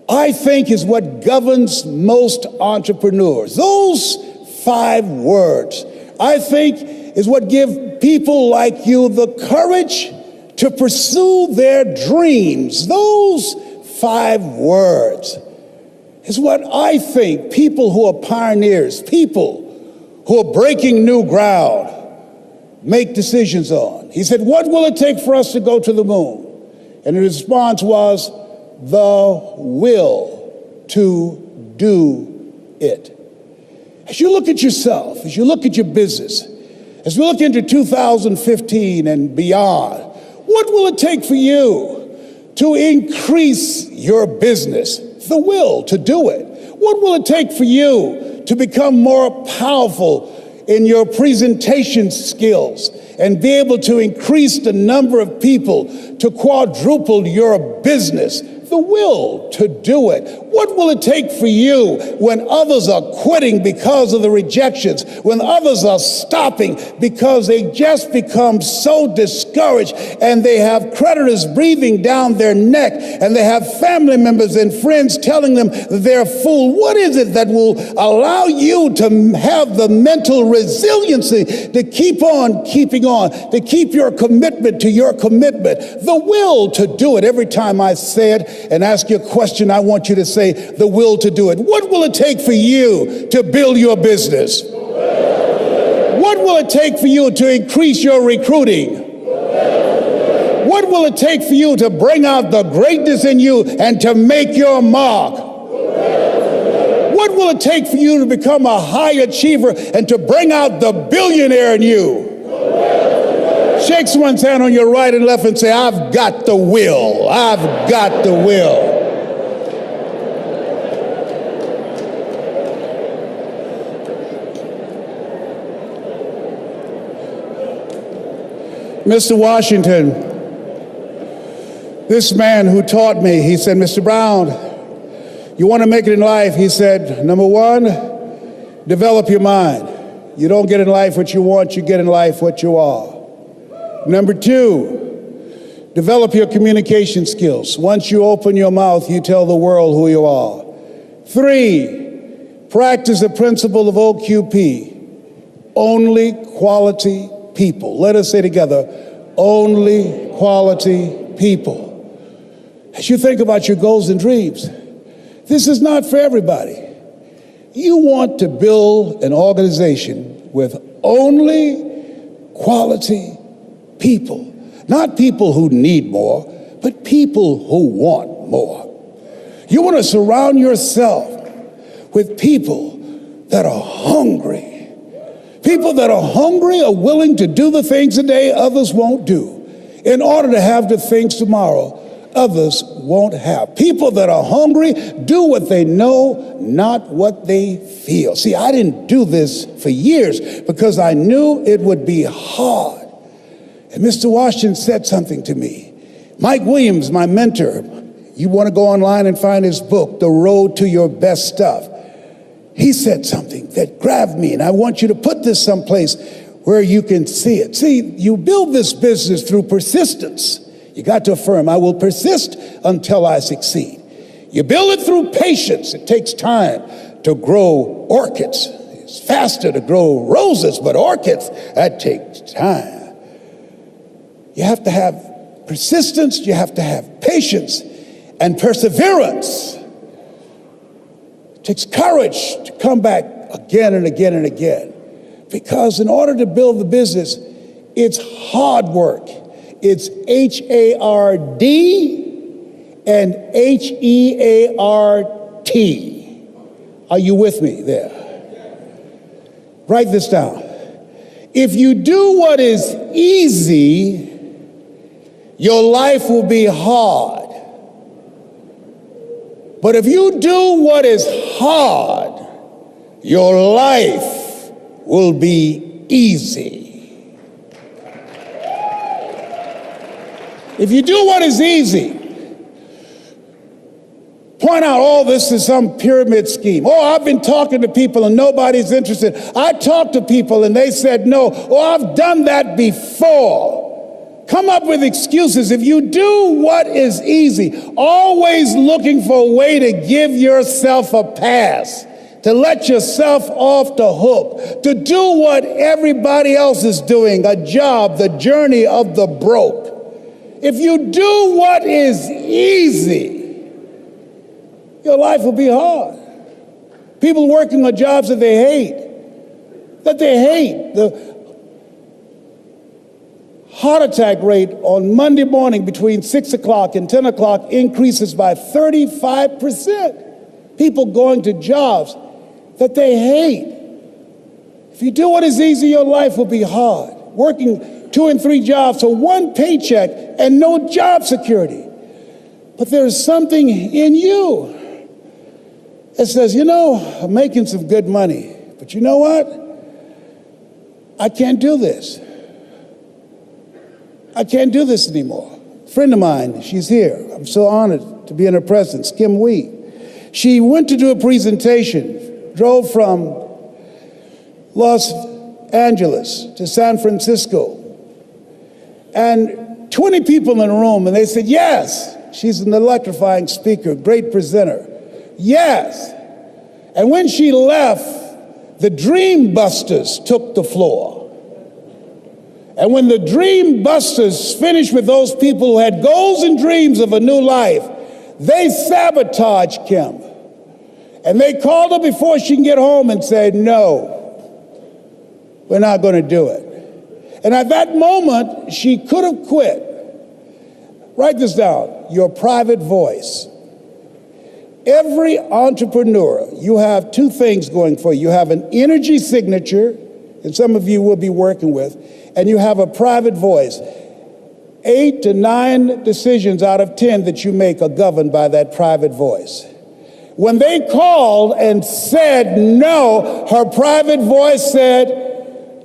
I think, is what governs most entrepreneurs. Those 5 words, I think, is what give people like you the courage to pursue their dreams. Those 5 words is what I think people who are pioneers, people who are breaking new ground, make decisions on. He said, what will it take for us to go to the moon? And the response was, the will to do it. As you look at yourself, as you look at your business, as we look into 2015 and beyond, what will it take for you to increase your business? The will to do it. What will it take for you to become more powerful in your presentation skills and be able to increase the number of people, to quadruple your business? The will to do it. What will it take for you when others are quitting because of the rejections, when others are stopping because they just become so discouraged and they have creditors breathing down their neck and they have family members and friends telling them they're a fool? What is it that will allow you to have the mental resiliency to keep on keeping on, to keep your commitment to your commitment? The will to do it. Every time I say it and ask you a question, I want you to say the will to do it. What will it take for you to build your business? What will it take for you to increase your recruiting? What will it take for you to bring out the greatness in you and to make your mark? What will it take for you to become a high achiever and to bring out the billionaire in you? Shake someone's hand on your right and left and say, I've got the will. I've got the will. Mr. Washington, this man who taught me, he said, Mr. Brown, you want to make it in life? He said, number 1, develop your mind. You don't get in life what you want, you get in life what you are. Number 2, develop your communication skills. Once you open your mouth, you tell the world who you are. 3, practice the principle of OQP, only quality people. Let us say together, only quality people. As you think about your goals and dreams, this is not for everybody. You want to build an organization with only quality people. Not people who need more, but people who want more. You want to surround yourself with people that are hungry. People that are hungry are willing to do the things today others won't do in order to have the things tomorrow others won't have. People that are hungry do what they know, not what they feel. See, I didn't do this for years because I knew it would be hard. And Mr. Washington said something to me. Mike Williams, my mentor, you want to go online and find his book, The Road to Your Best Stuff. He said something that grabbed me, and I want you to put this someplace where you can see it. See, you build this business through persistence. You got to affirm, I will persist until I succeed. You build it through patience. It takes time to grow orchids. It's faster to grow roses, but orchids, that takes time. You have to have persistence, you have to have patience and perseverance. It takes courage to come back again and again and again. Because in order to build the business, it's hard work. It's HARD and H-E-A-R-T. Are you with me there? Write this down. If you do what is easy, your life will be hard. But if you do what is hard, your life will be easy. If you do what is easy, point out all this is some pyramid scheme. Oh, I've been talking to people and nobody's interested. I talked to people and they said no. Oh, I've done that before. Come up with excuses. If you do what is easy, always looking for a way to give yourself a pass, to let yourself off the hook, to do what everybody else is doing, a job, the journey of the broke. If you do what is easy, your life will be hard. People working on jobs that they hate. The heart attack rate on Monday morning between 6 o'clock and 10 o'clock increases by 35%. People going to jobs that they hate. If you do what is easy, your life will be hard. Working 2 and 3 jobs for one paycheck and no job security. But there's something in you that says, you know, I'm making some good money, but you know what? I can't do this. I can't do this anymore. A friend of mine, she's here. I'm so honored to be in her presence, Kim Wee. She went to do a presentation, drove from Los Angeles to San Francisco. And 20 people in the room, and they said, yes, she's an electrifying speaker, great presenter. Yes. And when she left, the Dream Busters took the floor. And when the Dream Busters finished with those people who had goals and dreams of a new life, they sabotaged Kim. And they called her before she can get home and said, no, we're not going to do it. And at that moment, she could have quit. Write this down, your private voice. Every entrepreneur, you have 2 things going for you. You have an energy signature, and some of you will be working with, and you have a private voice. 8 to 9 decisions out of 10 that you make are governed by that private voice. When they called and said no, her private voice said,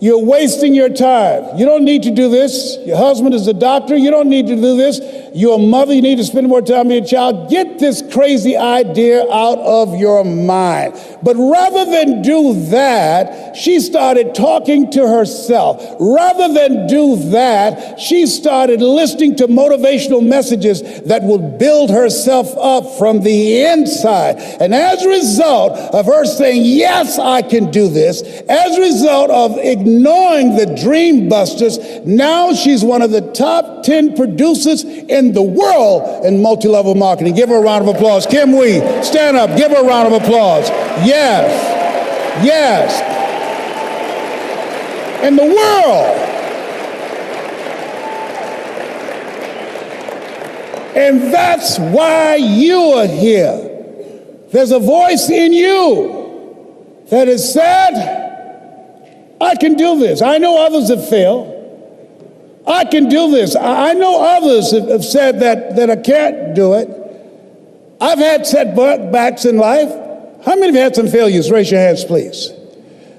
you're wasting your time. You don't need to do this. Your husband is a doctor. You don't need to do this. You're a mother. You need to spend more time with your child. Get this crazy idea out of your mind. But rather than do that, she started talking to herself. Rather than do that, she started listening to motivational messages that would build herself up from the inside. And as a result of her saying, yes, I can do this, as a result of ignoring the Dream Busters, now she's one of the top 10 producers in the world in multi-level marketing. Give her a round of applause. Kim Wee, stand up. Give her a round of applause. Yes. Yes. In the world. And that's why you are here. There's a voice in you that has said, I can do this. I know others have failed. I can do this. I know others have said that I can't do it. I've had setbacks in life. How many of you had some failures? Raise your hands, please.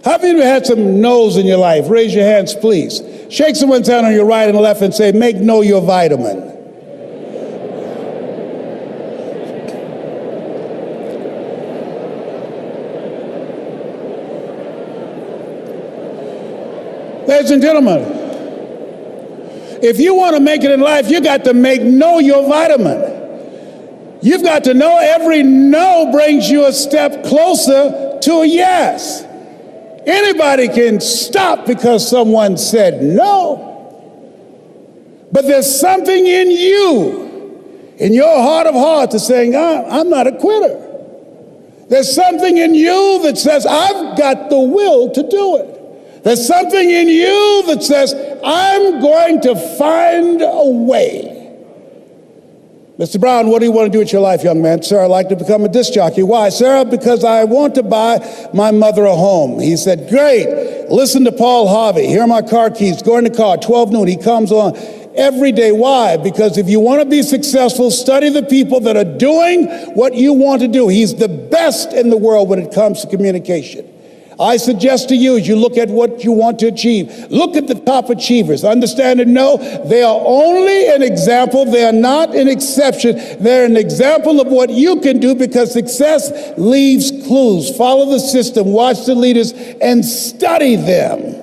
How many of you had some no's in your life? Raise your hands, please. Shake someone's hand on your right and left and say, make no your vitamin. Ladies and gentlemen, if you want to make it in life, you got to know your vitamin. You've got to know every no brings you a step closer to a yes. Anybody can stop because someone said no. But there's something in you, in your heart of hearts, that's saying, I'm not a quitter. There's something in you that says, I've got the will to do it. There's something in you that says, I'm going to find a way. Mr. Brown, what do you want to do with your life, young man? Sir, I'd like to become a disc jockey. Why? Sir, because I want to buy my mother a home. He said, great. Listen to Paul Harvey. Here are my car keys. Go in the car, 12 noon. He comes on every day. Why? Because if you want to be successful, study the people that are doing what you want to do. He's the best in the world when it comes to communication. I suggest to you, as you look at what you want to achieve, look at the top achievers. Understand and know they are only an example. They are not an exception. They're an example of what you can do, because success leaves clues. Follow the system, watch the leaders, and study them.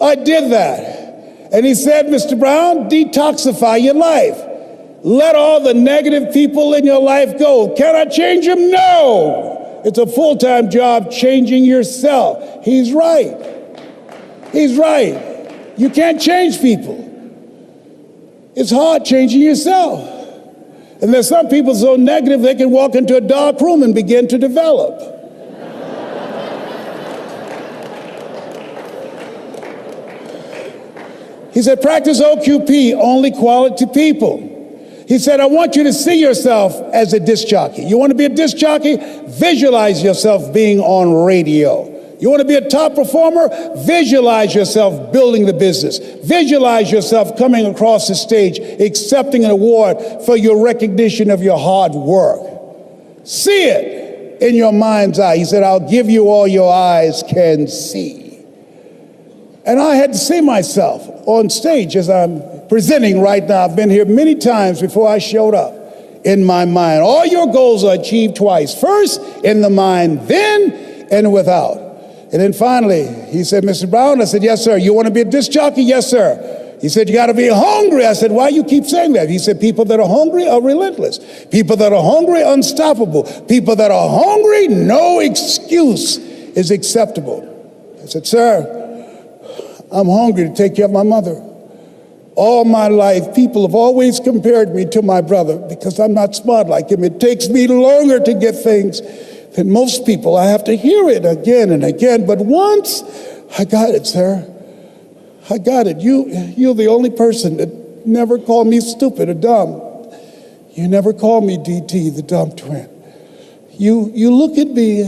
I did that. And he said, Mr. Brown, detoxify your life. Let all the negative people in your life go. Can I change them? No. It's a full-time job changing yourself. He's right. He's right. You can't change people. It's hard changing yourself. And there's some people so negative they can walk into a dark room and begin to develop. He said, practice OQP, only quality people. He said, I want you to see yourself as a disc jockey. You want to be a disc jockey? Visualize yourself being on radio. You want to be a top performer? Visualize yourself building the business. Visualize yourself coming across the stage, accepting an award for your recognition of your hard work. See it in your mind's eye. He said, I'll give you all your eyes can see. And I had to see myself on stage as I'm presenting right now. I've been here many times before I showed up in my mind. All your goals are achieved twice. First, in the mind, then, and without. And then finally, he said, Mr. Brown, I said, yes, sir. You want to be a disc jockey? Yes, sir. He said, you got to be hungry. I said, why you keep saying that? He said, people that are hungry are relentless. People that are hungry, unstoppable. People that are hungry, no excuse is acceptable. I said, sir, I'm hungry to take care of my mother. All my life, people have always compared me to my brother because I'm not smart like him. It takes me longer to get things than most people. I have to hear it again and again. But once, I got it, sir. I got it. You're the only person that never called me stupid or dumb. You never called me DT, the dumb twin. You look at me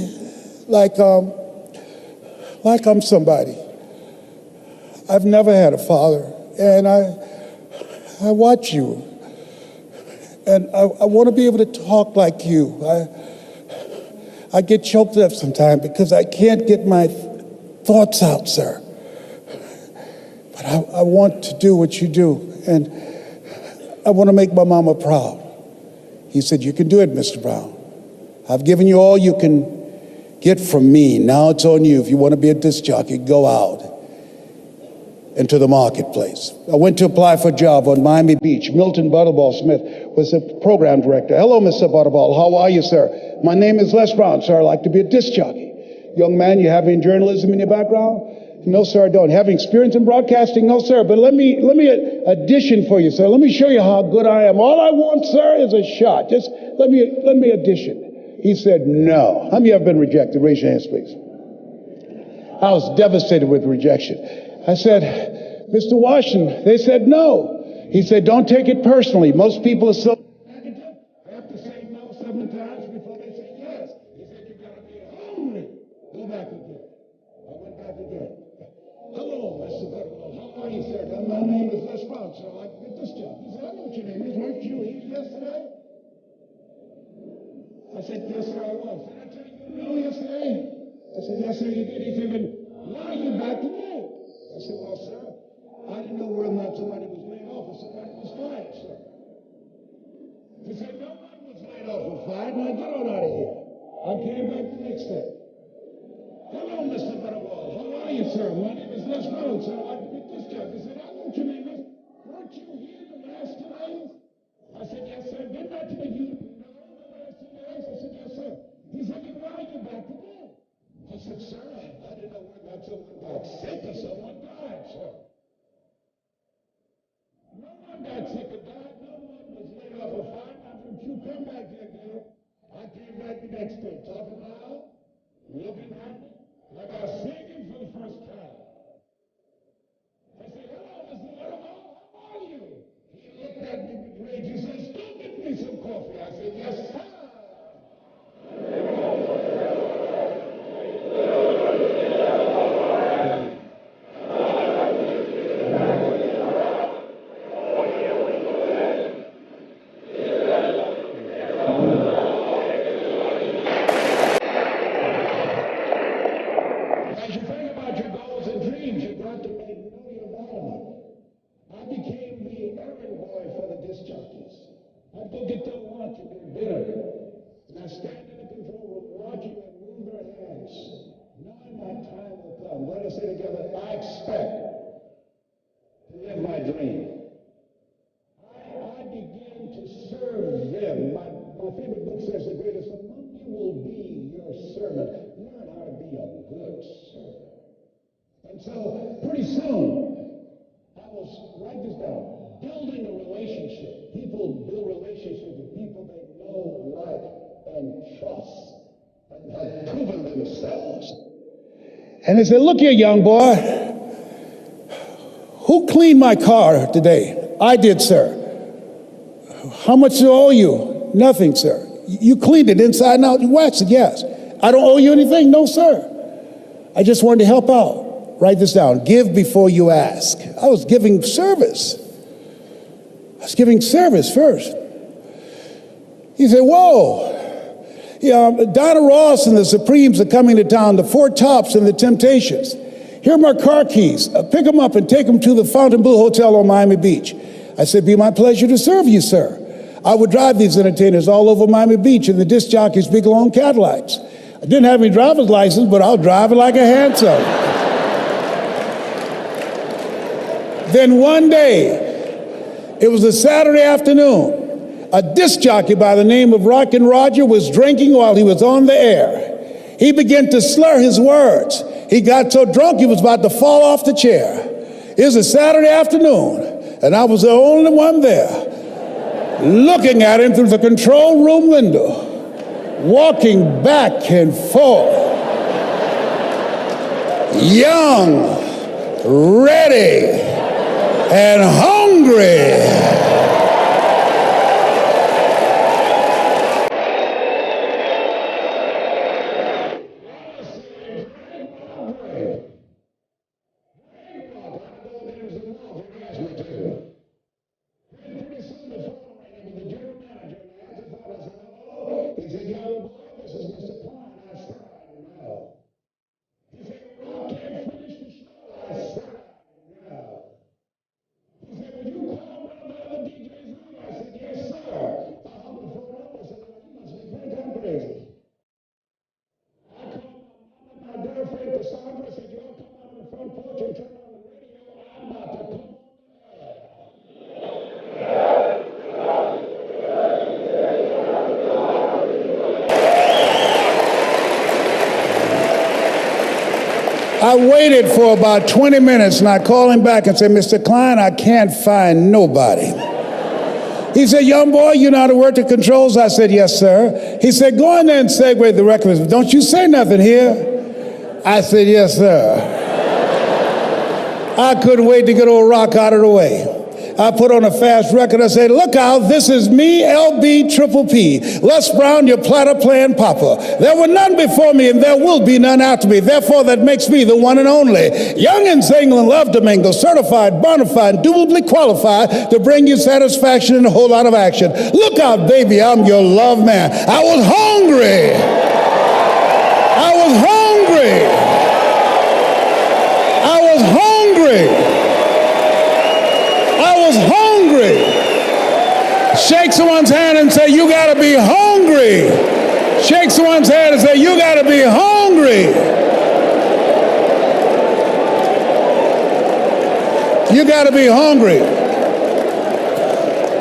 like I'm somebody. I've never had a father. And I watch you, and I want to be able to talk like you. I get choked up sometimes because I can't get my thoughts out, sir. But I want to do what you do, and I want to make my mama proud. He said, you can do it, Mr. Brown. I've given you all you can get from me. Now it's on you. If you want to be a disc jockey, go out into the marketplace. I went to apply for a job on Miami Beach. Milton Butterball Smith was the program director. Hello, Mr. Butterball. How are you, sir? My name is Les Brown, sir. I'd like to be a disc jockey. Young man, you have any journalism in your background? No, sir, I don't. Have experience in broadcasting? No, sir. But let me audition for you, sir. Let me show you how good I am. All I want, sir, is a shot. Just let me audition. He said, no. How many of you have been rejected? Raise your hands, please. I was devastated with rejection. I said, Mr. Washington, they said no. He said, don't take it personally. Most people are so negative. I have to say no 7 times before they say yes. He said, you got to be hungry. Go back again. I went back again. Hello, Mr. Butterwell. How are you, sir? My name is Les Brown, sir. I'd like to get this job. He said, I know what your name is. Weren't you here yesterday? I said, yes, sir, I was. Did I tell you no yesterday? I said, yes, sir, you did. He said, then why are you back today? I said, well, sir, I didn't know whether or not somebody was laid off or somebody was fired, sir. He said, no one was laid off or fired. Now get on out of here. I came back the next day. Hello, Mr. Butterball. How are you, sir? My name is Les Brown, sir. I'd like to get this job. He said, I know what your name is. Weren't you here the last 2 days? I said, yes, sir. Didn't I tell you no the last 2 days? I said, yes, sir. He said, then why are you back again? I said, sir, I didn't know whether or not someone got sick or someone died, sir. No one got sick or died. No one was laid off or fired. Now, don't you come back here again. I came back the next day, talking loud, looking at me, like I was singing for the first time. I said, hello, Mr. Butterball, how are you? He looked at me with rage. He said, stupid piece of get done watching their dinner. And I stand in the control room watching them move their hands, knowing my time will come. Let us say together, I expect to live my dream. I begin to serve them. My favorite book says the greatest among you will be your servant. Learn how to be a good servant. And so pretty soon, I was, write this down, building a relationship. People build relationships with people they know, like, and trust, and have proven themselves. And they said, look here, young boy, who cleaned my car today? I did, sir. How much do I owe you? Nothing, sir. You cleaned it inside and out. You waxed it, yes. I don't owe you anything? No, sir. I just wanted to help out. Write this down. Give before you ask. I was giving service. I was giving service first. He said, whoa. Yeah, Donna Ross and the Supremes are coming to town, the Four Tops and the Temptations. Here are my car keys. Pick them up and take them to the Fontainebleau Hotel on Miami Beach. I said, be my pleasure to serve you, sir. I would drive these entertainers all over Miami Beach in the disc jockeys' big long Cadillacs. I didn't have any driver's license, but I'll drive it like a handsome. Then one day, it was a Saturday afternoon, a disc jockey by the name of Rockin' Roger was drinking while he was on the air. He began to slur his words. He got so drunk he was about to fall off the chair. It was a Saturday afternoon, and I was the only one there, looking at him through the control room window, walking back and forth, young, ready, and hungry. I waited for about 20 minutes and I called him back and said, Mr. Klein, I can't find nobody. He said, young boy, you know how to work the controls? I said, yes, sir. He said, go in there and segue the record. Don't you say nothing here. I said, yes, sir. I couldn't wait to get old Rock out of the way. I put on a fast record. I said, look out, this is me, LB Triple P. Les Brown, your platter playing papa. There were none before me and there will be none after me. Therefore, that makes me the one and only. Young and single and love to mingle, certified, bona fide, indubitably qualified to bring you satisfaction and a whole lot of action. Look out, baby, I'm your love man. I was hungry. I was hungry. I was hungry. I was hungry. Shake someone's hand and say, you gotta be hungry. Shake someone's hand and say, you gotta be hungry. You gotta be hungry.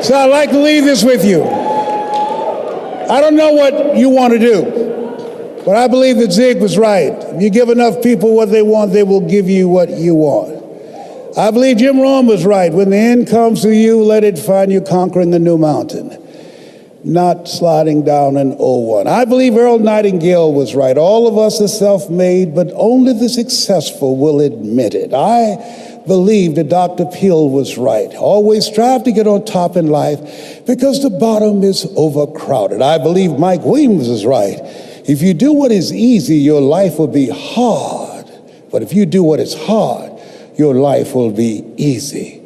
So I'd like to leave this with you. I don't know what you want to do, but I believe that Zig was right. If you give enough people what they want, they will give you what you want. I believe Jim Rohn was right. When the end comes to you, let it find you conquering a new mountain, not sliding down an old one. I believe Earl Nightingale was right. All of us are self-made, but only the successful will admit it. I believe that Dr. Peel was right. Always strive to get on top in life because the bottom is overcrowded. I believe Mike Williams is right. If you do what is easy, your life will be hard. But if you do what is hard, your life will be easy.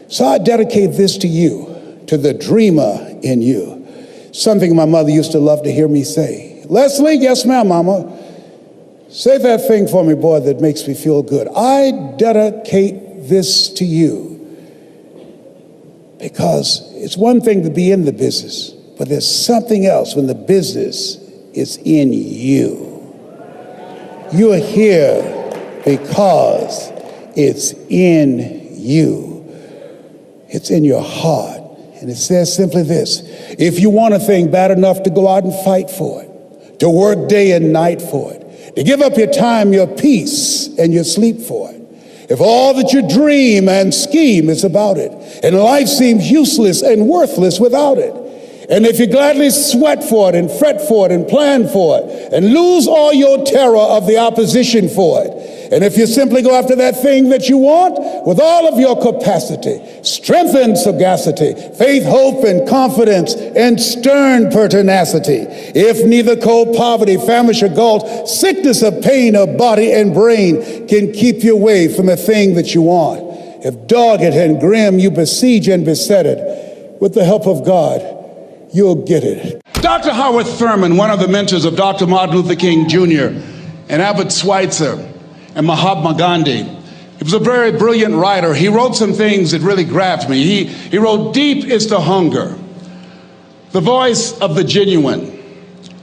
So I dedicate this to you, to the dreamer in you. Something my mother used to love to hear me say. Leslie, yes ma'am, mama. Say that thing for me, boy, that makes me feel good. I dedicate this to you because it's one thing to be in the business. But there's something else when the business is in you. You're here because it's in you. It's in your heart. And it says simply this: if you want a thing bad enough to go out and fight for it, to work day and night for it, to give up your time, your peace, and your sleep for it, if all that you dream and scheme is about it, and life seems useless and worthless without it, and if you gladly sweat for it and fret for it and plan for it and lose all your terror of the opposition for it, and if you simply go after that thing that you want with all of your capacity, strength and sagacity, faith, hope, and confidence, and stern pertinacity, if neither cold poverty, famish or gulf, sickness or pain of body and brain can keep you away from the thing that you want, if dogged and grim you besiege and beset it, with the help of God, you'll get it. Dr. Howard Thurman, one of the mentors of Dr. Martin Luther King Jr. and Albert Schweitzer and Mahatma Gandhi, he was a very brilliant writer. He wrote some things that really grabbed me. He wrote, "Deep is the hunger, the voice of the genuine,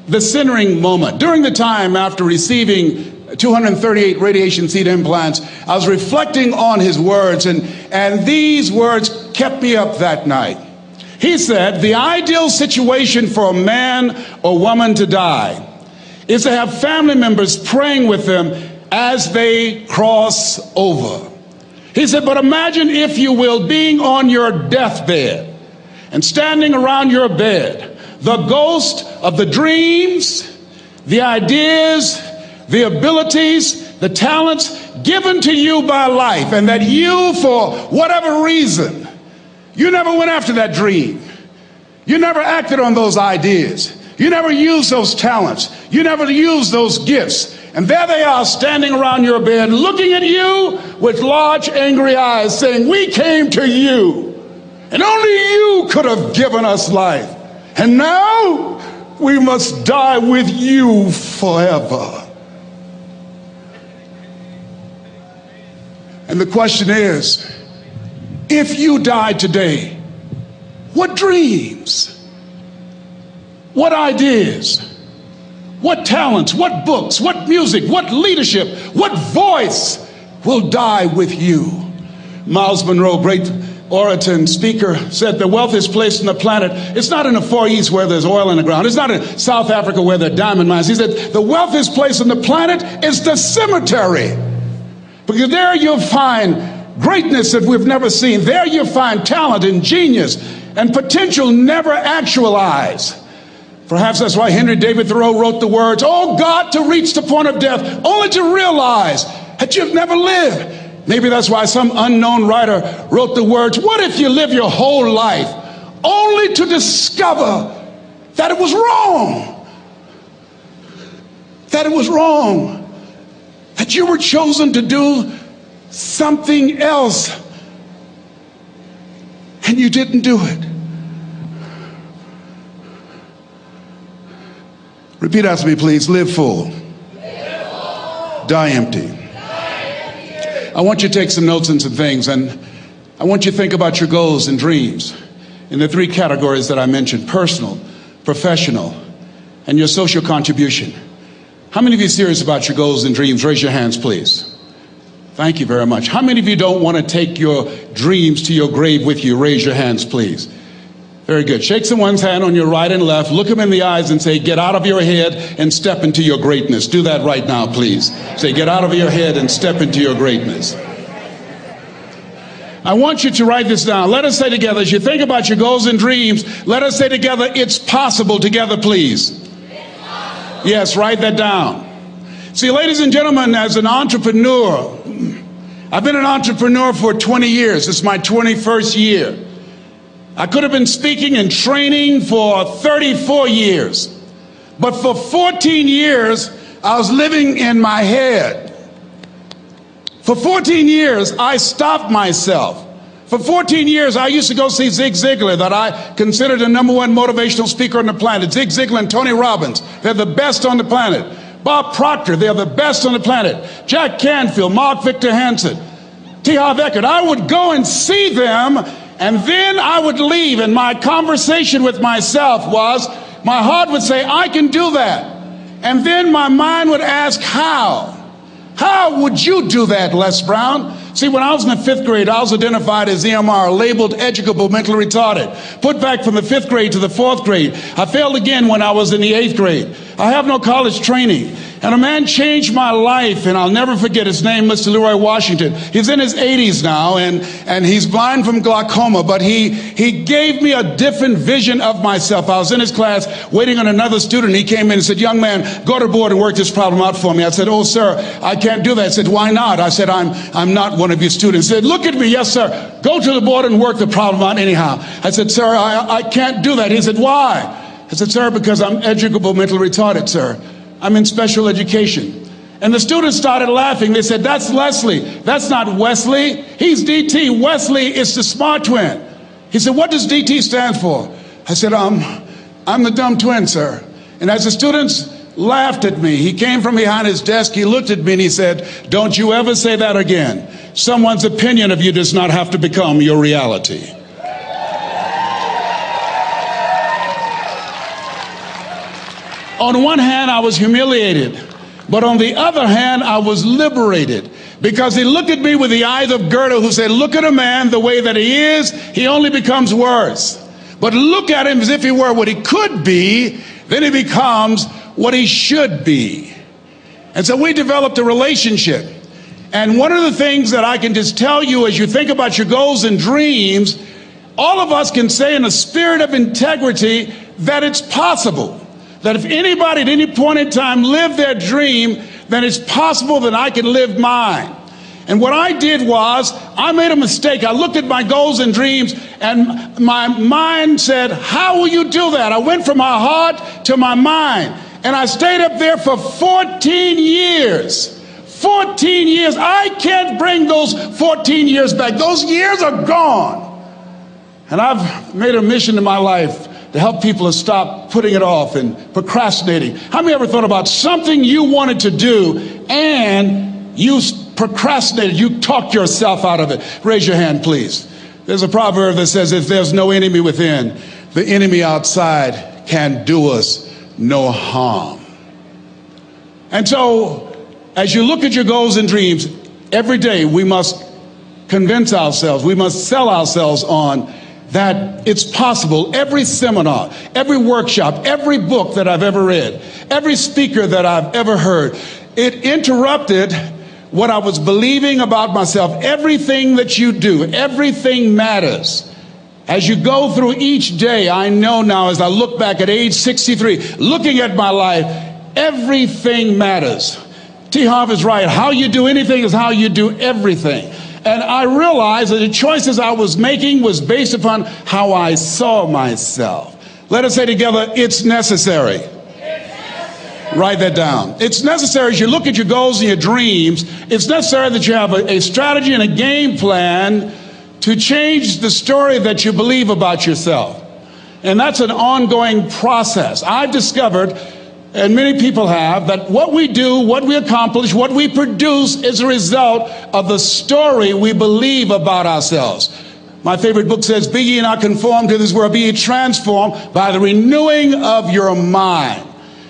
the centering moment." During the time after receiving 238 radiation seed implants, I was reflecting on his words, and these words kept me up that night. He said, the ideal situation for a man or woman to die is to have family members praying with them as they cross over. He said, but imagine, if you will, being on your deathbed and standing around your bed, the ghost of the dreams, the ideas, the abilities, the talents given to you by life, and that you, for whatever reason, you never went after that dream. You never acted on those ideas. You never used those talents. You never used those gifts. And there they are standing around your bed looking at you with large angry eyes saying, we came to you and only you could have given us life. And now we must die with you forever. And the question is, if you died today, what dreams, what ideas, what talents, what books, what music, what leadership, what voice will die with you? Miles Monroe, great orator and speaker, said the wealthiest place on the planet, it's not in the Far East where there's oil in the ground. It's not in South Africa where there are diamond mines. He said the wealthiest place on the planet is the cemetery, because there you'll find greatness that we've never seen. There you find talent and genius and potential never actualized. Perhaps that's why Henry David Thoreau wrote the words, oh God, to reach the point of death, only to realize that you've never lived. Maybe that's why some unknown writer wrote the words, what if you live your whole life only to discover that it was wrong? That it was wrong. That you were chosen to do something else, and you didn't do it. Repeat after me, please. Live full. Die empty. I want you to take some notes and some things, and I want you to think about your goals and dreams in the three categories that I mentioned: personal, professional, and your social contribution. How many of you are serious about your goals and dreams? Raise your hands, please. Thank you very much. How many of you don't want to take your dreams to your grave with you? Raise your hands, please. Very good. Shake someone's hand on your right and left. Look them in the eyes and say, get out of your head and step into your greatness. Do that right now, please. Say, get out of your head and step into your greatness. I want you to write this down. Let us say together, as you think about your goals and dreams, let us say together, it's possible. Together, please. Yes, write that down. See, ladies and gentlemen, as an entrepreneur, I've been an entrepreneur for 20 years. It's my 21st year. I could have been speaking and training for 34 years. But for 14 years, I was living in my head. For 14 years, I stopped myself. For 14 years, I used to go see Zig Ziglar, that I considered the #1 motivational speaker on the planet. Zig Ziglar and Tony Robbins, they're the best on the planet. Bob Proctor, they're the best on the planet. Jack Canfield, Mark Victor Hansen, T. Harv Eckert. I would go and see them, And then I would leave, and my conversation with myself was, my heart would say, I can do that. And then my mind would ask, how? How would you do that, Les Brown? See, when I was in the 5th grade, I was identified as EMR, labeled educable, mentally retarded, put back from the 5th grade to the 4th grade. I failed again when I was in the 8th grade. I have no college training. And a man changed my life, and I'll never forget his name, Mr. Leroy Washington. He's in his 80s now, and he's blind from glaucoma, but he gave me a different vision of myself. I was in his class waiting on another student. He came in and said, young man, go to the board and work this problem out for me. I said, oh, sir, I can't do that. I said, why not? I said, I'm not one of your students. He said, look at me. Yes, sir. Go to the board and work the problem out anyhow. I said, sir, I can't do that. He said, why? I said, sir, because I'm educable, mentally retarded, sir. I'm in special education. And the students started laughing. They said, that's Leslie. That's not Wesley. He's DT. Wesley is the smart twin. He said, what does DT stand for? I said, I'm the dumb twin, sir. And as the students laughed at me, he came from behind his desk, he looked at me and he said, don't you ever say that again. Someone's opinion of you does not have to become your reality. On one hand, I was humiliated, but on the other hand, I was liberated, because he looked at me with the eyes of Goethe, who said, look at a man the way that he is, he only becomes worse. But look at him as if he were what he could be, then he becomes what he should be. And so we developed a relationship. And one of the things that I can just tell you as you think about your goals and dreams, all of us can say in a spirit of integrity that it's possible. That if anybody at any point in time lived their dream, then it's possible that I can live mine. And what I did was, I made a mistake. I looked at my goals and dreams, and my mind said, how will you do that? I went from my heart to my mind, and I stayed up there for 14 years. 14 years. I can't bring those 14 years back. Those years are gone. And I've made a mission in my life to help people to stop putting it off and procrastinating. How many ever thought about something you wanted to do and you procrastinated, you talked yourself out of it? Raise your hand, please. There's a proverb that says, if there's no enemy within, the enemy outside can do us no harm. And so, as you look at your goals and dreams, every day we must convince ourselves, we must sell ourselves on that it's possible. Every seminar, every workshop, every book that I've ever read, every speaker that I've ever heard, it interrupted what I was believing about myself. Everything that you do, everything matters. As you go through each day, I know now as I look back at age 63, looking at my life, everything matters. T. Harv is right. How you do anything is how you do everything. And I realized that the choices I was making was based upon how I saw myself. Let us say together, it's necessary. Write that down. It's necessary as you look at your goals and your dreams, it's necessary that you have a strategy and a game plan to change the story that you believe about yourself. And that's an ongoing process. I've discovered, and many people have, that what we do, what we accomplish, what we produce is a result of the story we believe about ourselves. My favorite book says, be ye not conformed to this world, be ye transformed by the renewing of your mind.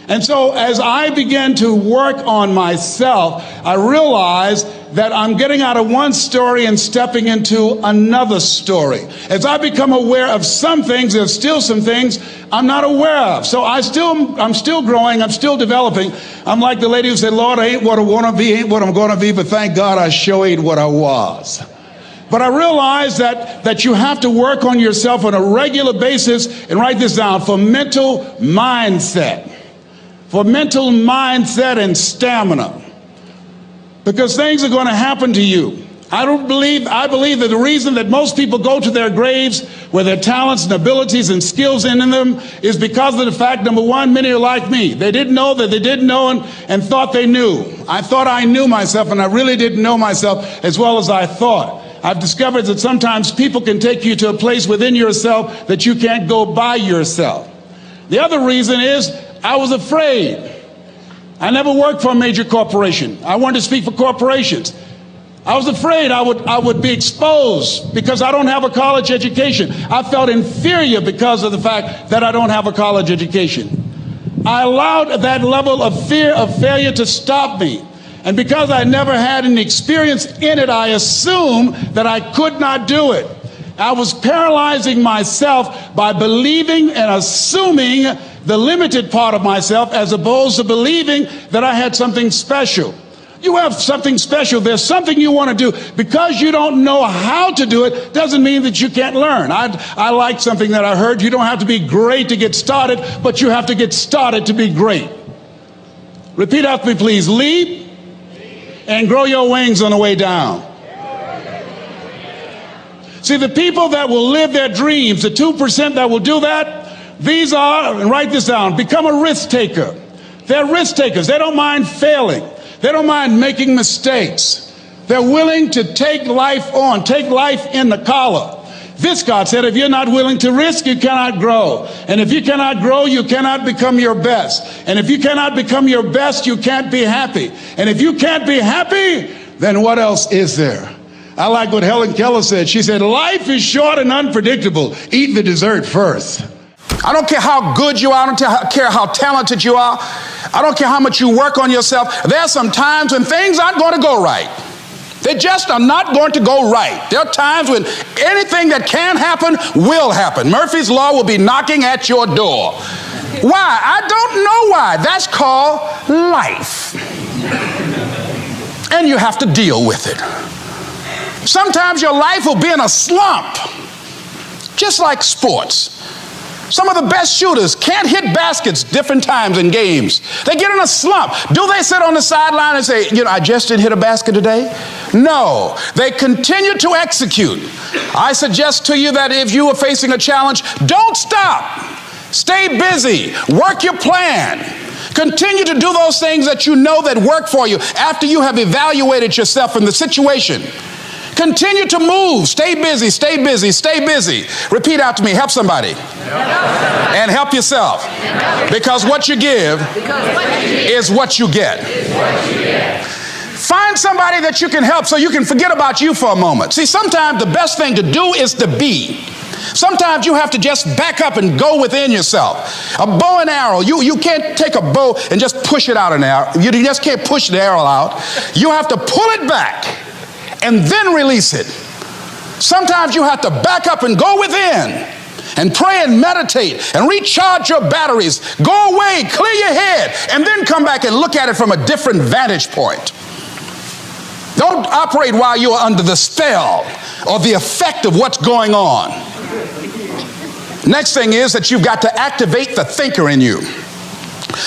And so as I began to work on myself, I realized that I'm getting out of one story and stepping into another story. As I become aware of some things, there's still some things I'm not aware of. So I'm still growing, I'm still developing. I'm like the lady who said, Lord, I ain't what I want to be, ain't what I'm going to be, but thank God I sure ain't what I was. But I realize that you have to work on yourself on a regular basis, and write this down, for mental mindset. For mental mindset and stamina. Because things are going to happen to you. I believe that the reason that most people go to their graves with their talents and abilities and skills in them is because of the fact, number one, many are like me. They didn't know that they didn't know and thought they knew. I thought I knew myself, and I really didn't know myself as well as I thought. I've discovered that sometimes people can take you to a place within yourself that you can't go by yourself. The other reason is I was afraid. I never worked for a major corporation. I wanted to speak for corporations. I was afraid I would be exposed because I don't have a college education. I felt inferior because of the fact that I don't have a college education. I allowed that level of fear of failure to stop me. And because I never had any experience in it, I assumed that I could not do it. I was paralyzing myself by believing and assuming the limited part of myself as opposed to believing that I had something special. You have something special. There's something you want to do. Because you don't know how to do it doesn't mean that you can't learn. I like something that I heard. You don't have to be great to get started, but you have to get started to be great. Repeat after me, please. Leap and grow your wings on the way down. See, the people that will live their dreams, the 2% that will do that, these are, and write this down, become a risk taker. They're risk takers. They don't mind failing. They don't mind making mistakes. They're willing to take life on, take life in the collar. This, God said, if you're not willing to risk, you cannot grow. And if you cannot grow, you cannot become your best. And if you cannot become your best, you can't be happy. And if you can't be happy, then what else is there? I like what Helen Keller said. She said, life is short and unpredictable. Eat the dessert first. I don't care how good you are. I don't care how talented you are. I don't care how much you work on yourself. There are some times when things aren't going to go right. They just are not going to go right. There are times when anything that can happen will happen. Murphy's Law will be knocking at your door. Why? I don't know why. That's called life. And you have to deal with it. Sometimes your life will be in a slump, just like sports. Some of the best shooters can't hit baskets different times in games. They get in a slump. Do they sit on the sideline and say, I just didn't hit a basket today? No. They continue to execute. I suggest to you that if you are facing a challenge, don't stop. Stay busy. Work your plan. Continue to do those things that you know that work for you after you have evaluated yourself in the situation. Continue to move. Stay busy, stay busy, stay busy. Repeat after me. Help somebody. And help yourself. Because what you give is what you get. Find somebody that you can help so you can forget about you for a moment. See, sometimes the best thing to do is to be. Sometimes you have to just back up and go within yourself. A bow and arrow, you can't take a bow and just push it out an arrow. You just can't push the arrow out. You have to pull it back and then release it. Sometimes you have to back up and go within and pray and meditate and recharge your batteries. Go away, clear your head, and then come back and look at it from a different vantage point. Don't operate while you are under the spell or the effect of what's going on. Next thing is that you've got to activate the thinker in you.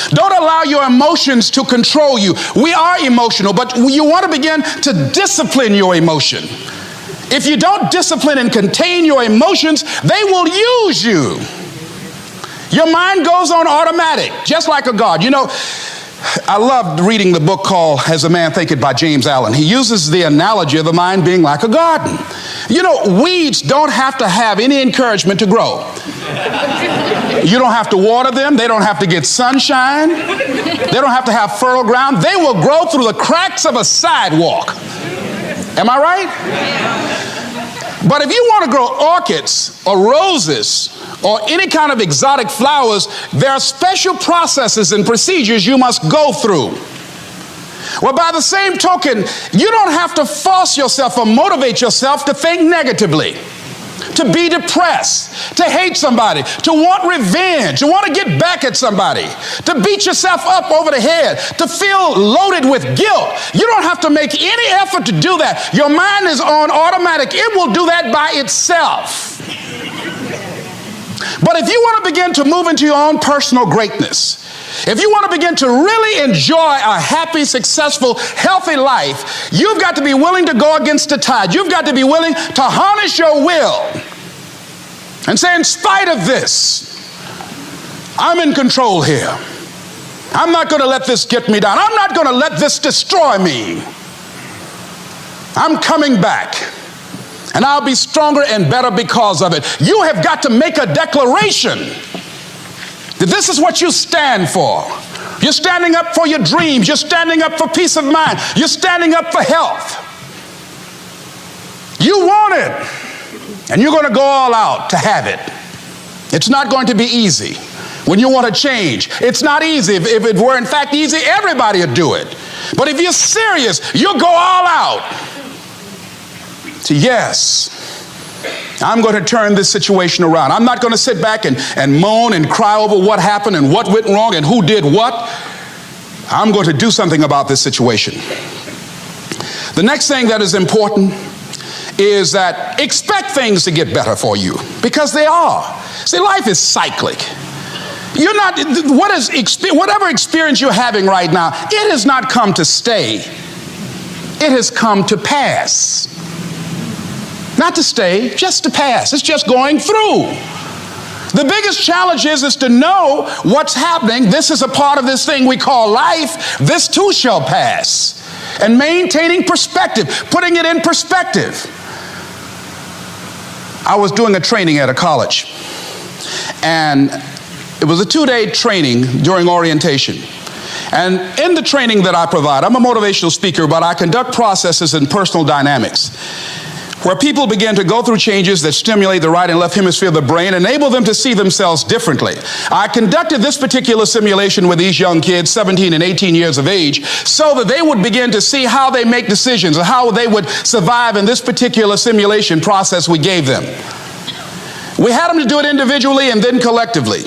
Don't allow your emotions to control you. We are emotional, but you want to begin to discipline your emotion. If you don't discipline and contain your emotions, they will use you. Your mind goes on automatic, just like a guard. I loved reading the book called As a Man Thinketh by James Allen. He uses the analogy of the mind being like a garden. Weeds don't have to have any encouragement to grow. You don't have to water them. They don't have to get sunshine. They don't have to have fertile ground. They will grow through the cracks of a sidewalk. Am I right? But if you want to grow orchids or roses or any kind of exotic flowers, there are special processes and procedures you must go through. Well, by the same token, you don't have to force yourself or motivate yourself to think negatively, to be depressed, to hate somebody, to want revenge, to want to get back at somebody, to beat yourself up over the head, to feel loaded with guilt. You don't have to make any effort to do that. Your mind is on automatic. It will do that by itself. But if you want to begin to move into your own personal greatness, if you want to begin to really enjoy a happy, successful, healthy life, you've got to be willing to go against the tide. You've got to be willing to harness your will and say, in spite of this, I'm in control here. I'm not going to let this get me down. I'm not going to let this destroy me. I'm coming back. And I'll be stronger and better because of it. You have got to make a declaration that this is what you stand for. You're standing up for your dreams. You're standing up for peace of mind. You're standing up for health. You want it, and you're going to go all out to have it. It's not going to be easy. When you want to change, it's not easy. If it were in fact easy, everybody would do it. But if you're serious, you'll go all out. So yes, I'm going to turn this situation around. I'm not going to sit back and moan and cry over what happened and what went wrong and who did what. I'm going to do something about this situation. The next thing that is important is that expect things to get better for you, because they are. See, life is cyclic. You're not, whatever experience you're having right now, it has not come to stay. It has come to pass. Not to stay, just to pass. It's just going through. The biggest challenge is to know what's happening. This is a part of this thing we call life. This too shall pass. And maintaining perspective, putting it in perspective. I was doing a training at a college, and it was a 2-day training during orientation. And in the training that I provide, I'm a motivational speaker, but I conduct processes in personal dynamics, where people begin to go through changes that stimulate the right and left hemisphere of the brain, enable them to see themselves differently. I conducted this particular simulation with these young kids, 17 and 18 years of age, so that they would begin to see how they make decisions and how they would survive in this particular simulation process we gave them. We had them to do it individually and then collectively.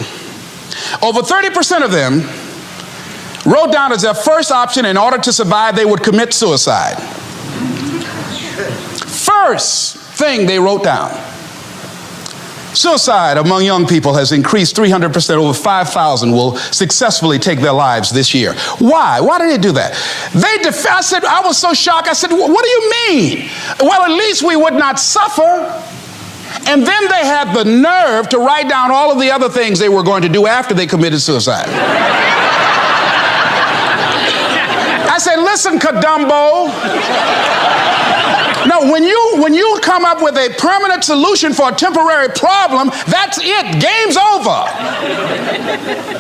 Over 30% of them wrote down as their first option, in order to survive, they would commit suicide. First thing they wrote down. Suicide among young people has increased 300%. Over 5,000 will successfully take their lives this year. Why? Why did they do that? I said, I was so shocked. I said, what do you mean? Well, at least we would not suffer. And then they had the nerve to write down all of the other things they were going to do after they committed suicide. I said, listen, Kadumbo. No, when you come up with a permanent solution for a temporary problem, that's it. Game's over.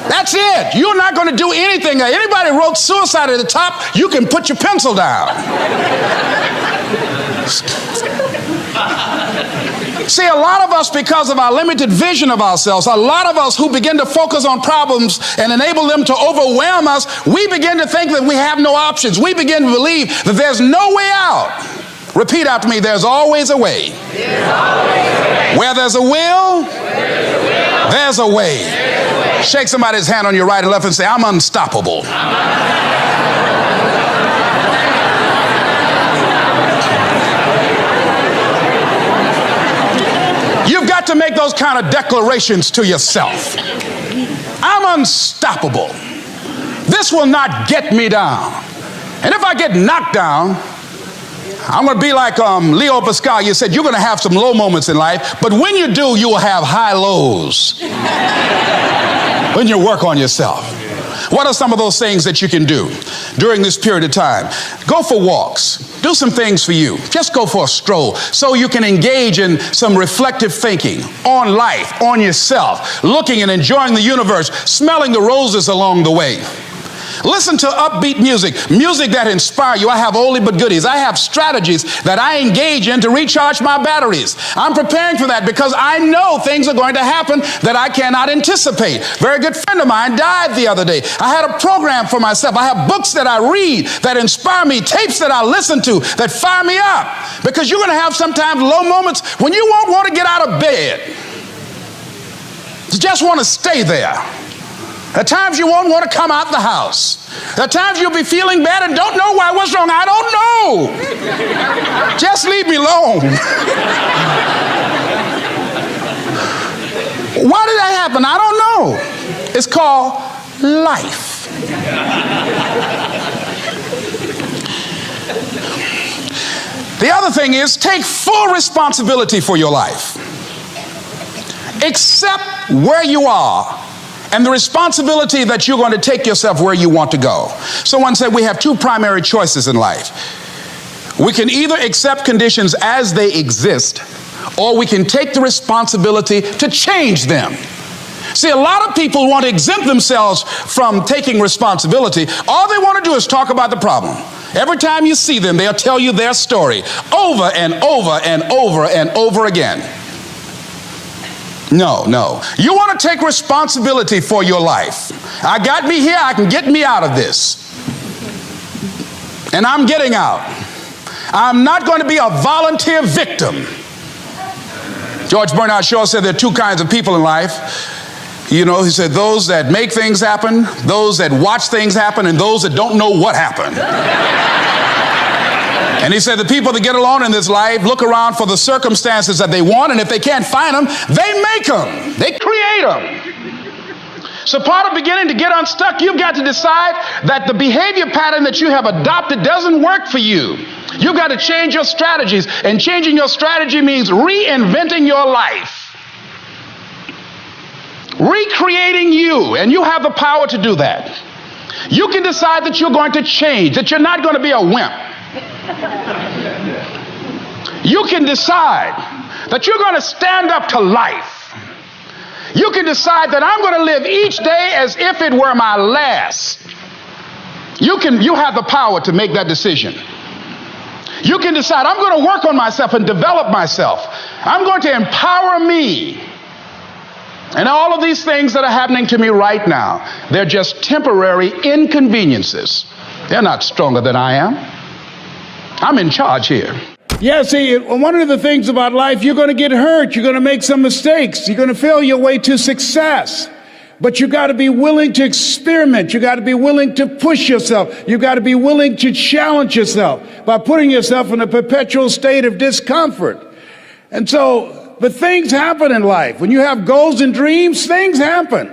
That's it. You're not going to do anything. Anybody wrote suicide at the top, you can put your pencil down. See, a lot of us, because of our limited vision of ourselves, a lot of us who begin to focus on problems and enable them to overwhelm us, we begin to think that we have no options. We begin to believe that there's no way out. Repeat after me, there's always a way. Where there's a will, there's a way. Shake somebody's hand on your right and left and say, I'm unstoppable. You've got to make those kind of declarations to yourself. I'm unstoppable. This will not get me down. And if I get knocked down, I'm going to be like Leo Pascal. You said you're going to have some low moments in life, but when you do, you will have high lows when you work on yourself. What are some of those things that you can do during this period of time? Go for walks. Do some things for you. Just go for a stroll so you can engage in some reflective thinking on life, on yourself, looking and enjoying the universe, smelling the roses along the way. Listen to upbeat music, music that inspires you. I have oldie but goodies. I have strategies that I engage in to recharge my batteries. I'm preparing for that because I know things are going to happen that I cannot anticipate. A very good friend of mine died the other day. I had a program for myself. I have books that I read that inspire me, tapes that I listen to that fire me up. Because you're going to have sometimes low moments when you won't want to get out of bed. You just want to stay there. At times you won't want to come out the house. At times you'll be feeling bad and don't know why. What's wrong? I don't know. Just leave me alone. Why did that happen? I don't know. It's called life. The other thing is take full responsibility for your life. Accept where you are and the responsibility that you're going to take yourself where you want to go. Someone said we have two primary choices in life. We can either accept conditions as they exist, or we can take the responsibility to change them. See, a lot of people want to exempt themselves from taking responsibility. All they want to do is talk about the problem. Every time you see them, they'll tell you their story over and over and over and over again. No, no. You want to take responsibility for your life. I got me here, I can get me out of this. And I'm getting out. I'm not going to be a volunteer victim. George Bernard Shaw said there are two kinds of people in life. You know, he said those that make things happen, those that watch things happen, and those that don't know what happened. And he said the people that get along in this life look around for the circumstances that they want, and if they can't find them, they make them. They create them. So part of beginning to get unstuck, you've got to decide that the behavior pattern that you have adopted doesn't work for you. You've got to change your strategies, and changing your strategy means reinventing your life. Recreating you, and you have the power to do that. You can decide that you're going to change, that you're not going to be a wimp. You can decide that you're going to stand up to life. You can decide that I'm going to live each day as if it were my last. You have the power to make that decision. You can decide I'm going to work on myself and develop myself. I'm going to empower me. And all of these things that are happening to me right now, they're just temporary inconveniences. They're not stronger than I am. I'm in charge here. Yeah, see, one of the things about life, you're going to get hurt. You're going to make some mistakes. You're going to fail your way to success. But you got to be willing to experiment. You got to be willing to push yourself. You got to be willing to challenge yourself by putting yourself in a perpetual state of discomfort. And so, but things happen in life. When you have goals and dreams, things happen.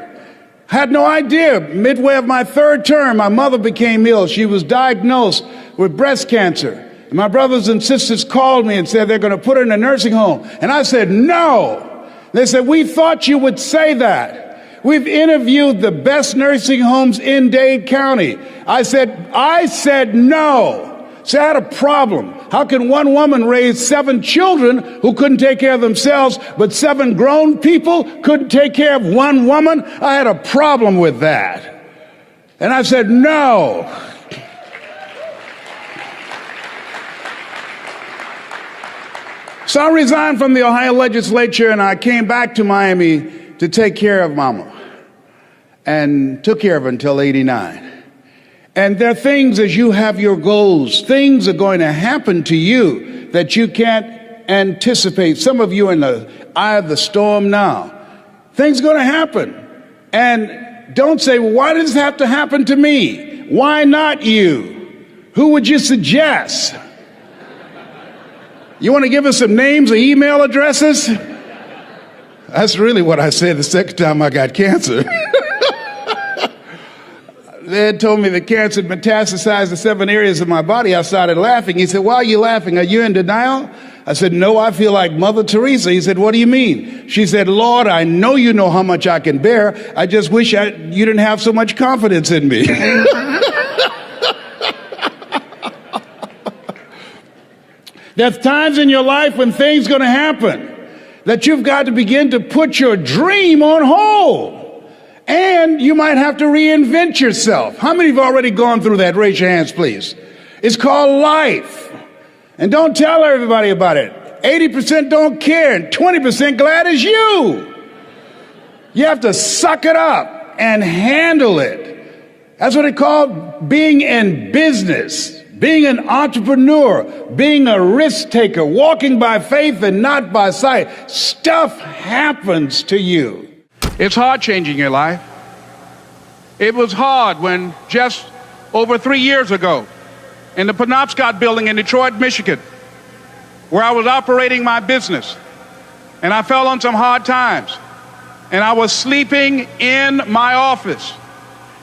I had no idea. Midway of my third term, my mother became ill. She was diagnosed with breast cancer. And my brothers and sisters called me and said they're going to put her in a nursing home. And I said, no. They said, we thought you would say that. We've interviewed the best nursing homes in Dade County. I said no. So I had a problem. How can one woman raise 7 children who couldn't take care of themselves, but 7 grown people couldn't take care of one woman? I had a problem with that. And I said, no. So I resigned from the Ohio legislature and I came back to Miami to take care of Mama, and took care of her until 89. And there are things, as you have your goals, things are going to happen to you that you can't anticipate. Some of you are in the eye of the storm now. Things are going to happen. And don't say, well, why does this have to happen to me? Why not you? Who would you suggest? You want to give us some names or email addresses? That's really what I said the second time I got cancer. They had told me the cancer had metastasized to 7 areas of my body. I started laughing. He said, why are you laughing? Are you in denial? I said, no, I feel like Mother Teresa. He said, what do you mean? She said, Lord, I know you know how much I can bear. I just wish you didn't have so much confidence in me. There's times in your life when things are going to happen that you've got to begin to put your dream on hold. And you might have to reinvent yourself. How many have already gone through that? Raise your hands, please. It's called life. And don't tell everybody about it. 80% don't care, and 20% glad as you. You have to suck it up and handle it. That's what it's called being in business, being an entrepreneur, being a risk taker, walking by faith and not by sight. Stuff happens to you. It's hard changing your life. It was hard when just over 3 years ago in the Penobscot building in Detroit, Michigan, where I was operating my business, and I fell on some hard times, and I was sleeping in my office.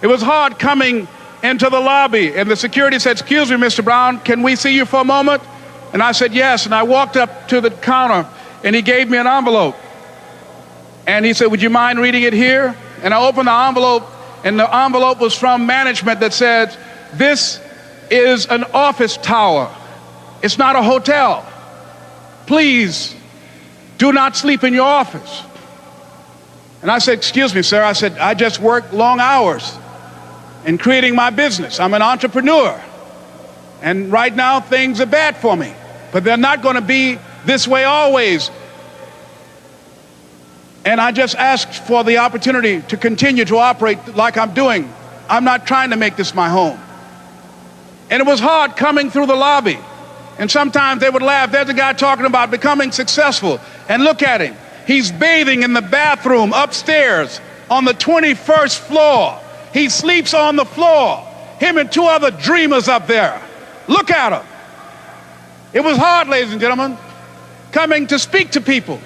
It was hard coming into the lobby, and the security said, excuse me, Mr. Brown, can we see you for a moment? And I said, yes, and I walked up to the counter, and he gave me an envelope. And he said, would you mind reading it here? And I opened the envelope, and the envelope was from management that said, this is an office tower. It's not a hotel. Please do not sleep in your office. And I said, excuse me, sir. I said, I just work long hours in creating my business. I'm an entrepreneur. And right now, things are bad for me. But they're not going to be this way always. And I just asked for the opportunity to continue to operate like I'm doing. I'm not trying to make this my home. And it was hard coming through the lobby. And sometimes they would laugh. There's a guy talking about becoming successful. And look at him. He's bathing in the bathroom upstairs on the 21st floor. He sleeps on the floor. Him and two other dreamers up there. Look at him. It was hard, ladies and gentlemen, coming to speak to people.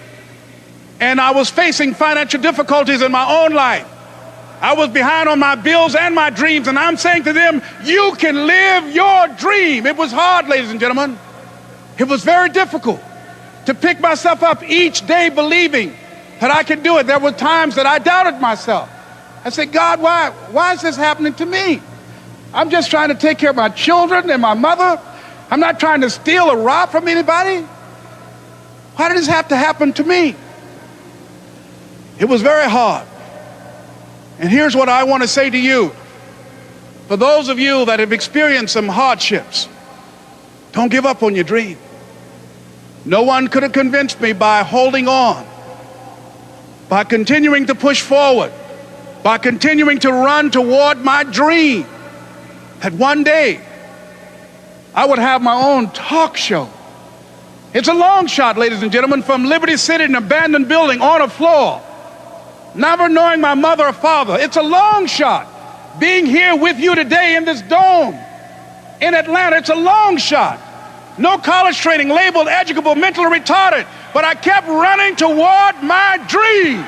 And I was facing financial difficulties in my own life. I was behind on my bills and my dreams, and I'm saying to them, you can live your dream. It was hard, ladies and gentlemen. It was very difficult to pick myself up each day believing that I could do it. There were times that I doubted myself. I said, God, why is this happening to me? I'm just trying to take care of my children and my mother. I'm not trying to steal or rob from anybody. Why did this have to happen to me? It was very hard. And here's what I want to say to you. For those of you that have experienced some hardships, don't give up on your dream. No one could have convinced me by holding on, by continuing to push forward, by continuing to run toward my dream, that one day I would have my own talk show. It's a long shot, ladies and gentlemen, from Liberty City, an abandoned building on a floor, never knowing my mother or father. It's a long shot. Being here with you today in this dome in Atlanta, it's a long shot. No college training, labeled educable, mentally retarded, but I kept running toward my dream.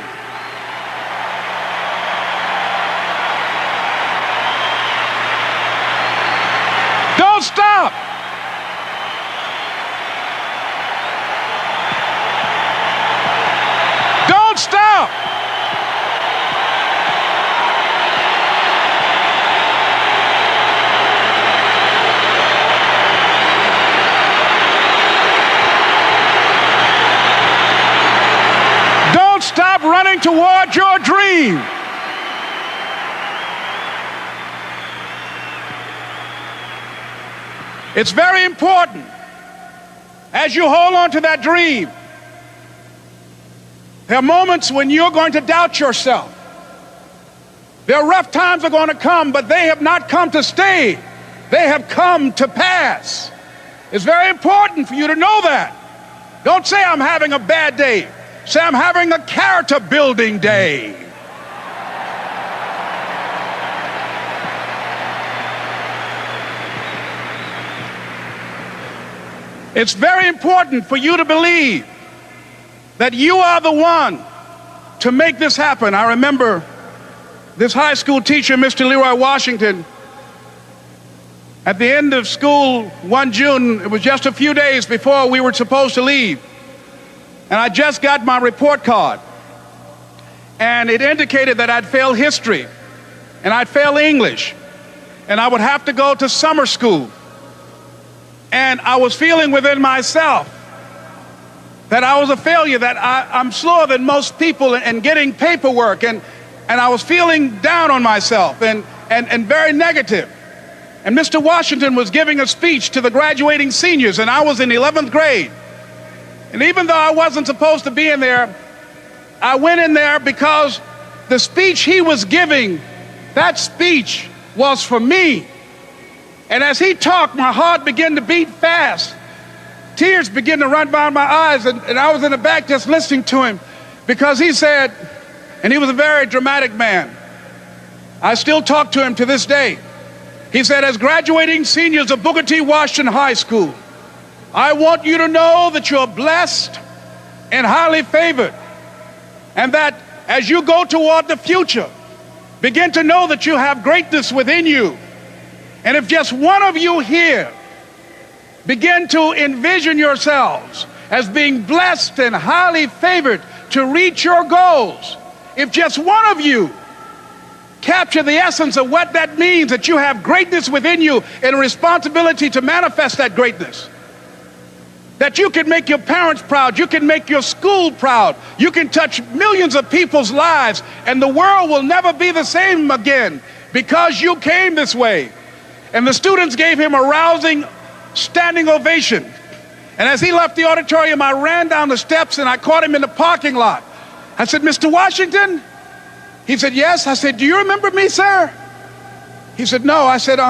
Don't stop. Don't stop. Don't stop running toward your dream. It's very important as you hold on to that dream. There are moments when you're going to doubt yourself. There are rough times are going to come, but they have not come to stay. They have come to pass. It's very important for you to know that. Don't say I'm having a bad day. Say I'm having a character building day. It's very important for you to believe that you are the one to make this happen. I remember this high school teacher, Mr. Leroy Washington, at the end of school one June, it was just a few days before we were supposed to leave, and I just got my report card, and it indicated that I'd failed history, and I'd failed English, and I would have to go to summer school. And I was feeling within myself that I was a failure, that I'm slower than most people in getting paperwork, and I was feeling down on myself and very negative. And Mr. Washington was giving a speech to the graduating seniors, and I was in 11th grade. And even though I wasn't supposed to be in there, I went in there because the speech he was giving, that speech was for me. And as he talked, my heart began to beat fast. Tears began to run down my eyes, and I was in the back just listening to him because he said, and he was a very dramatic man. I still talk to him to this day. He said, as graduating seniors of Booker T. Washington High School, I want you to know that you're blessed and highly favored, and that as you go toward the future, begin to know that you have greatness within you. And if just one of you here begin to envision yourselves as being blessed and highly favored to reach your goals, if just one of you capture the essence of what that means, that you have greatness within you and a responsibility to manifest that greatness, that you can make your parents proud, you can make your school proud, you can touch millions of people's lives, and the world will never be the same again because you came this way. And the students gave him a rousing standing ovation. And as he left the auditorium, I ran down the steps and I caught him in the parking lot. I said, "Mr. Washington?" He said, "Yes." I said, "Do you remember me, sir?" He said, "No." I said,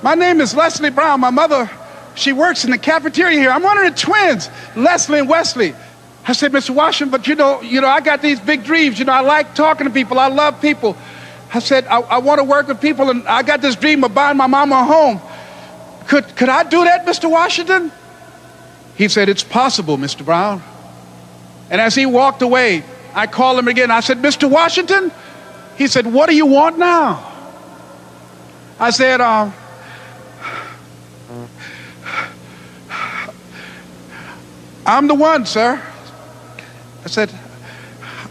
"My name is Leslie Brown. My mother, she works in the cafeteria here. I'm one of the twins, Leslie and Wesley." I said, "Mr. Washington, but you know, I got these big dreams. I like talking to people. I love people." I said, I want to work with people, and I got this dream of buying my mama a home. Could I do that, Mr. Washington?" He said, "It's possible, Mr. Brown." And as he walked away, I called him again. I said, "Mr. Washington?" He said, "What do you want now?" I said, "I'm the one, sir." I said,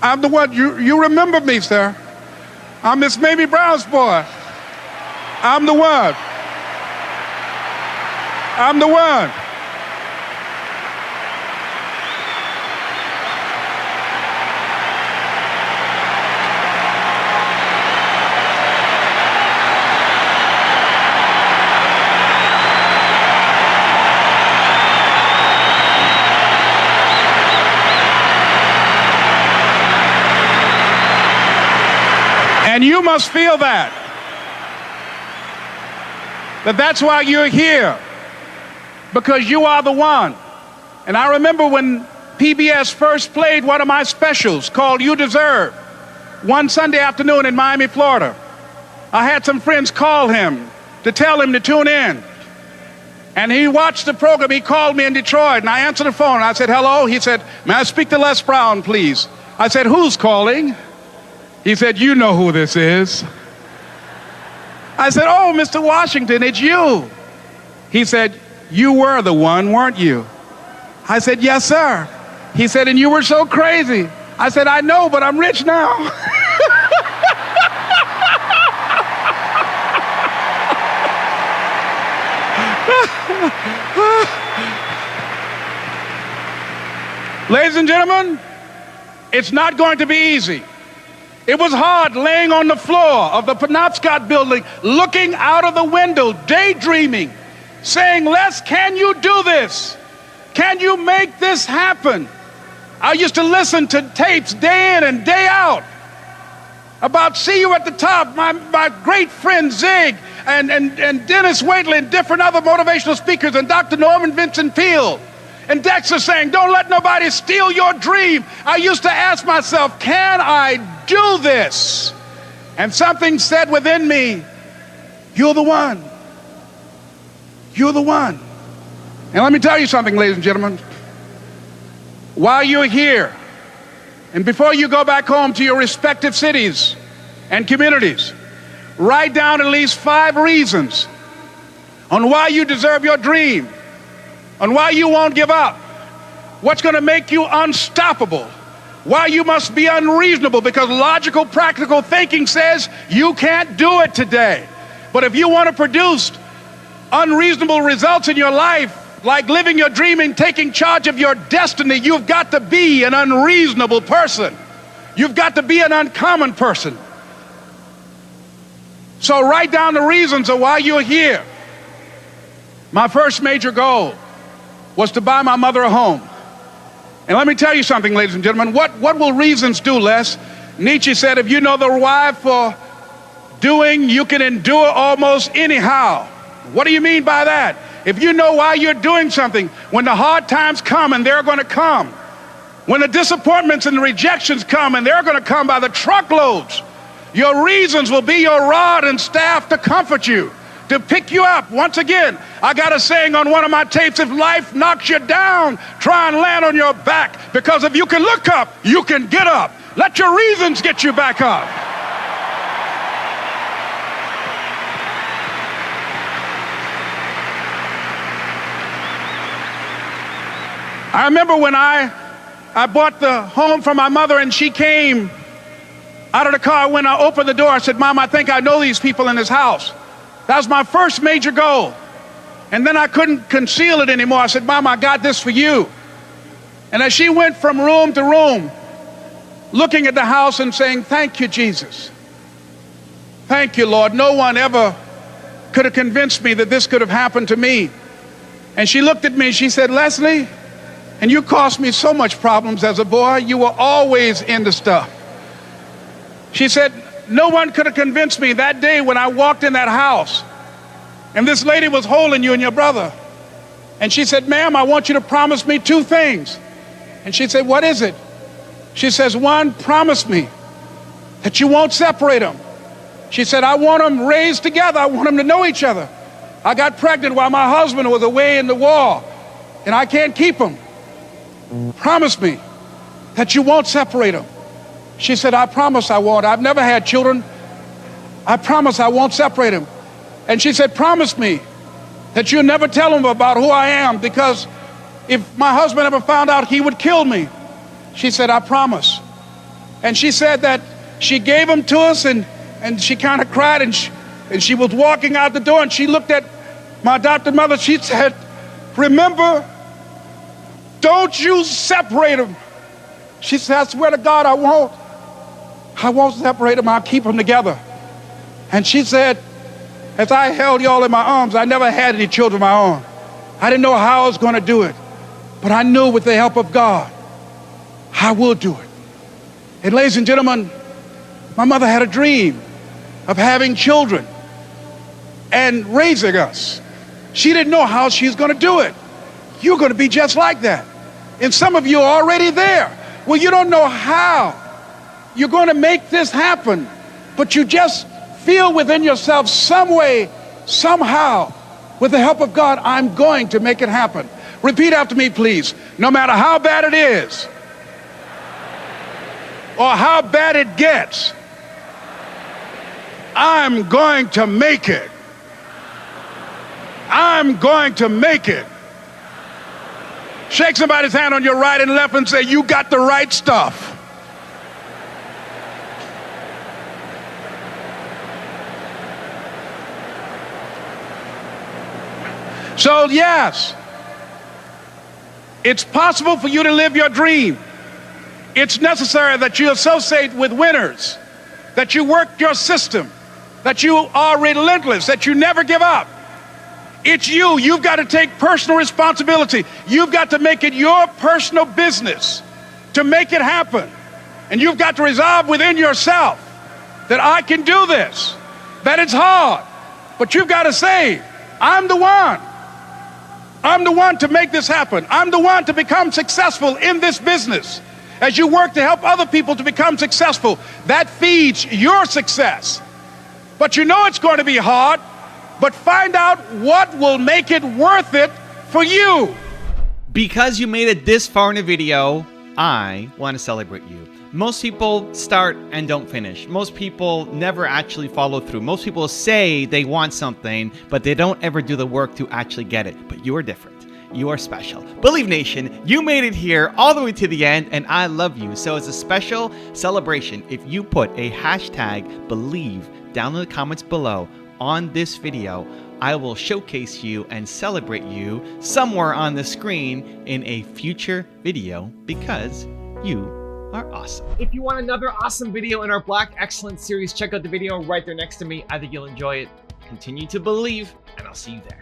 "I'm the one. You remember me, sir. I'm Miss Mamie Brown's boy. I'm the one. I'm the one." And you must feel that's why you're here, because you are the one. And I remember when PBS first played one of my specials called "You Deserve" one Sunday afternoon in Miami, Florida. I had some friends call him to tell him to tune in. And he watched the program. He called me in Detroit, and I answered the phone. I said, "Hello." He said, "May I speak to Les Brown, please?" I said, "Who's calling?" He said, "You know who this is." I said, "Oh, Mr. Washington, it's you." He said, "You were the one, weren't you?" I said, "Yes, sir." He said, "And you were so crazy." I said, "I know, but I'm rich now." Ladies and gentlemen, it's not going to be easy. It was hard laying on the floor of the Penobscot building, looking out of the window, daydreaming, saying, "Les, can you do this? Can you make this happen?" I used to listen to tapes day in and day out about "See You at the Top," my great friend Zig and Dennis Waitley and different other motivational speakers, and Dr. Norman Vincent Peale. And Dexter saying, "Don't let nobody steal your dream." I used to ask myself, can I do this? And something said within me, "You're the one. You're the one." And let me tell you something, ladies and gentlemen. While you're here, and before you go back home to your respective cities and communities, write down at least 5 reasons on why you deserve your dream, on why you won't give up, what's going to make you unstoppable, why you must be unreasonable, because logical, practical thinking says you can't do it today. But if you want to produce unreasonable results in your life, like living your dream and taking charge of your destiny, you've got to be an unreasonable person. You've got to be an uncommon person. So write down the reasons of why you're here. My first major goal was to buy my mother a home. And let me tell you something, ladies and gentlemen. What will reasons do, Les? Nietzsche said, if you know the why for doing, you can endure almost anyhow. What do you mean by that? If you know why you're doing something, when the hard times come, and they're going to come, when the disappointments and the rejections come, and they're going to come by the truckloads, your reasons will be your rod and staff to comfort you, to pick you up. Once again, I got a saying on one of my tapes: if life knocks you down, try and land on your back, because if you can look up, you can get up. Let your reasons get you back up. I remember when I bought the home for my mother, and she came out of the car. When I opened the door, I said, Mom, I think I know these people in this house. That was my first major goal. And then I couldn't conceal it anymore. I said, Mom, I got this for you. And as she went from room to room, looking at the house and saying, thank you, Jesus. Thank you, Lord. No one ever could have convinced me that this could have happened to me. And she looked at me, she said, Leslie, and you caused me so much problems as a boy. You were always into stuff. She said, no one could have convinced me that day when I walked in that house and this lady was holding you and your brother. And she said, ma'am, I want you to promise me 2 things. And she said, what is it? She says, 1, promise me that you won't separate them. She said, I want them raised together. I want them to know each other. I got pregnant while my husband was away in the war, and I can't keep them. Promise me that you won't separate them. She said, I promise I won't. I've never had children. I promise I won't separate them. And she said, promise me that you'll never tell them about who I am, because if my husband ever found out, he would kill me. She said, I promise. And she said that she gave them to us, and she kind of cried, and she was walking out the door, and she looked at my adopted mother. She said, remember, don't you separate them. She said, I swear to God, I won't separate them. I'll keep them together. And she said, as I held y'all in my arms, I never had any children of my own. I didn't know how I was going to do it, but I knew with the help of God, I will do it. And ladies and gentlemen, my mother had a dream of having children and raising us. She didn't know how she was going to do it. You're going to be just like that. And some of you are already there. Well, you don't know how you're going to make this happen, but you just feel within yourself some way, somehow, with the help of God, I'm going to make it happen. Repeat after me, please. No matter how bad it is, or how bad it gets, I'm going to make it. I'm going to make it. Shake somebody's hand on your right and left and say, you got the right stuff. So yes, it's possible for you to live your dream. It's necessary that you associate with winners, that you work your system, that you are relentless, that you never give up. It's you. You've got to take personal responsibility. You've got to make it your personal business to make it happen. And you've got to resolve within yourself that I can do this, that it's hard, but you've got to say, I'm the one. I'm the one to make this happen. I'm the one to become successful in this business. As you work to help other people to become successful, that feeds your success. But you know it's going to be hard, but find out what will make it worth it for you. Because you made it this far in the video, I want to celebrate you. Most people start and don't finish. Most people never actually follow through. Most people say they want something, but they don't ever do the work to actually get it. But you are different. You are special. Believe Nation, you made it here all the way to the end, and I love you. So as a special celebration, if you put a hashtag Believe down in the comments below on this video, I will showcase you and celebrate you somewhere on the screen in a future video because you are awesome. If you want another awesome video in our Black Excellence series, check out the video right there next to me. I think you'll enjoy it. Continue to believe, and I'll see you there.